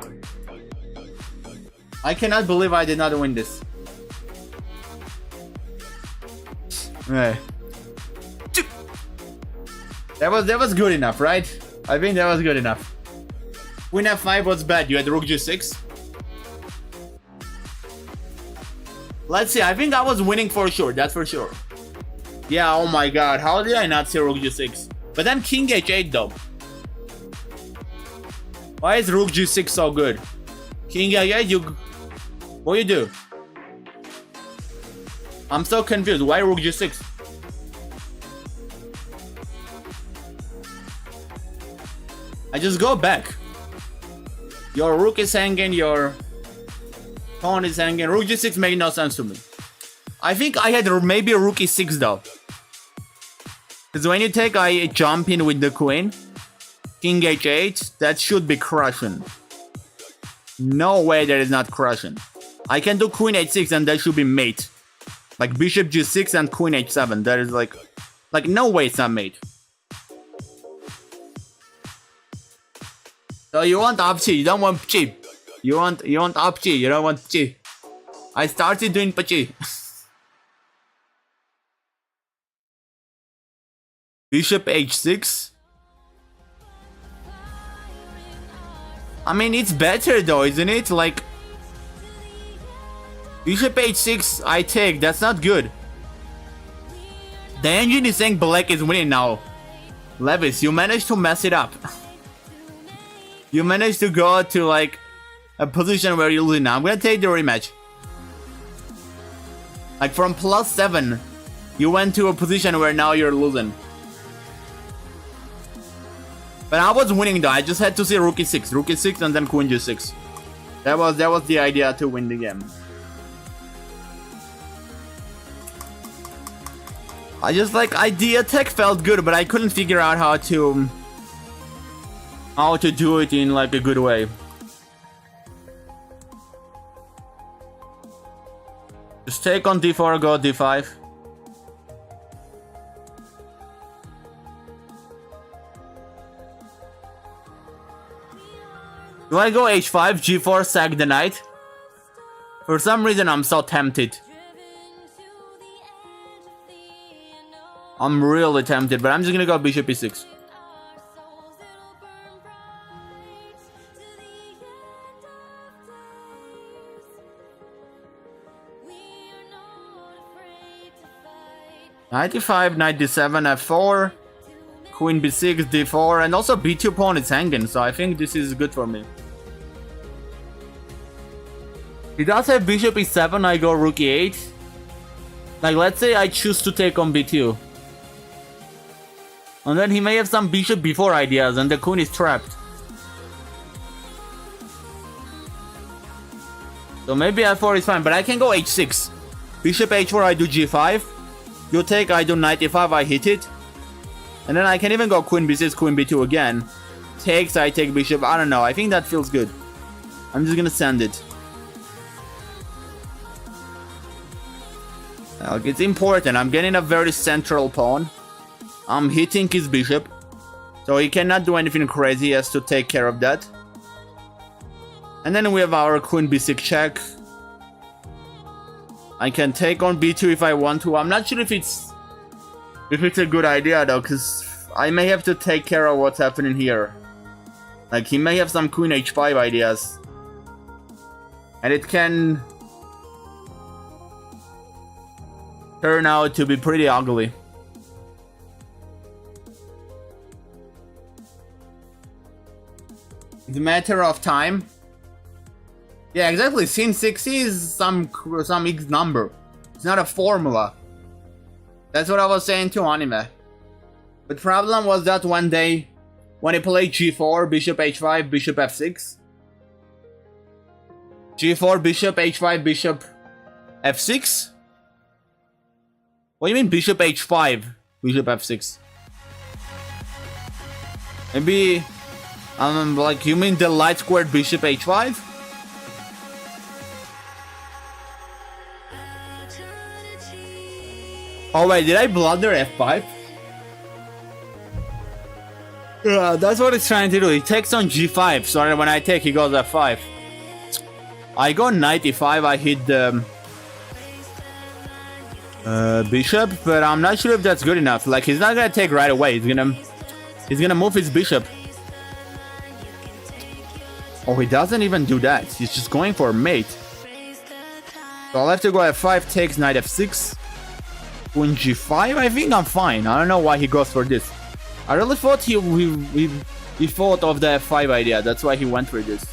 I cannot believe I did not win this. Right. That was good enough, right? I think that was good enough. Queen f5 was bad. You had rook g6. Let's see. I think I was winning for sure. That's for sure. Yeah. Oh my god. How did I not see rook g6? But then king h8 though. Why is rook g6 so good? King h8. What you do? I'm so confused. Why rook g6? I just go back. Your rook is hanging, your pawn is hanging. Rook g6 made no sense to me. I think I had maybe a rook e6 though. Because when you take, I jump in with the queen. King h8, that should be crushing. No way that is not crushing. I can do queen h6 and that should be mate. Like bishop g6 and queen h7. That is like no way it's not mate. So you want up chi, you don't want chi. You want up chi, you don't want chi. I started doing pachi. Bishop h6. I mean, it's better though, isn't it? Like, Bishop h6, I take. That's not good. The engine is saying black is winning now. Levis, you managed to mess it up. You managed to go to like a position where you're losing now. I'm gonna take the rematch. Like from +7, you went to a position where now you're losing. But I was winning though. I just had to see rook e6 and then queen g6. That was the idea to win the game. I just like the attack felt good, but I couldn't figure out how to do it in like a good way. Just take on d4, go d5. Do I go h5, g4, sack the knight? For some reason I'm so tempted. I'm really tempted, but I'm just gonna go bishop e6. Knight e5, knight d7, f4, queen b6, d4, and also b2 pawn is hanging, so I think this is good for me. He does have bishop e7, I go rook e8. Like, let's say I choose to take on b2. And then he may have some bishop b4 ideas, and the queen is trapped. So maybe f4 is fine, but I can go h6. Bishop h4, I do g5. You take, I do knight e5, I hit it. And then I can even go queen b6, queen b2 again. Takes, I take bishop, I don't know, I think that feels good. I'm just gonna send it. Like, it's important, I'm getting a very central pawn. I'm hitting his bishop. So he cannot do anything crazy, he has to take care of that. And then we have our queen b6 check. I can take on b2 if I want to. I'm not sure if it's a good idea though, because I may have to take care of what's happening here. Like, he may have some queen h5 ideas. And it can turn out to be pretty ugly. It's a matter of time. Yeah, exactly. Scene 6 is some X number. It's not a formula. That's what I was saying to anime. The problem was that one day, when he played g4, bishop h5, bishop f6. g4, bishop h5, bishop f6? What do you mean bishop h5, bishop f6? Maybe, like, you mean the light squared bishop h5? Oh wait, did I blunder f5? Yeah, that's what he's trying to do. He takes on g5, so when I take, he goes f5. I go knight e5, I hit the bishop, but I'm not sure if that's good enough. Like, he's not gonna take right away. He's gonna move his bishop. Oh, he doesn't even do that. He's just going for mate. So I'll have to go f5, takes knight f6. Queen g5, I think I'm fine. I don't know why he goes for this. I really thought he thought of the f5 idea. That's why he went for this.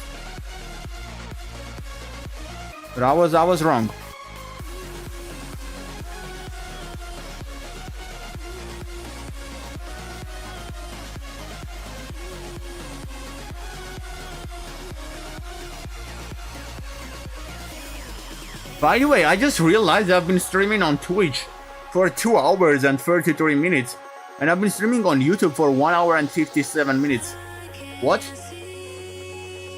But I was wrong. By the way, I just realized I've been streaming on Twitch for 2 hours and 33 minutes. And I've been streaming on YouTube for 1 hour and 57 minutes. What?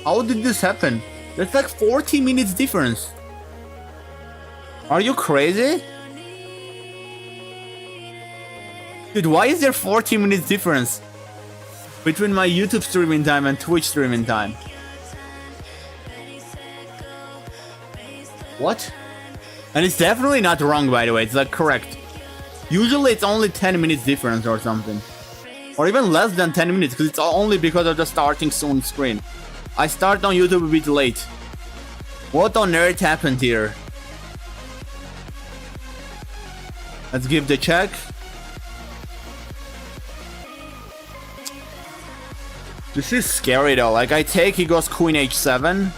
How did this happen? That's like 40 minutes difference. Are you crazy? Dude, why is there 40 minutes difference between my YouTube streaming time and Twitch streaming time? What? And it's definitely not wrong, by the way. It's like correct. Usually it's only 10 minutes difference or something. Or even less than 10 minutes, because it's only because of the starting soon screen. I start on YouTube a bit late. What on earth happened here? Let's give the check. This is scary though. Like I take, he goes Queen H7.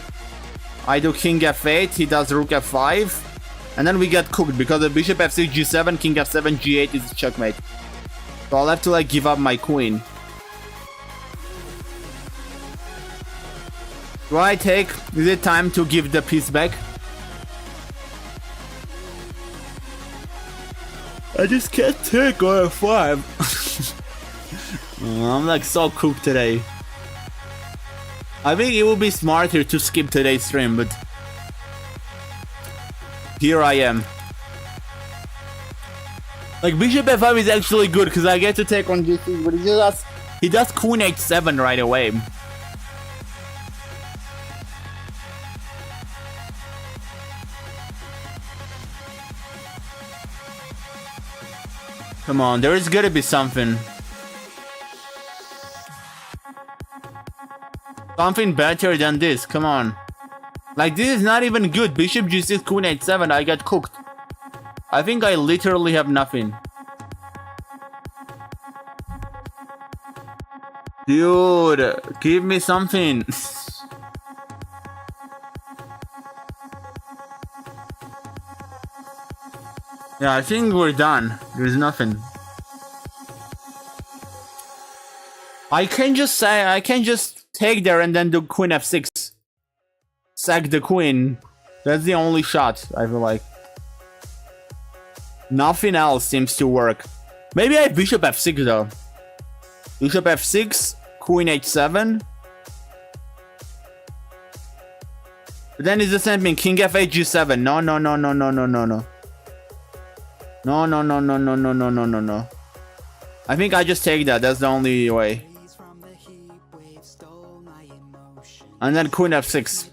I do King F8, he does Rook F5. And then we get cooked because the Bishop F6, G7, King F7, G8 is checkmate. So I'll have to like give up my queen. Do I take? Is it time to give the piece back? I just can't take on F5. I'm like so cooked today. I think it would be smarter to skip today's stream, but here I am. Like Bishop F5 is actually good because I get to take on G6, but he does Queen H7 right away. Come on, there is gotta be something. Something better than this, come on. Like this is not even good. Bishop G6, Queen H7, I get cooked. I think I literally have nothing. Dude, give me something. Yeah, I think we're done. There's nothing. I can just take there and then do Queen F6. Sack the queen. That's the only shot, I feel like. Nothing else seems to work. Maybe I have Bishop F6 though. Bishop F6, Queen H7. But then it's the same thing. King F8, G7. No. No. I think I just take that. That's the only way. And then Queen F6.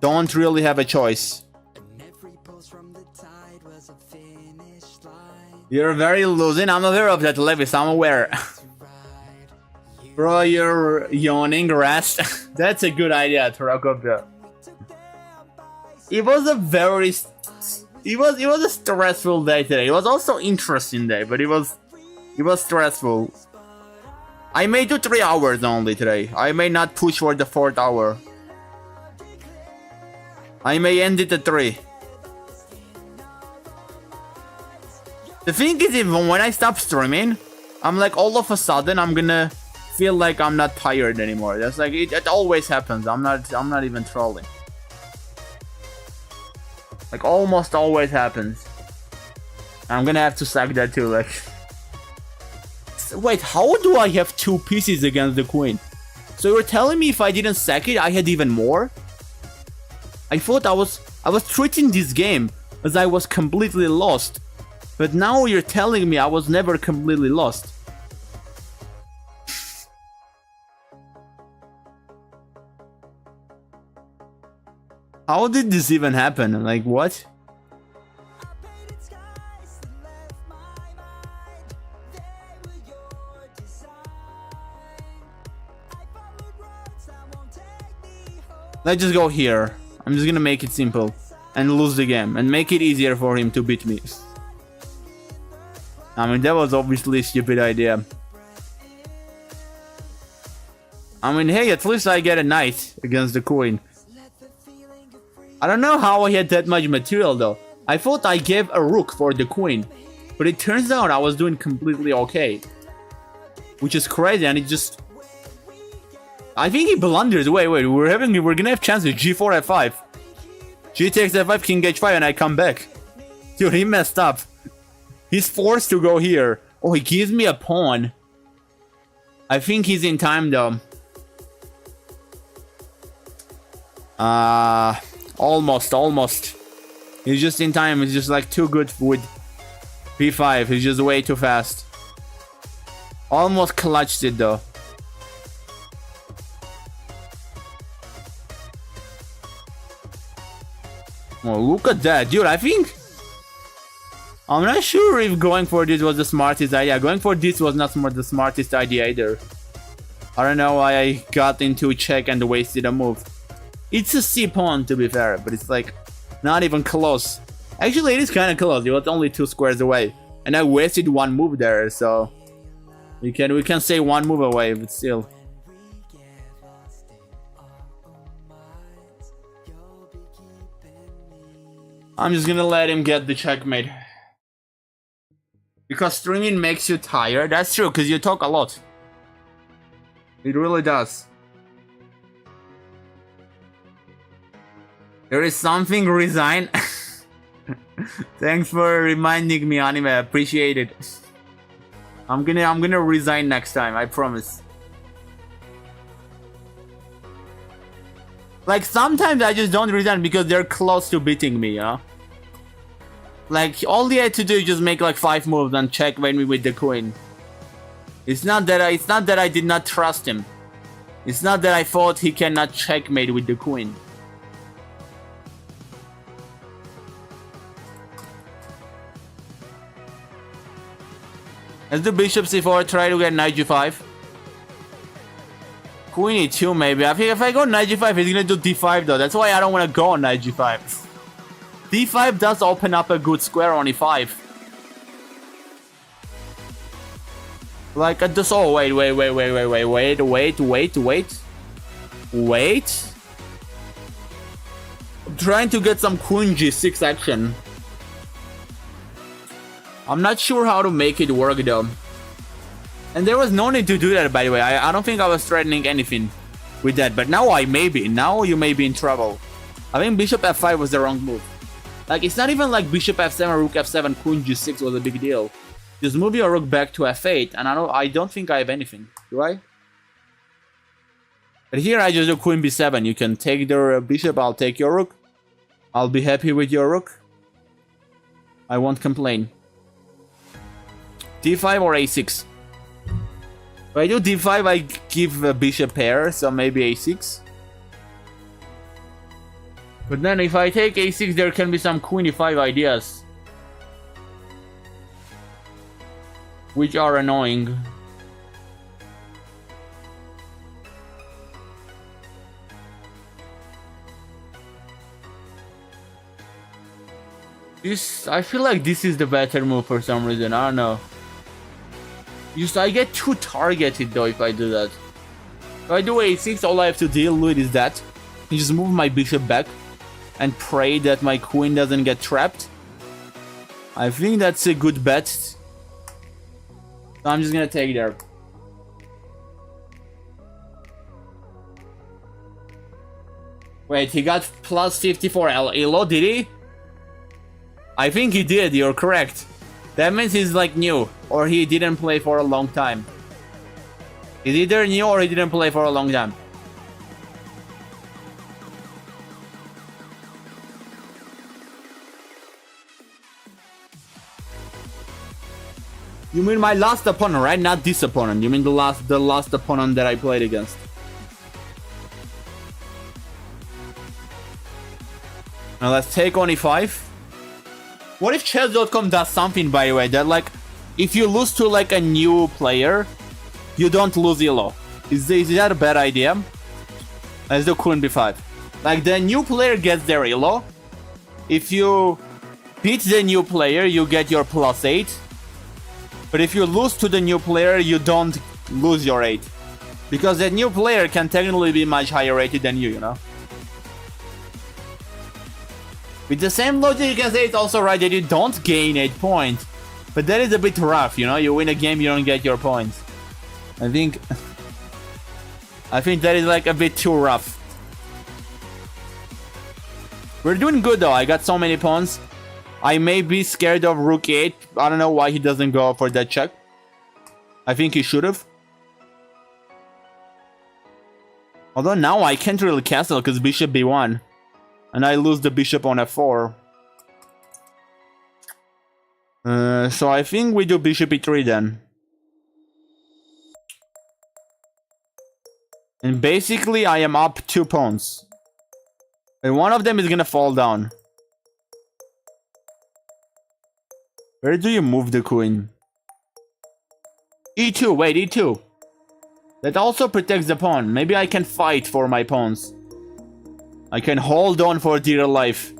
Don't really have a choice. You're very losing. I'm aware of that, Levis. I'm aware. Bro, you're yawning. Rest. That's a good idea, Tarakov. It was a very... It was a stressful day today. It was also interesting day, but it was stressful. I may do 3 hours only today. I may not push for the 4th hour. I may end it at 3. The thing is, even when I stop streaming, I'm like all of a sudden I'm gonna feel like I'm not tired anymore. That's like it always happens. I'm not even trolling. Like almost always happens. I'm gonna have to sack that too. Like, wait, how do I have 2 pieces against the queen? So you're telling me if I didn't sack it, I had even more? I thought I was treating this game as I was completely lost. But now you're telling me I was never completely lost. How did this even happen? Like, what? Let's just go here. I'm just gonna make it simple and lose the game and make it easier for him to beat me. I mean, that was obviously a stupid idea. I mean, hey, at least I get a knight against the queen. I don't know how I had that much material though. I thought I gave a rook for the queen, but it turns out I was doing completely okay. Which is crazy, and it just... I think he blunders. Wait, we're gonna have chances. G4, F5. G takes f5, king h5, and I come back. Dude, he messed up. He's forced to go here. Oh, he gives me a pawn. I think he's in time, though. Almost. He's just in time. He's just like too good with b5. He's just way too fast. Almost clutched it, though. Oh, look at that. Dude, I think... I'm not sure if going for this was the smartest idea. Going for this was not the smartest idea either. I don't know why I got into check and wasted a move. It's a C pawn, to be fair, but it's like not even close. Actually, it is kind of close. It was only 2 squares away, and I wasted 1 move there. So we can say 1 move away, but still. I'm just gonna let him get the checkmate. Because streaming makes you tired. That's true, because you talk a lot. It really does. There is something resign. Thanks for reminding me, anime. I appreciate it. I'm gonna resign next time, I promise. Like sometimes I just don't resign because they're close to beating me, you know? Like all they had to do is just make like 5 moves and checkmate me with the queen. It's not that I did not trust him. It's not that I thought he cannot checkmate with the queen. Let's do bishop c4, try to get knight g5. Queen e2 maybe. I think if I go knight g5, he's gonna do d5 though. That's why I don't want to go on knight g5. d5 does open up a good square on e5. Like at this. Oh wait. I'm trying to get some queen g6 action. I'm not sure how to make it work though. And there was no need to do that, by the way. I don't think I was threatening anything with that. But now I may be. Now you may be in trouble. I think bishop f5 was the wrong move. Like, it's not even like bishop f7, rook f7, queen g6 was a big deal. Just move your rook back to f8, and I don't think I have anything. Do I? But here I just do queen b7. You can take the bishop, I'll take your rook. I'll be happy with your rook. I won't complain. d5 or a6? If I do d5, I give a bishop pair, so maybe a6. But then if I take a6, there can be some queen e5 ideas. Which are annoying. I feel like this is the better move for some reason, I don't know. I get too targeted though if I do that. If I do a6, all I have to deal with is that. I just move my bishop back and pray that my queen doesn't get trapped. I think that's a good bet. So I'm just gonna take there. Wait, he got plus 54 elo, did he? I think he did, you're correct. That means he's like new, or he didn't play for a long time. He's either new or he didn't play for a long time. You mean my last opponent, right? Not this opponent. You mean the last opponent that I played against. Now let's take on e5. What if chess.com does something, by the way, that like if you lose to like a new player, you don't lose elo? Is that a bad idea? Let's do queen b5. Like the new player gets their elo. If you beat the new player, you get your plus 8. But if you lose to the new player, you don't lose your 8. Because that new player can technically be much higher rated than you know? With the same logic, you can say it's also right that you don't gain 8 points. But that is a bit rough, you know? You win a game, you don't get your points. I think that is like a bit too rough. We're doing good though. I got so many pawns. I may be scared of rook e8. I don't know why he doesn't go for that check. I think he should have. Although now I can't really castle because bishop b1. And I lose the bishop on f4. So I think we do bishop e3 then. And basically I am up 2 pawns. And one of them is gonna fall down. Where do you move the queen? E2, wait, E2. That also protects the pawn. Maybe I can fight for my pawns. I can hold on for dear life.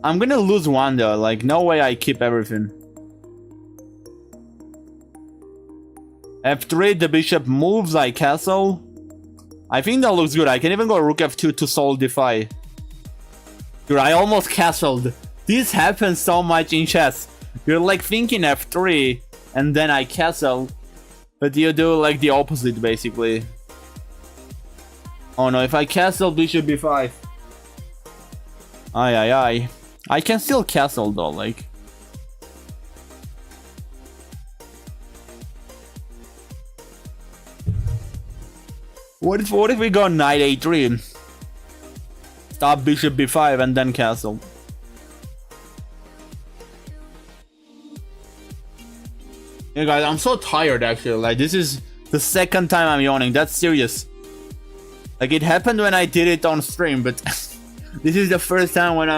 I'm gonna lose one though, like no way I keep everything. F3, the bishop moves, I castle. I think that looks good. I can even go rook f2 to solidify. Dude, I almost castled. This happens so much in chess. You're like thinking f3 and then I castle. But you do like the opposite basically. Oh no, if I castle bishop b5. Ay. I can still castle though, like. What if we go knight a3? Stop bishop b5 and then castle. Yeah guys, I'm so tired actually. Like this is the second time I'm yawning. That's serious. Like it happened when I did it on stream, but this is the first time when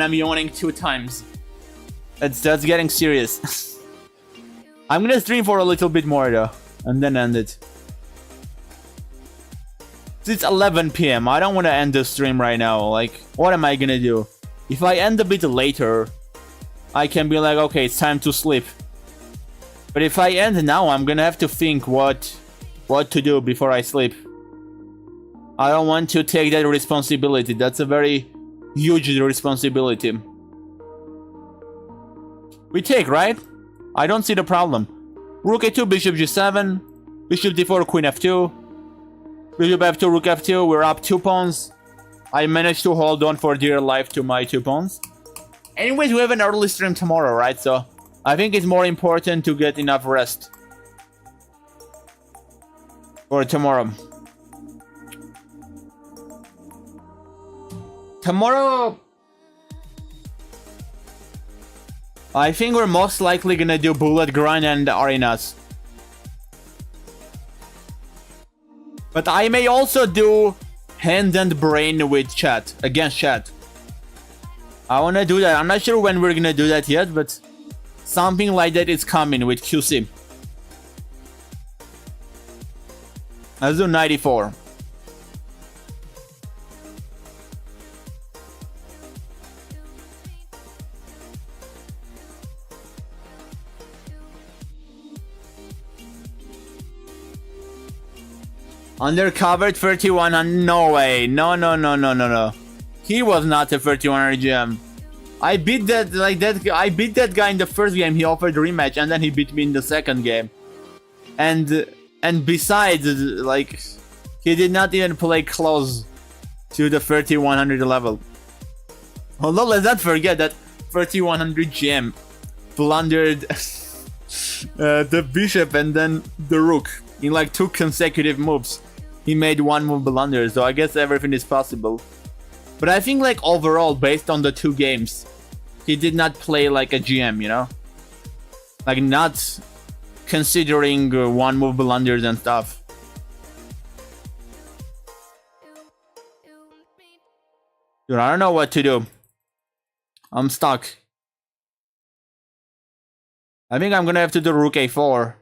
I'm yawning 2 times. That's getting serious. I'm gonna stream for a little bit more though, and then end it. It's 11 PM. I don't want to end the stream right now. Like, what am I gonna do? If I end a bit later, I can be like, okay, it's time to sleep. But if I end now, I'm gonna have to think what to do before I sleep. I don't want to take that responsibility. That's a very huge responsibility. We take, right? I don't see the problem. Rook a2, bishop g7, bishop d4, queen f2, bishop f2, rook f2. We're up 2 pawns. I managed to hold on for dear life to my 2 pawns. Anyways, we have an early stream tomorrow, right? So I think it's more important to get enough rest for tomorrow. Tomorrow, I think we're most likely gonna do bullet grind and arenas. But I may also do hand and brain with chat, against chat. I wanna do that. I'm not sure when we're gonna do that yet, but something like that is coming with QC. Let's do 94. Undercovered 3100. No way. No. He was not a 3100 GM. I beat that I beat that guy in the first game. He offered a rematch and then he beat me in the second game. And besides, like, he did not even play close to the 3100 level. Although let's not forget that 3100 GM blundered the bishop and then the rook in like 2 consecutive moves. He made 1 move blunder, so I guess everything is possible. But I think like overall, based on the 2 games, he did not play like a GM, you know? Like not considering 1 move blunders and stuff. Dude, I don't know what to do. I'm stuck. I think I'm gonna have to do rook a4.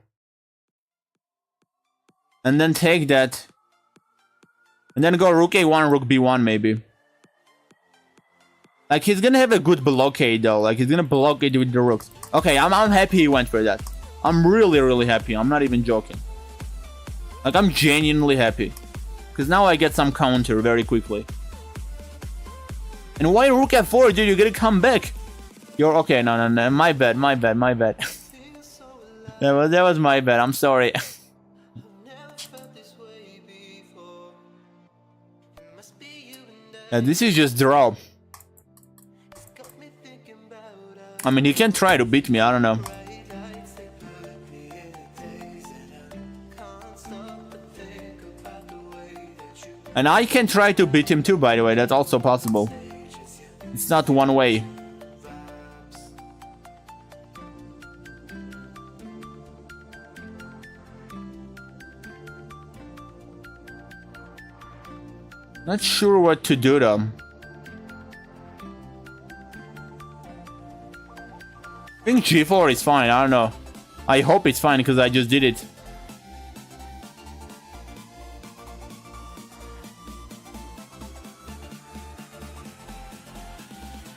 And then take that. And then go rook a1, rook b1 maybe. Like he's gonna have a good blockade though. Like he's gonna blockade with the rooks. Okay, I'm happy he went for that. I'm really happy. I'm not even joking. Like I'm genuinely happy. Because now I get some counter very quickly. And why rook f4, dude? You gotta come back. You're okay. No. My bad. that was my bad. I'm sorry. Yeah, this is just draw. I mean, he can try to beat me, I don't know. And I can try to beat him too, by the way, that's also possible. It's not one way. Not sure what to do though. I think G4 is fine, I don't know. I hope it's fine because I just did it.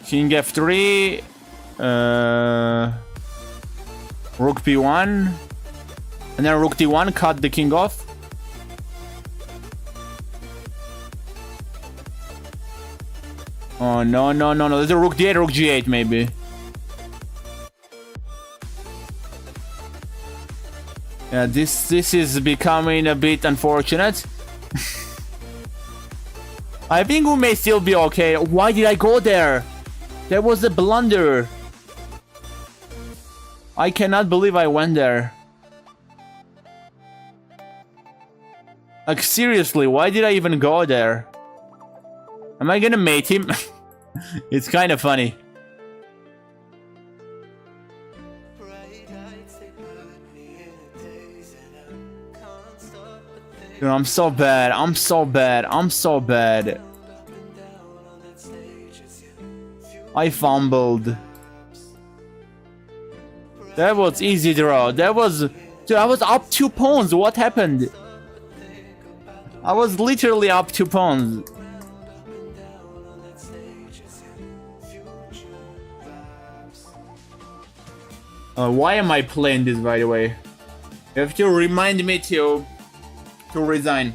King F3, Rook B1, and then Rook D1, cut the king off. Oh no, no, no, no, there's a Rook D8, Rook G8 maybe. Yeah, this is becoming a bit unfortunate. I think we may still be okay. Why did I go there? That was a blunder. I cannot believe I went there. Like seriously, why did I even go there? Am I gonna mate him? It's kind of funny. Dude, I'm so bad. I'm so bad. I'm so bad. I fumbled. That was easy draw. That was... Dude, I was up 2 pawns. What happened? I was literally up 2 pawns. Why am I playing this, by the way? You have to remind me to resign.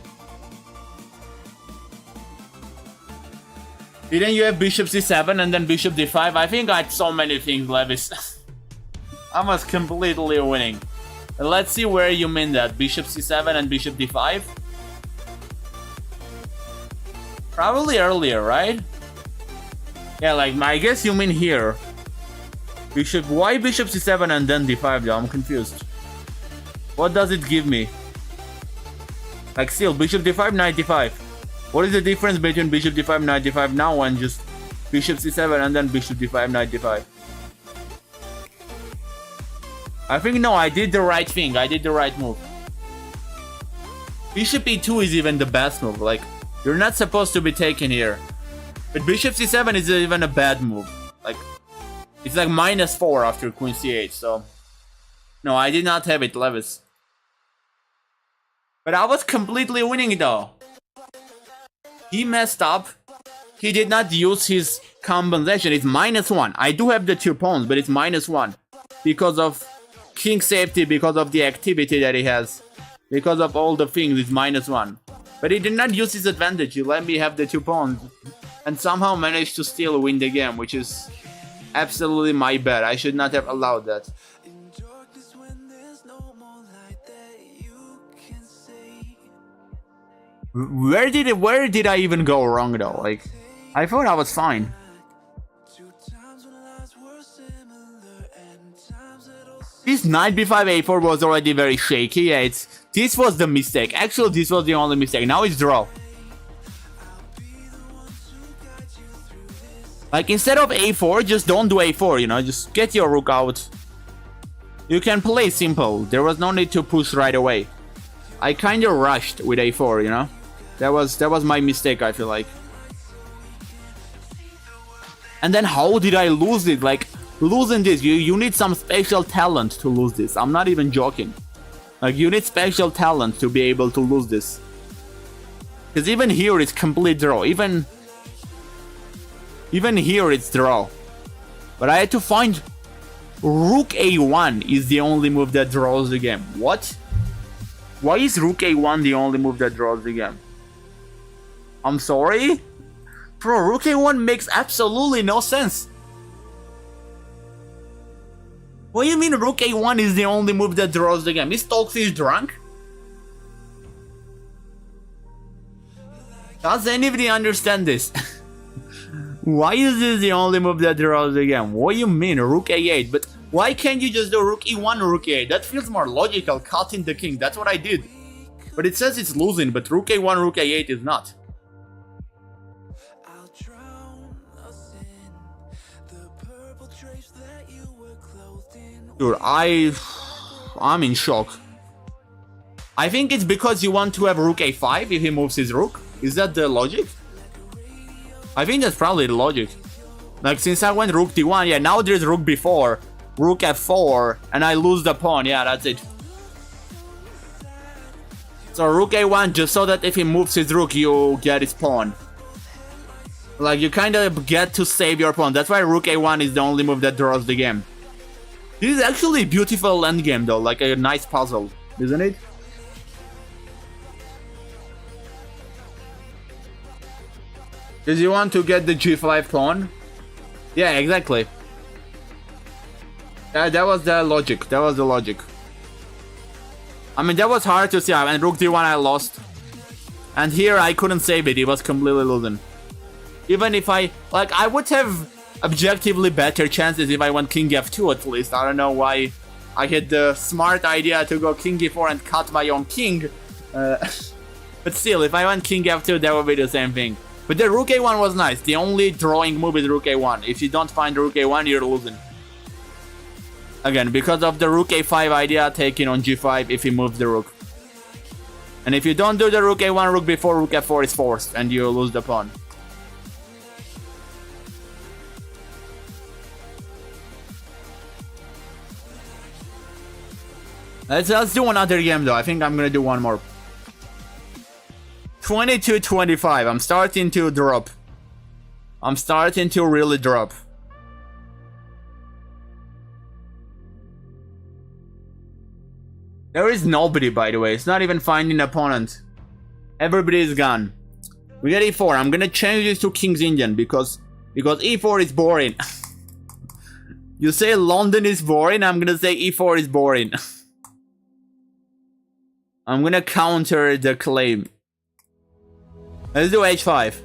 Didn't you have bishop c7 and then bishop d5? I think I had so many things, Levis. I was completely winning. Let's see where you mean that. Bishop c7 and bishop d5? Probably earlier, right? Yeah, like, I guess you mean here. Bishop, why bishop c7 and then d5 though? I'm confused. What does it give me? Like still, bishop d5, knight d5. What is the difference between bishop d5, knight d5 now and just bishop c7 and then bishop d5, knight d5? I think no, I did the right thing. I did the right move. Bishop e2 is even the best move. Like, you're not supposed to be taken here. But bishop c7 is even a bad move. Like, it's like -4 after queen c8, so... No, I did not have it, Levis. But I was completely winning though. He messed up. He did not use his compensation. It's -1. I do have the 2 pawns, but it's -1. Because of king safety, because of the activity that he has. Because of all the things, it's -1. But he did not use his advantage. He let me have the 2 pawns. And somehow managed to still win the game, which is absolutely my bad. I should not have allowed that. Where did I even go wrong though? Like, I thought I was fine. This knight b5 a4 was already very shaky. Yeah, this was the mistake. Actually, this was the only mistake. Now it's draw. Like, instead of a4, just don't do a4, you know, just get your rook out. You can play simple. There was no need to push right away. I kinda rushed with a4, you know. That was my mistake, I feel like. And then how did I lose it? Like, losing this, you need some special talent to lose this. I'm not even joking. Like, you need special talent to be able to lose this. Because even here it's complete draw. Even here it's draw. But I had to find Rook A1 is the only move that draws the game. What? Why is Rook A1 the only move that draws the game? I'm sorry? Bro, Rook A1 makes absolutely no sense. What do you mean Rook A1 is the only move that draws the game? Is Stokes drunk? Does anybody understand this? Why is this the only move that draws the game? What do you mean, rook a8? But why can't you just do rook e1, rook a8? That feels more logical, cutting the king. That's what I did. But it says it's losing, but rook a1, rook a8 is not. Dude, I'm in shock. I think it's because you want to have rook a5 if he moves his rook. Is that the logic? I think that's probably the logic. Like, since I went rook d1, yeah, now there's rook b4, rook f4, and I lose the pawn. Yeah, that's it. So rook a1, just so that if he moves his rook, you get his pawn. Like, you kind of get to save your pawn. That's why rook a1 is the only move that draws the game. This is actually a beautiful endgame though, like a nice puzzle, isn't it? Does he want to get the g5 pawn? Yeah, exactly. That was the logic. That was the logic. I mean, that was hard to see. I mean, rook d1 I lost. And here I couldn't save it. It was completely losing. Even if I would have objectively better chances if I went king f2 at least. I don't know why I had the smart idea to go king e4 and cut my own king. But still, if I went king f2, that would be the same thing. But the rook a1 was nice. The only drawing move is rook a1. If you don't find rook a1, you're losing. Again, because of the rook a5 idea taking on g5 if he moves the rook. And if you don't do the rook a1, rook b4, rook f4 is forced and you lose the pawn. Let's do another game though. I think I'm gonna do one more. 22-25. I'm starting to drop. I'm starting to really drop. There is nobody, by the way. It's not even finding an opponent. Everybody is gone. We get e4. I'm gonna change this to King's Indian because e4 is boring. You say London is boring, I'm gonna say e4 is boring. I'm gonna counter the claim. Let's do h5.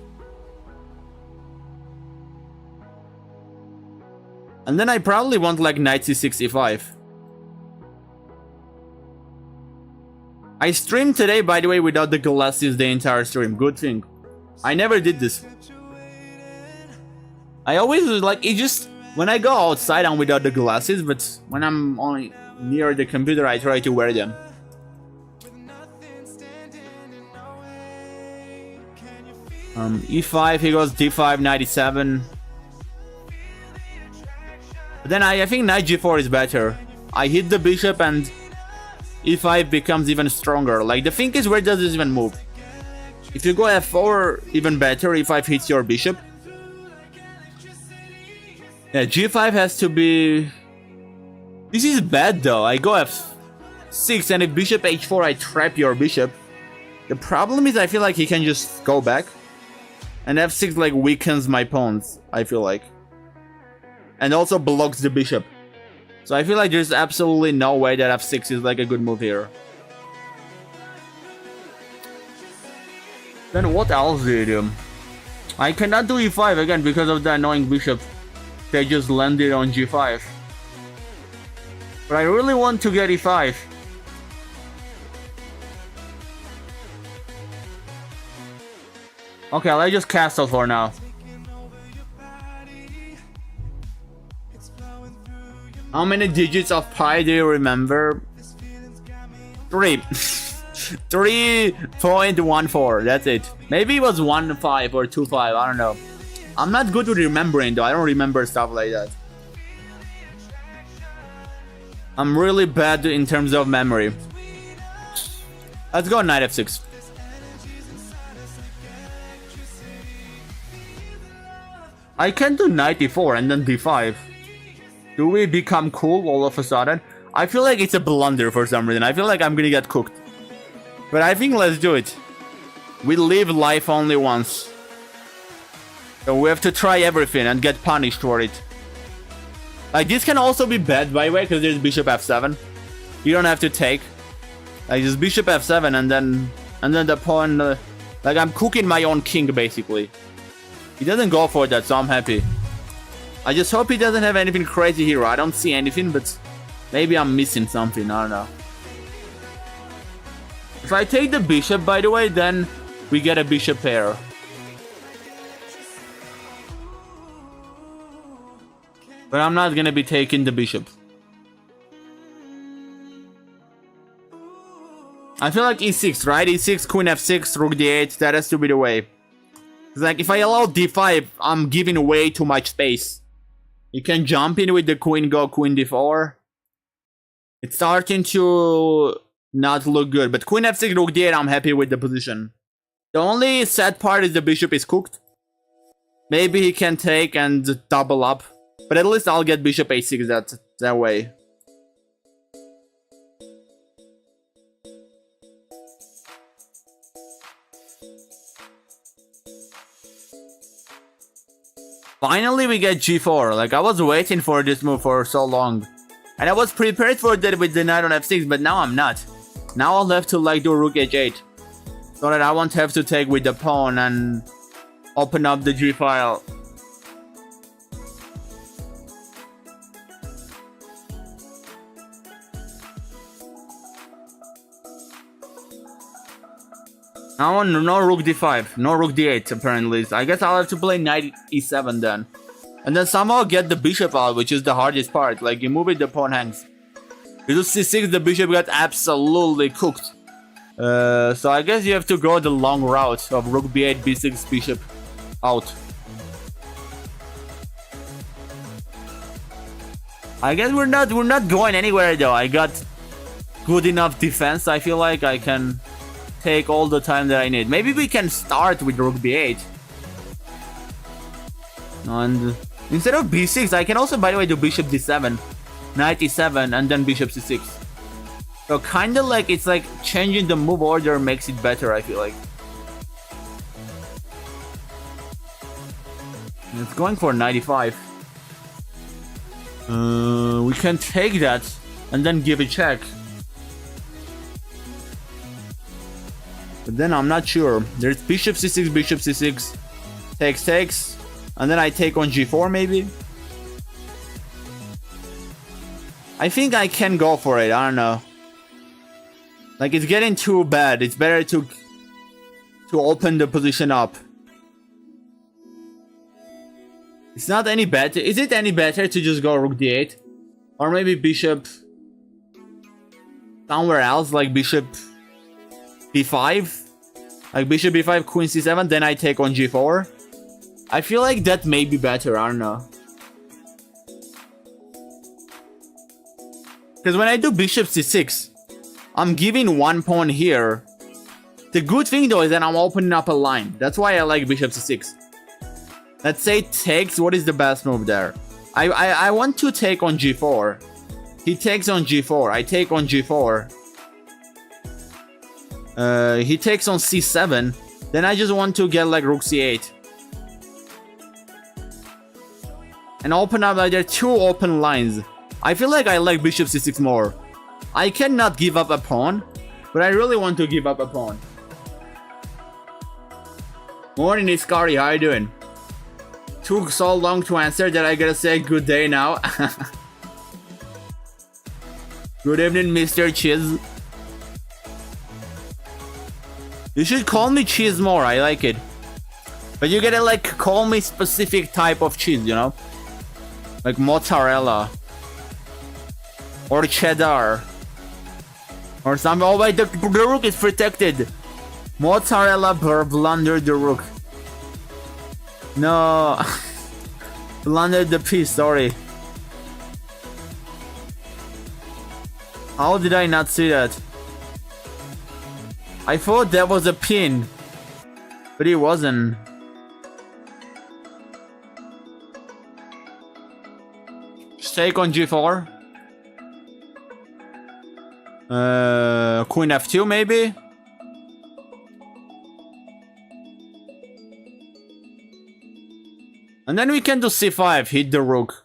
And then I probably want like knight c6, e5. I streamed today, by the way, without the glasses the entire stream. Good thing. I never did this. I always like it just when I go outside I'm without the glasses, but when I'm only near the computer I try to wear them. E5, he goes d5, knight e7. But then I think knight g4 is better. I hit the bishop and e5 becomes even stronger. Like, the thing is, where does this even move? If you go f4, even better, e5 hits your bishop. Yeah, g5 has to be... This is bad though. I go f6 and if bishop h4 I trap your bishop. The problem is I feel like he can just go back. And f6 like weakens my pawns, I feel like. And also blocks the bishop. So I feel like there's absolutely no way that f6 is like a good move here. Then what else do you do? I cannot do e5 again because of the annoying bishop. They just landed on g5. But I really want to get e5. Okay, let's just castle for now. How many digits of pi do you remember? 3. 3.14, that's it. Maybe it was 1.5 or 2.5, I don't know. I'm not good with remembering though, I don't remember stuff like that. I'm really bad in terms of memory. Let's go knight f6. I can do knight e4 and then d5. Do we become cool all of a sudden? I feel like it's a blunder for some reason. I feel like I'm gonna get cooked. But I think let's do it. We live life only once. So we have to try everything and get punished for it. Like, this can also be bad, by the way, because there's bishop f7. You don't have to take. Like, just bishop f7 and then the pawn... like, I'm cooking my own king, basically. He doesn't go for that, so I'm happy. I just hope he doesn't have anything crazy here. I don't see anything, but maybe I'm missing something. I don't know. If I take the bishop, by the way, then we get a bishop pair. But I'm not gonna be taking the bishop. I feel like e6, right? e6, queen f6, rook d8. That has to be the way. It's like, if I allow d5, I'm giving way too much space. You can jump in with the queen, go queen d4. It's starting to not look good. But queen f6, rook d8, I'm happy with the position. The only sad part is the bishop is cooked. Maybe he can take and double up. But at least I'll get bishop a6 that way. Finally we get g4. Like, I was waiting for this move for so long. And I was prepared for that with the knight on f6, but now I'm not. Now I'll have to like do rook h8. So that I won't have to take with the pawn and open up the g file. Now no rook d5, no rook d8 apparently. I guess I'll have to play knight e7 then. And then somehow get the bishop out, which is the hardest part. Like, you move it, the pawn hangs. You do c6, the bishop got absolutely cooked. So I guess you have to go the long route of rook b8, b6, bishop out. I guess we're not going anywhere though. I got good enough defense. I feel like I can take all the time that I need. Maybe we can start with rook b8. And instead of b6, I can also, by the way, do bishop d7, knight e7, and then bishop c6. So kinda like, it's like changing the move order makes it better, I feel like. It's going for 95. We can take that and then give a check. But then I'm not sure. There's bishop c6, takes, and then I take on g4 maybe. I think I can go for it. I don't know. Like, it's getting too bad. It's better to open the position up. It's not any better. Is it any better to just go rook d8? Or maybe bishop somewhere else, like bishop b5? Like bishop b5, queen c7, then I take on g4? I feel like that may be better, I don't know. Because when I do bishop c6, I'm giving one pawn here. The good thing though is that I'm opening up a line. That's why I like bishop c6. Let's say takes, what is the best move there? I want to take on g4. He takes on g4, I take on g4. He takes on c7. Then I just want to get like rook c8. And open up, like, there are two open lines. I feel like I like bishop c6 more. I cannot give up a pawn, but I really want to give up a pawn. Morning, Iskari, how you doing? Took so long to answer that I gotta say good day now. Good evening, Mr. Chiz. You should call me cheese more, I like it. But you gotta like call me specific type of cheese, you know? Like mozzarella. Or cheddar. Or something. Oh wait, the rook is protected. Mozzarella blundered the rook. No. Blundered the piece, sorry. How did I not see that? I thought that was a pin. But it wasn't. Take on g4. Queen f2 maybe? And then we can do c5, hit the rook.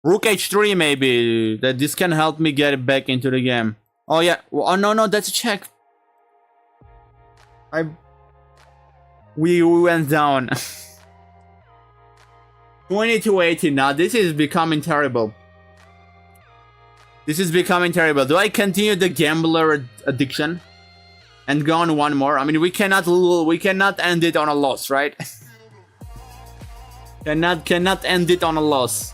Rook h3 maybe. That this can help me get back into the game. Oh yeah. Oh no, that's a check. We went down. 20-18. Now this is becoming terrible. This is becoming terrible. Do I continue the gambler addiction and go on one more? I mean, we cannot end it on a loss, right? cannot end it on a loss.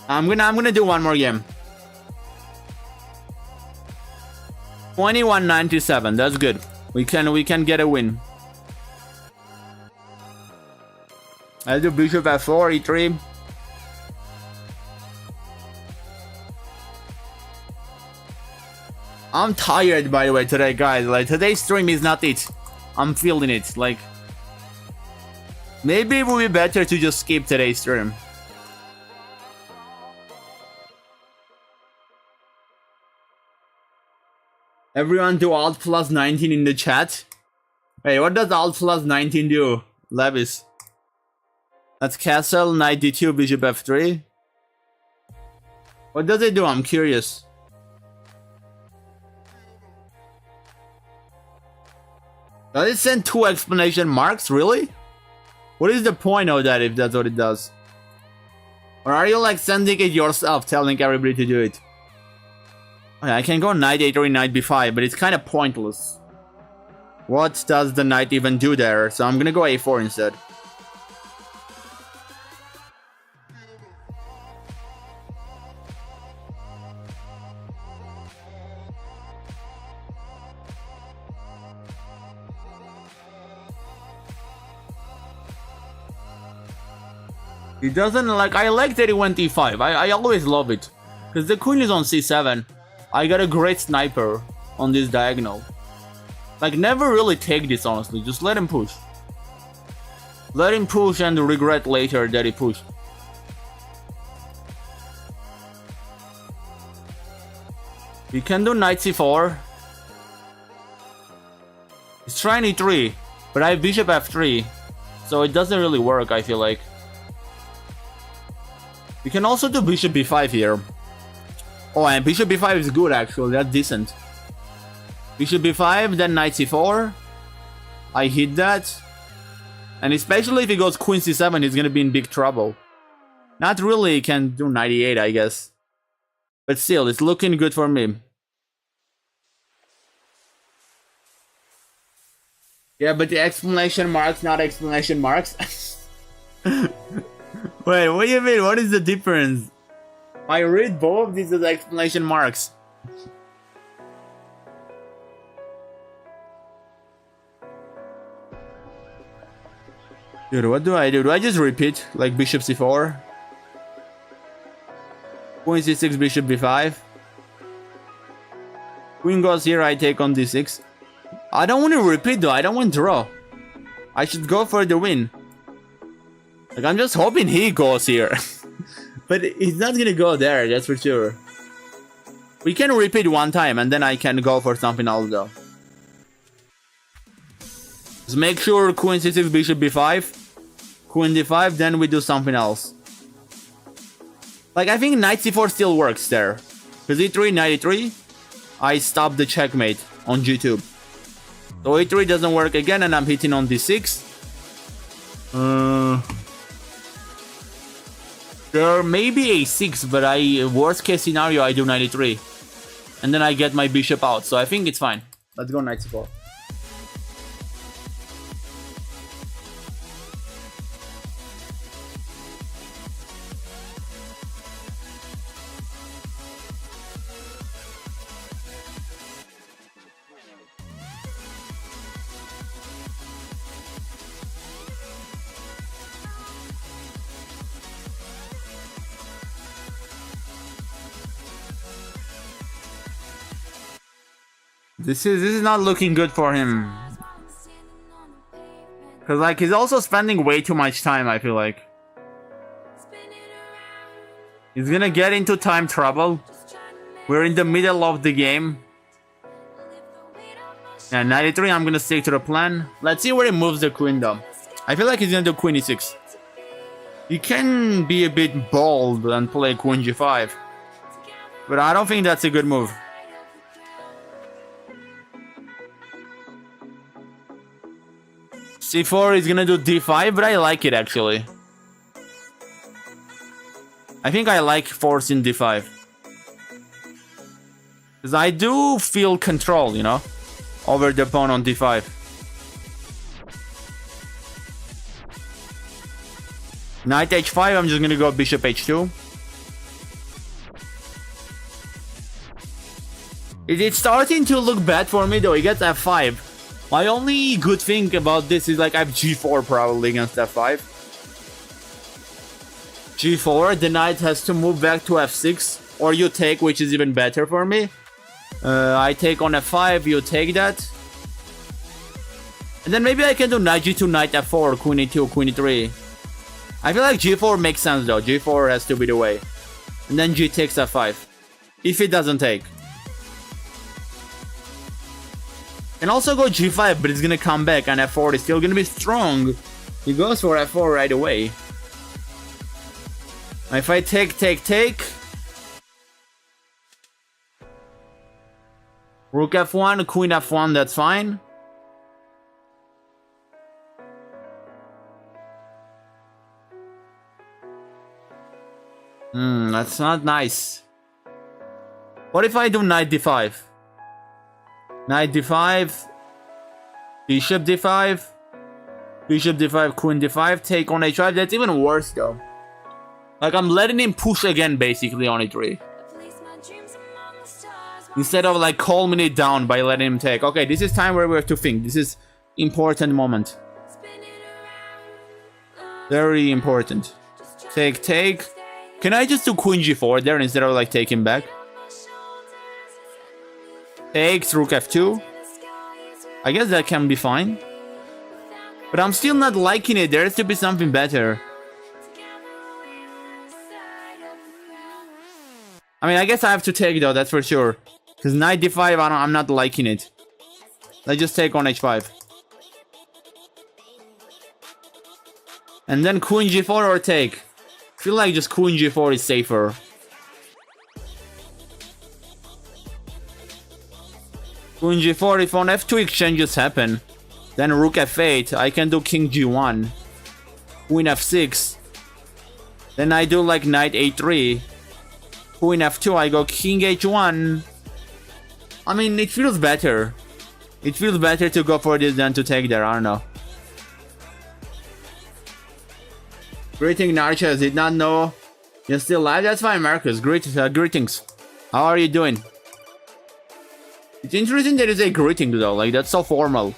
I'm gonna do one more game. 21-97. That's good. We can get a win. I'll do bishop f4, e3. I'm tired, by the way, today, guys. Like, today's stream is not it. I'm feeling it. Like, maybe it would be better to just skip today's stream. Everyone do Alt plus 19 in the chat. Hey, what does Alt plus 19 do, Levis? That's castle, knight d2, bishop f3. What does it do? I'm curious. Does it send 2 exclamation marks? Really? What is the point of that if that's what it does? Or are you like sending it yourself, telling everybody to do it? Okay, I can go knight a3, knight b5, but it's kind of pointless. What does the knight even do there? So I'm gonna go a4 instead. It doesn't like, I like that it went e5. I always love it. Because the queen is on c7. I got a great sniper on this diagonal. Like, never really take this, honestly. Just let him push. Let him push and regret later that he pushed. He can do knight c4. He's trying e3, but I have bishop f3. So it doesn't really work, I feel like. You can also do bishop b5 here. Oh, and bishop b5 is good actually, that's decent. Bishop b5, then knight c4. I hit that. And especially if he goes queen c7, he's gonna be in big trouble. Not really, he can do knight e8, I guess. But still, it's looking good for me. Yeah, but the exclamation marks, not exclamation marks. Wait, what do you mean? What is the difference? I read both of these as exclamation marks. Dude, what do I do? Do I just repeat? Like bishop c4? Queen c6, bishop b5. Queen goes here, I take on d6. I don't want to repeat though, I don't want to draw. I should go for the win. Like, I'm just hoping he goes here. But he's not gonna go there, that's for sure. We can repeat one time and then I can go for something else though. Just make sure queen c6, bishop b5. Queen d5, then we do something else. Like, I think knight c4 still works there. Because e3, knight e3, I stop the checkmate on g2. So e3 doesn't work again and I'm hitting on d6. There may be a6, but worst case scenario, I do knight e3. And then I get my bishop out, so I think it's fine. Let's go knight c4. This is not looking good for him. Cause like he's also spending way too much time, I feel like. He's gonna get into time trouble. We're in the middle of the game. And knight e3, I'm gonna stick to the plan. Let's see where he moves the queen though. I feel like he's gonna do queen e6. He can be a bit bold and play queen g5. But I don't think that's a good move. C4 is gonna do D5, but I like it actually. I think I like forcing D5. Because I do feel control, you know, over the pawn on D5. Knight H5, I'm just gonna go Bishop H2. It's starting to look bad for me though, he gets F5. My only good thing about this is like I have G4 probably against F5. G4, the knight has to move back to F6. Or you take, which is even better for me. I take on F5, you take that. And then maybe I can do Knight G2, Knight F4, Queen E2, Queen E3. I feel like G4 makes sense though, G4 has to be the way. And then G takes F5. If it doesn't take. Can also go G5, but it's gonna come back and F4 is still gonna be strong. He goes for F4 right away. If I take. Rook F1, Queen F1, that's fine. That's not nice. What if I do Knight D5? Knight D5, Bishop D5, Bishop D5, Queen D5, take on H5. That's even worse though. Like I'm letting him push again basically on E3. Instead of like calming it down by letting him take. Okay, this is time where we have to think. This is important moment. Very important. Take. Can I just do Queen G4 there instead of like taking back? Takes Rook F2. I guess that can be fine. But I'm still not liking it. There has to be something better. I mean, I guess I have to take though, that's for sure. Because Knight D5, I'm not liking it. Let's just take on H5. And then Queen G4 or take. I feel like just Queen G4 is safer. Queen G4, if on F2 exchanges happen, then Rook F8, I can do King G1, Queen F6, then I do like Knight A3, Queen F2, I go King H1. I mean, it feels better. It feels better to go for this than to take there, I don't know. Greetings, Narchas, did not know you're still live? That's fine, Marcus. Greetings. How are you doing? It's interesting there is a greeting though, like that's so formal.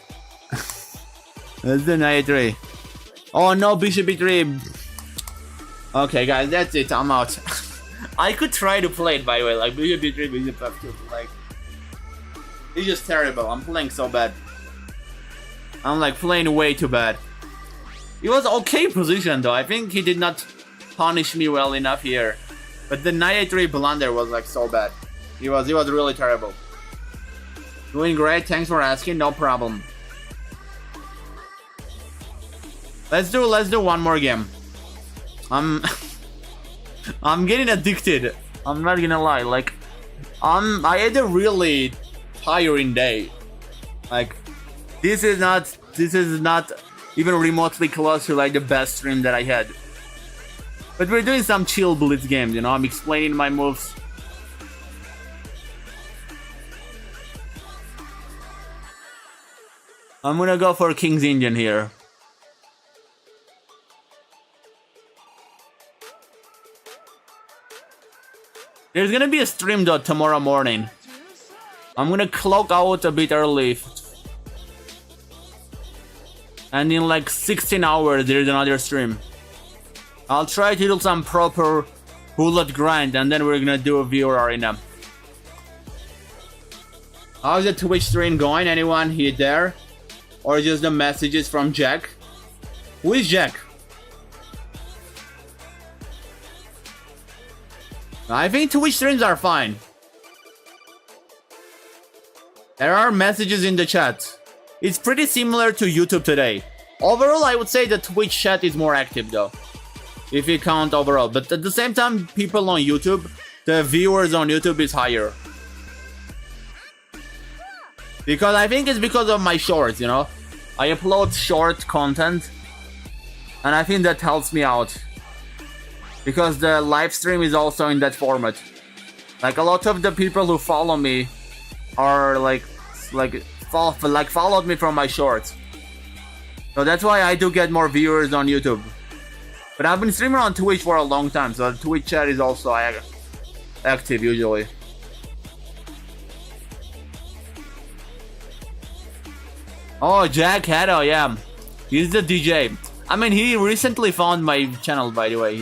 That's the Knight 3. Oh no, Bishop E3. Okay guys, that's it, I'm out. I could try to play it by the way, like Bishop E3, Bishop F2, like... It's just terrible, I'm playing so bad. I'm like playing way too bad. It was okay position though, I think he did not punish me well enough here. But the Knight A3 blunder was like so bad. It was really terrible. Doing great, thanks for asking, no problem. Let's do one more game. I'm getting addicted. I'm not gonna lie, like I had a really tiring day. Like this is not even remotely close to like the best stream that I had. But we're doing some chill Blitz games, you know, I'm explaining my moves. I'm gonna go for King's Indian here. There's gonna be a stream though tomorrow morning. I'm gonna clock out a bit early. And in like 16 hours there's another stream. I'll try to do some proper bullet grind and then we're gonna do a viewer arena. How's the Twitch stream going? Anyone here there? Or just the messages from Jack? Who is Jack? I think Twitch streams are fine. There are messages in the chat. It's pretty similar to YouTube today. Overall, I would say the Twitch chat is more active though. If you count overall. But at the same time, people on YouTube, the viewers on YouTube is higher. Because I think it's because of my shorts, you know? I upload short content, and I think that helps me out. Because the live stream is also in that format. Like a lot of the people who follow me are followed me from my shorts. So that's why I do get more viewers on YouTube. But I've been streaming on Twitch for a long time, so the Twitch chat is also active usually. Oh, Jack Haddo, yeah. He's the DJ. I mean, he recently found my channel, by the way.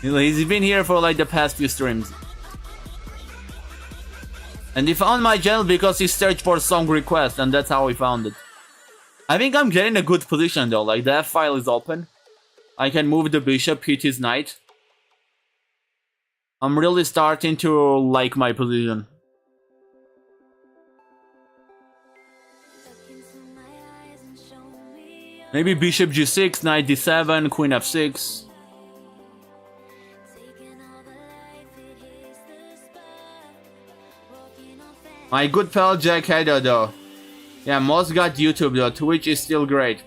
He's been here for like the past few streams. And he found my channel because he searched for song request, and that's how he found it. I think I'm getting a good position though, like the F file is open. I can move the bishop, hit his knight. I'm really starting to like my position. Maybe bishop g6, knight d7, queen f6. My good pal Jack Haddo though. Yeah, most got YouTube though. Twitch is still great.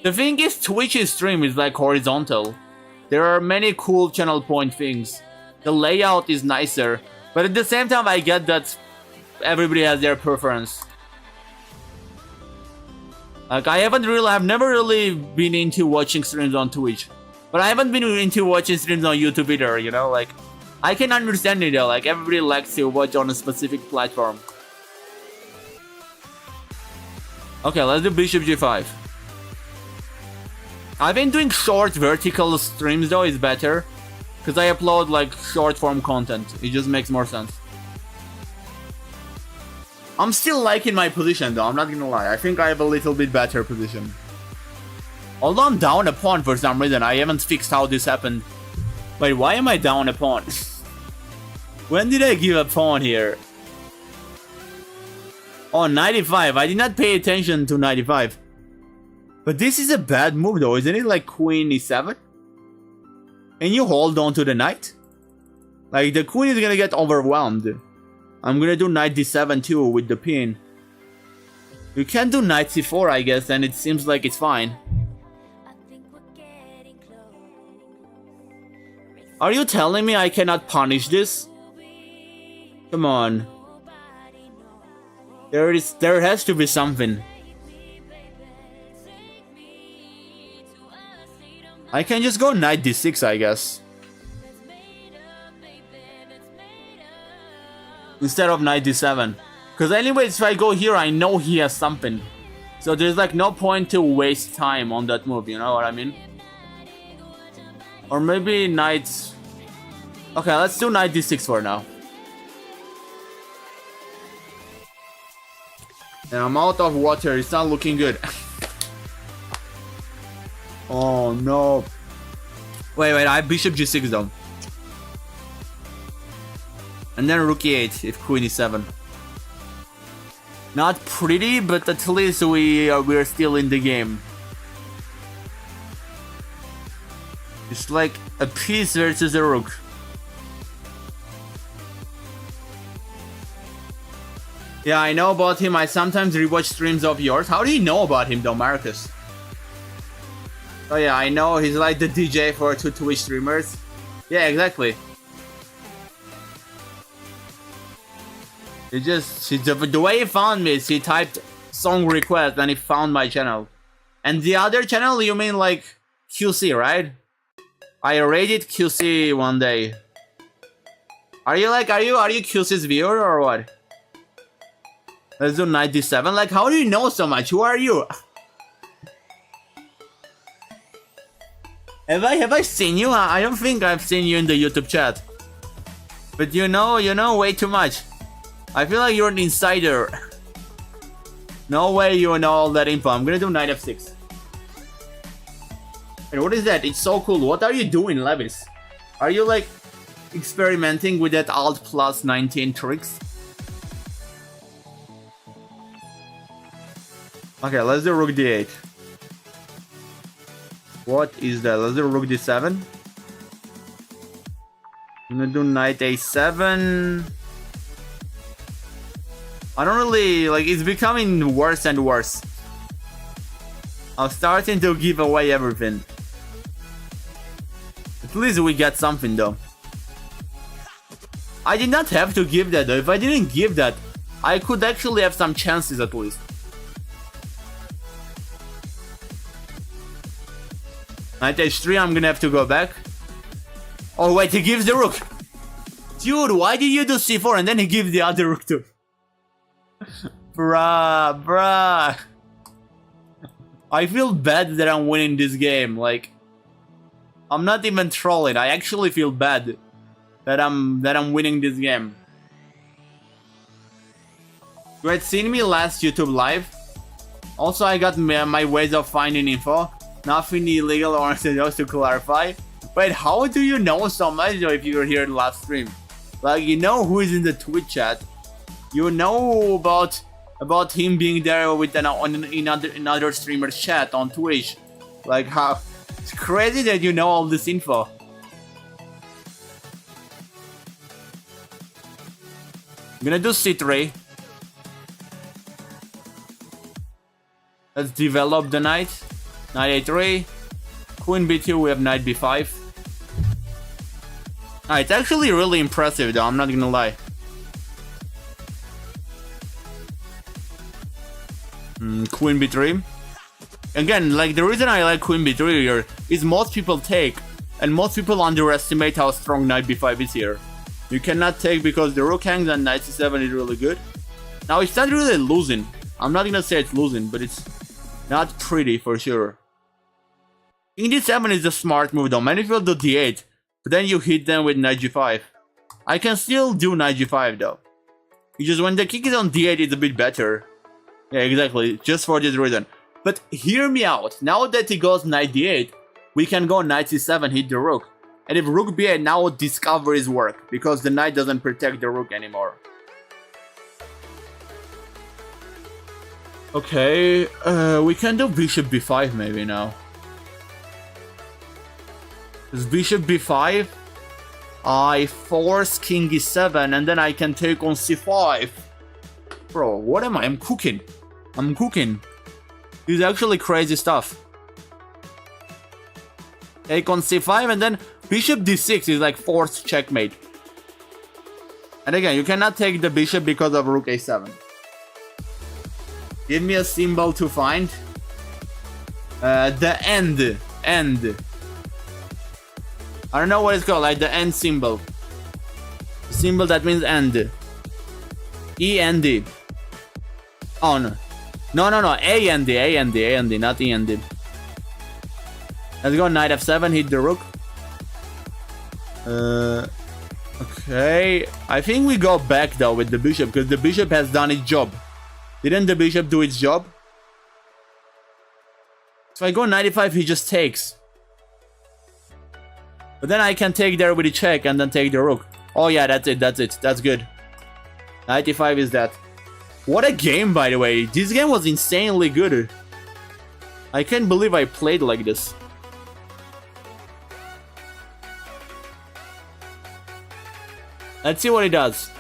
The thing is, Twitch's stream is like horizontal. There are many cool channel point things. The layout is nicer, but at the same time I get that everybody has their preference. Like I've never really been into watching streams on Twitch. But I haven't been into watching streams on YouTube either, you know, like I can understand it though, like everybody likes to watch on a specific platform. Okay, let's do bishop g5. I've been doing short vertical streams though, is better. Because I upload like short form content, it just makes more sense. I'm still liking my position though, I'm not gonna lie. I think I have a little bit better position. Although I'm down a pawn for some reason, I haven't fixed how this happened. Wait, why am I down a pawn? When did I give a pawn here? Oh, 95. I did not pay attention to 95. But this is a bad move though, isn't it? Like queen e7? Can you hold on to the knight? Like the queen is gonna get overwhelmed. I'm gonna do knight d7 too with the pin. You can do knight c4 I guess, and it seems like it's fine. Are you telling me I cannot punish this? Come on. There has to be something. I can just go knight d6 I guess. Instead of knight d7. Because anyways, if I go here, I know he has something. So there's like no point to waste time on that move, you know what I mean? Or maybe knight... Okay, let's do knight d6 for now. And I'm out of water, it's not looking good. Oh no. Wait, I have bishop g6 though. And then rook e8 if queen e7. Not pretty, but at least we're still in the game. It's like a piece versus a rook. Yeah, I know about him. I sometimes rewatch streams of yours. How do you know about him though, Marcus? Oh yeah, I know he's like the DJ for two Twitch streamers. Yeah, exactly. The way he found me is he typed song request and he found my channel. And the other channel, you mean like QC, right? I raided QC one day. Are you QC's viewer or what? Let's do knight d7. Like, how do you know so much? Who are you? Have I seen you? I don't think I've seen you in the YouTube chat. But you know way too much. I feel like you're an insider. No way you know all that info. I'm gonna do knight f6. And what is that? It's so cool. What are you doing, Levis? Are you like experimenting with that alt plus 19 tricks? Okay, let's do rook d8. What is that? Let's do rook d7. I'm gonna do knight a7. I don't really like. It's becoming worse and worse. I'm starting to give away everything. At least we got something though. I did not have to give that though. If I didn't give that, I could actually have some chances at least. Knight h3, I'm gonna have to go back. Oh wait, he gives the rook. Dude, why did you do c4 and then he gives the other rook too? Bruh. I feel bad that I'm winning this game. Like, I'm not even trolling. I actually feel bad that I'm winning this game. You had seen me last YouTube live. Also, I got my ways of finding info. Nothing illegal or unorthodox to clarify. Wait, how do you know so much though if you were here in the last stream? Like, you know who is in the Twitch chat. You know about him being there with another streamer's chat on Twitch. Like, how it's crazy that you know all this info. I'm gonna do c3. Let's develop the knight. Knight a3. Queen b2, we have knight b5. It's actually really impressive though, I'm not gonna lie. Queen b3. Again, like the reason I like queen b3 here is most people take, and most people underestimate how strong knight b5 is here. You cannot take because the rook hangs and knight c7 is really good. Now it's not really losing. I'm not gonna say it's losing, but it's not pretty for sure. King d7 is a smart move though. Many people do d8, but then you hit them with knight g5. I can still do knight g5 though. It's just when the king is on d8 it's a bit better. Yeah, exactly, just for this reason. But hear me out, now that he goes knight d8, we can go knight c7, hit the rook. And if rook b8 now discover his work, because the knight doesn't protect the rook anymore. Okay, we can do bishop b5 maybe now. Because bishop b5, I force king e7 and then I can take on c5. Bro, what am I? I'm cooking. I'm cooking. This is actually crazy stuff. Take on c5 and then bishop d6 is like forced checkmate. And again, you cannot take the bishop because of rook a7. Give me a symbol to find. The end. End. I don't know what it's called, like the end symbol. The symbol that means end. E-N-D. Oh no. No. A-N-D, A-N-D, A-N-D, not E-N-D. Let's go knight f7, hit the rook. Okay. I think we go back though with the bishop, because the bishop has done its job. Didn't the bishop do its job? So if I go knight e5, he just takes. But then I can take there with a check and then take the rook. Oh yeah, that's it, that's good. Knight e5 is that. What a game, by the way. This game was insanely good. I can't believe I played like this. Let's see what he does.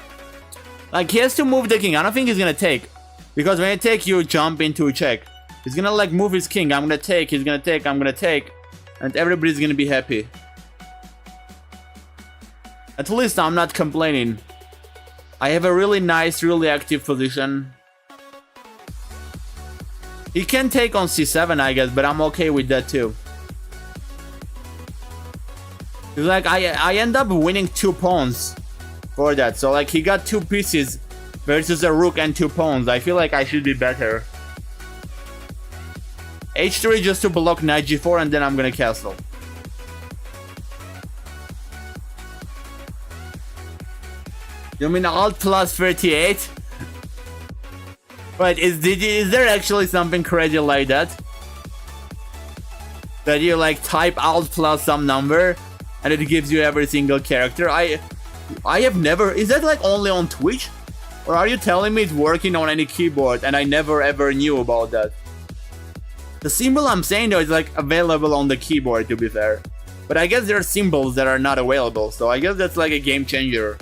Like, he has to move the king. I don't think he's gonna take. Because when you take, you jump into a check. He's gonna like move his king. I'm gonna take, he's gonna take, I'm gonna take. And everybody's gonna be happy. At least I'm not complaining. I have a really nice, really active position. He can take on c7, I guess, but I'm okay with that too. It's like I end up winning 2 pawns for that. So like he got 2 pieces versus a rook and 2 pawns. I feel like I should be better. h3 just to block knight g4 and then I'm gonna castle. You mean alt plus 38? Wait, is there actually something crazy like that? That you like type alt plus some number and it gives you every single character? I have never... Is that like only on Twitch? Or are you telling me it's working on any keyboard and I never ever knew about that? The symbol I'm saying though is like available on the keyboard, to be fair. But I guess there are symbols that are not available, so I guess that's like a game changer.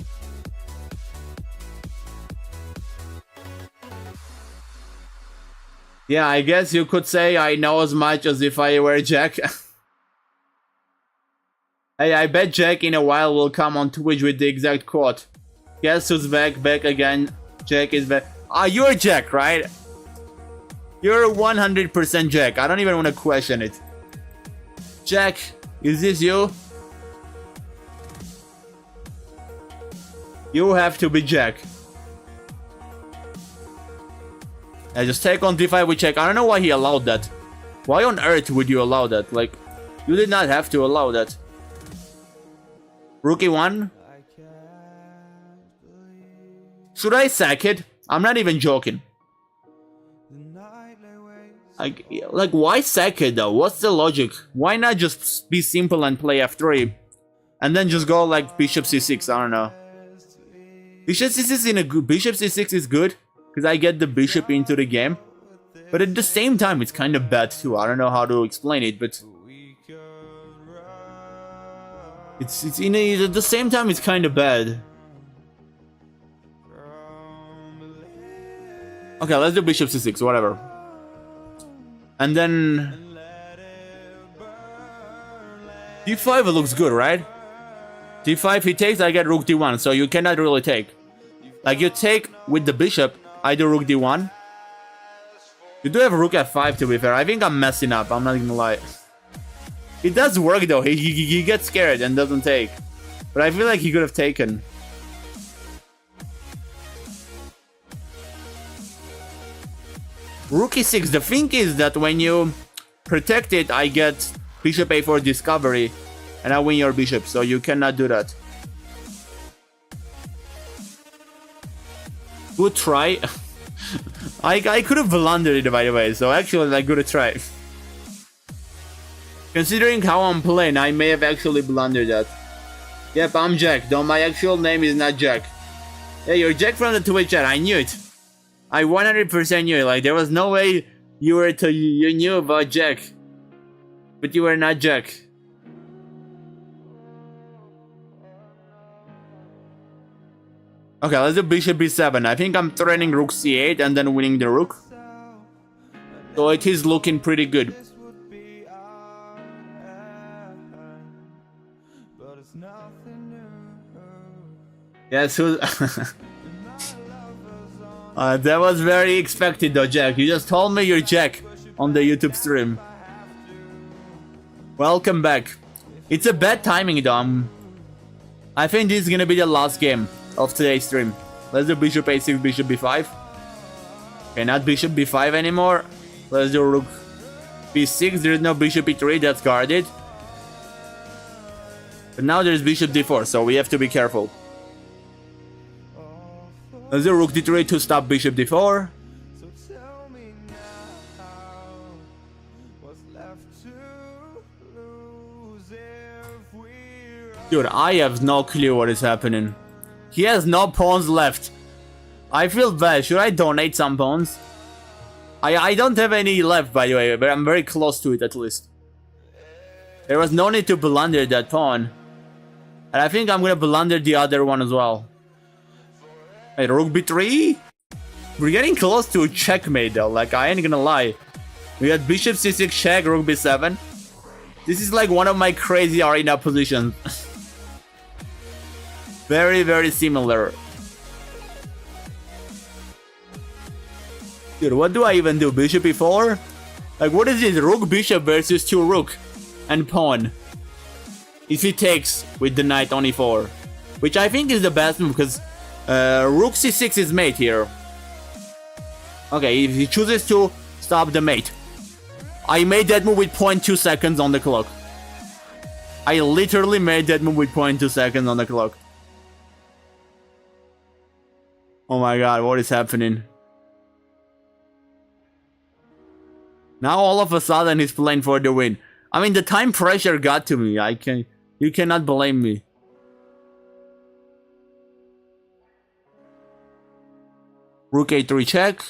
Yeah, I guess you could say I know as much as if I were Jack. Hey, I bet Jack in a while will come on Twitch with the exact quote. Guess who's back? Back again. Jack is back. Ah, you're Jack, right? You're 100% Jack. I don't even want to question it. Jack, is this you? You have to be Jack. I just take on d5 with check. I don't know why he allowed that. Why on earth would you allow that? Like, you did not have to allow that. Rook e1. Should I sack it? I'm not even joking. Like, why sack it though? What's the logic? Why not just be simple and play f3? And then just go like bishop c6, I don't know. Bishop c6 is good, because I get the bishop into the game. But at the same time, it's kind of bad too. I don't know how to explain it, but... at the same time, it's kind of bad. Okay, let's do bishop c6, whatever. And then... d5 looks good, right? d5 he takes, I get rook d1, so you cannot really take. Like, you take with the bishop, I do rook d1. You do have rook f5 to be fair. I think I'm messing up, I'm not gonna lie. It does work though, he gets scared and doesn't take. But I feel like he could have taken. Rook e6, the thing is that when you protect it, I get bishop a4 discovery. And I win your bishop, so you cannot do that. Good try. I could have blundered it, by the way, so actually, like, good try. Considering how I'm playing, I may have actually blundered that. Yep, I'm Jack, though my actual name is not Jack. Hey, you're Jack from the Twitch chat, I knew it. I 100% knew it, like, there was no way you knew about Jack. But you were not Jack. Okay, let's do bishop b7. I think I'm threatening rook c8 and then winning the rook. So it is looking pretty good. Yes, that was very expected though, Jack. You just told me you're Jack on the YouTube stream. Welcome back. It's a bad timing though. I think this is gonna be the last game of today's stream. Let's do bishop a6, bishop b5. Okay, not bishop b5 anymore. Let's do rook b6. There's no bishop e3, that's guarded. But now there's bishop d4, so we have to be careful. Let's do rook d3 to stop bishop d4. Dude, I have no clue what is happening. He has no pawns left. I feel bad. Should I donate some pawns? I don't have any left, by the way, but I'm very close to it at least. There was no need to blunder that pawn. And I think I'm gonna blunder the other one as well. Hey, rook b3? We're getting close to a checkmate though, like I ain't gonna lie. We got bishop c6 check, rook b7. This is like one of my crazy arena positions. Very, very similar. Dude, what do I even do? Bishop e4? Like, what is this? Rook bishop versus 2 rook and pawn. If he takes with the knight on e4. Which I think is the best move because rook c6 is mate here. Okay, if he chooses to stop the mate. I made that move with 0.2 seconds on the clock. I literally made that move with 0.2 seconds on the clock. Oh my god, what is happening? Now all of a sudden he's playing for the win. I mean, the time pressure got to me. You cannot blame me. Rook a3 check.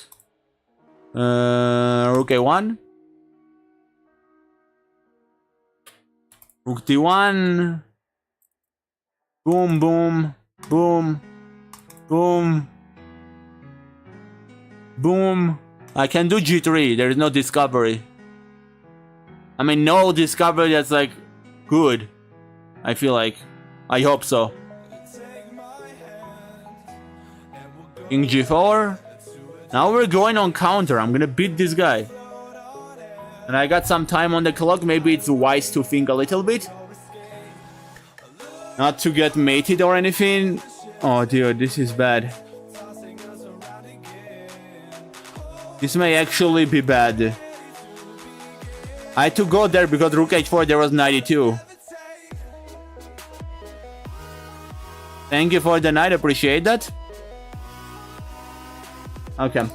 Rook a1. Rook d1. Boom, boom, boom, boom, boom, I can do G3. There is no discovery. I mean, no discovery that's like good. I feel like. I hope so. King G4. Now we're going on counter. I'm gonna beat this guy. And I got some time on the clock. Maybe it's wise to think a little bit. Not to get mated or anything. Oh, dude, this is bad. This may actually be bad. I had to go there because Rook H4 there was 92. Thank you for the knight, appreciate that. Okay.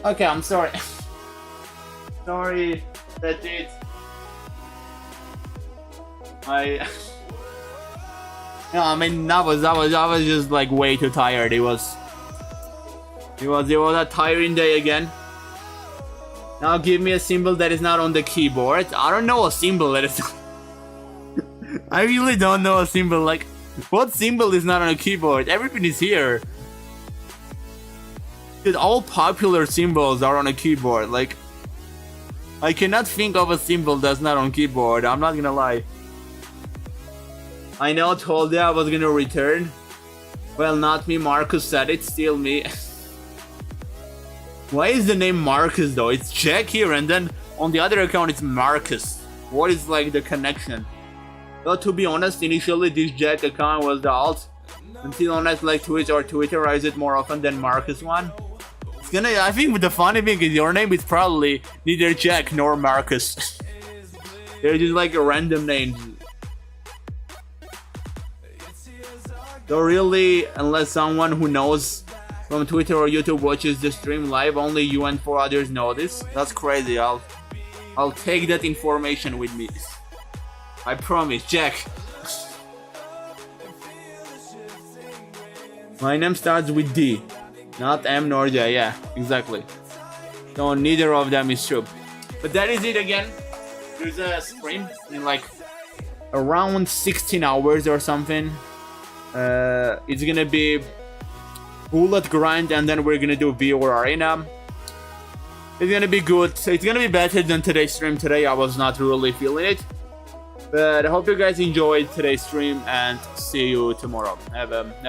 Okay, I'm sorry. Sorry, that's it. No, I mean I was just like way too tired. It was a tiring day again. Now give me a symbol that is not on the keyboard. I don't know a symbol that is. I really don't know a symbol. Like, what symbol is not on a keyboard? Everything is here. Dude, all popular symbols are on a keyboard. Like, I cannot think of a symbol that's not on keyboard. I'm not gonna lie. I know, told you I was gonna return. Well, not me. Marcus said it. Still me. Why is the name Marcus though? It's Jack here, and then on the other account it's Marcus. What is like the connection? Well, to be honest, initially this Jack account was the alt. Until unless like Twitch or Twitterize it more often than Marcus one. It's gonna. I think the funny thing is your name is probably neither Jack nor Marcus. They're just like a random names. So really, unless someone who knows from Twitter or YouTube watches the stream live, only you and 4 others know this. That's crazy. I'll take that information with me. I promise, Jack. My name starts with D, not M nor J. Yeah, exactly. So neither of them is true. But that is it again. There's a stream in like around 16 hours or something. It's gonna be bullet grind, and then we're gonna do VR Arena. It's gonna be good. It's gonna be better than today's stream. Today I was not really feeling it, but I hope you guys enjoyed today's stream and see you tomorrow. Have a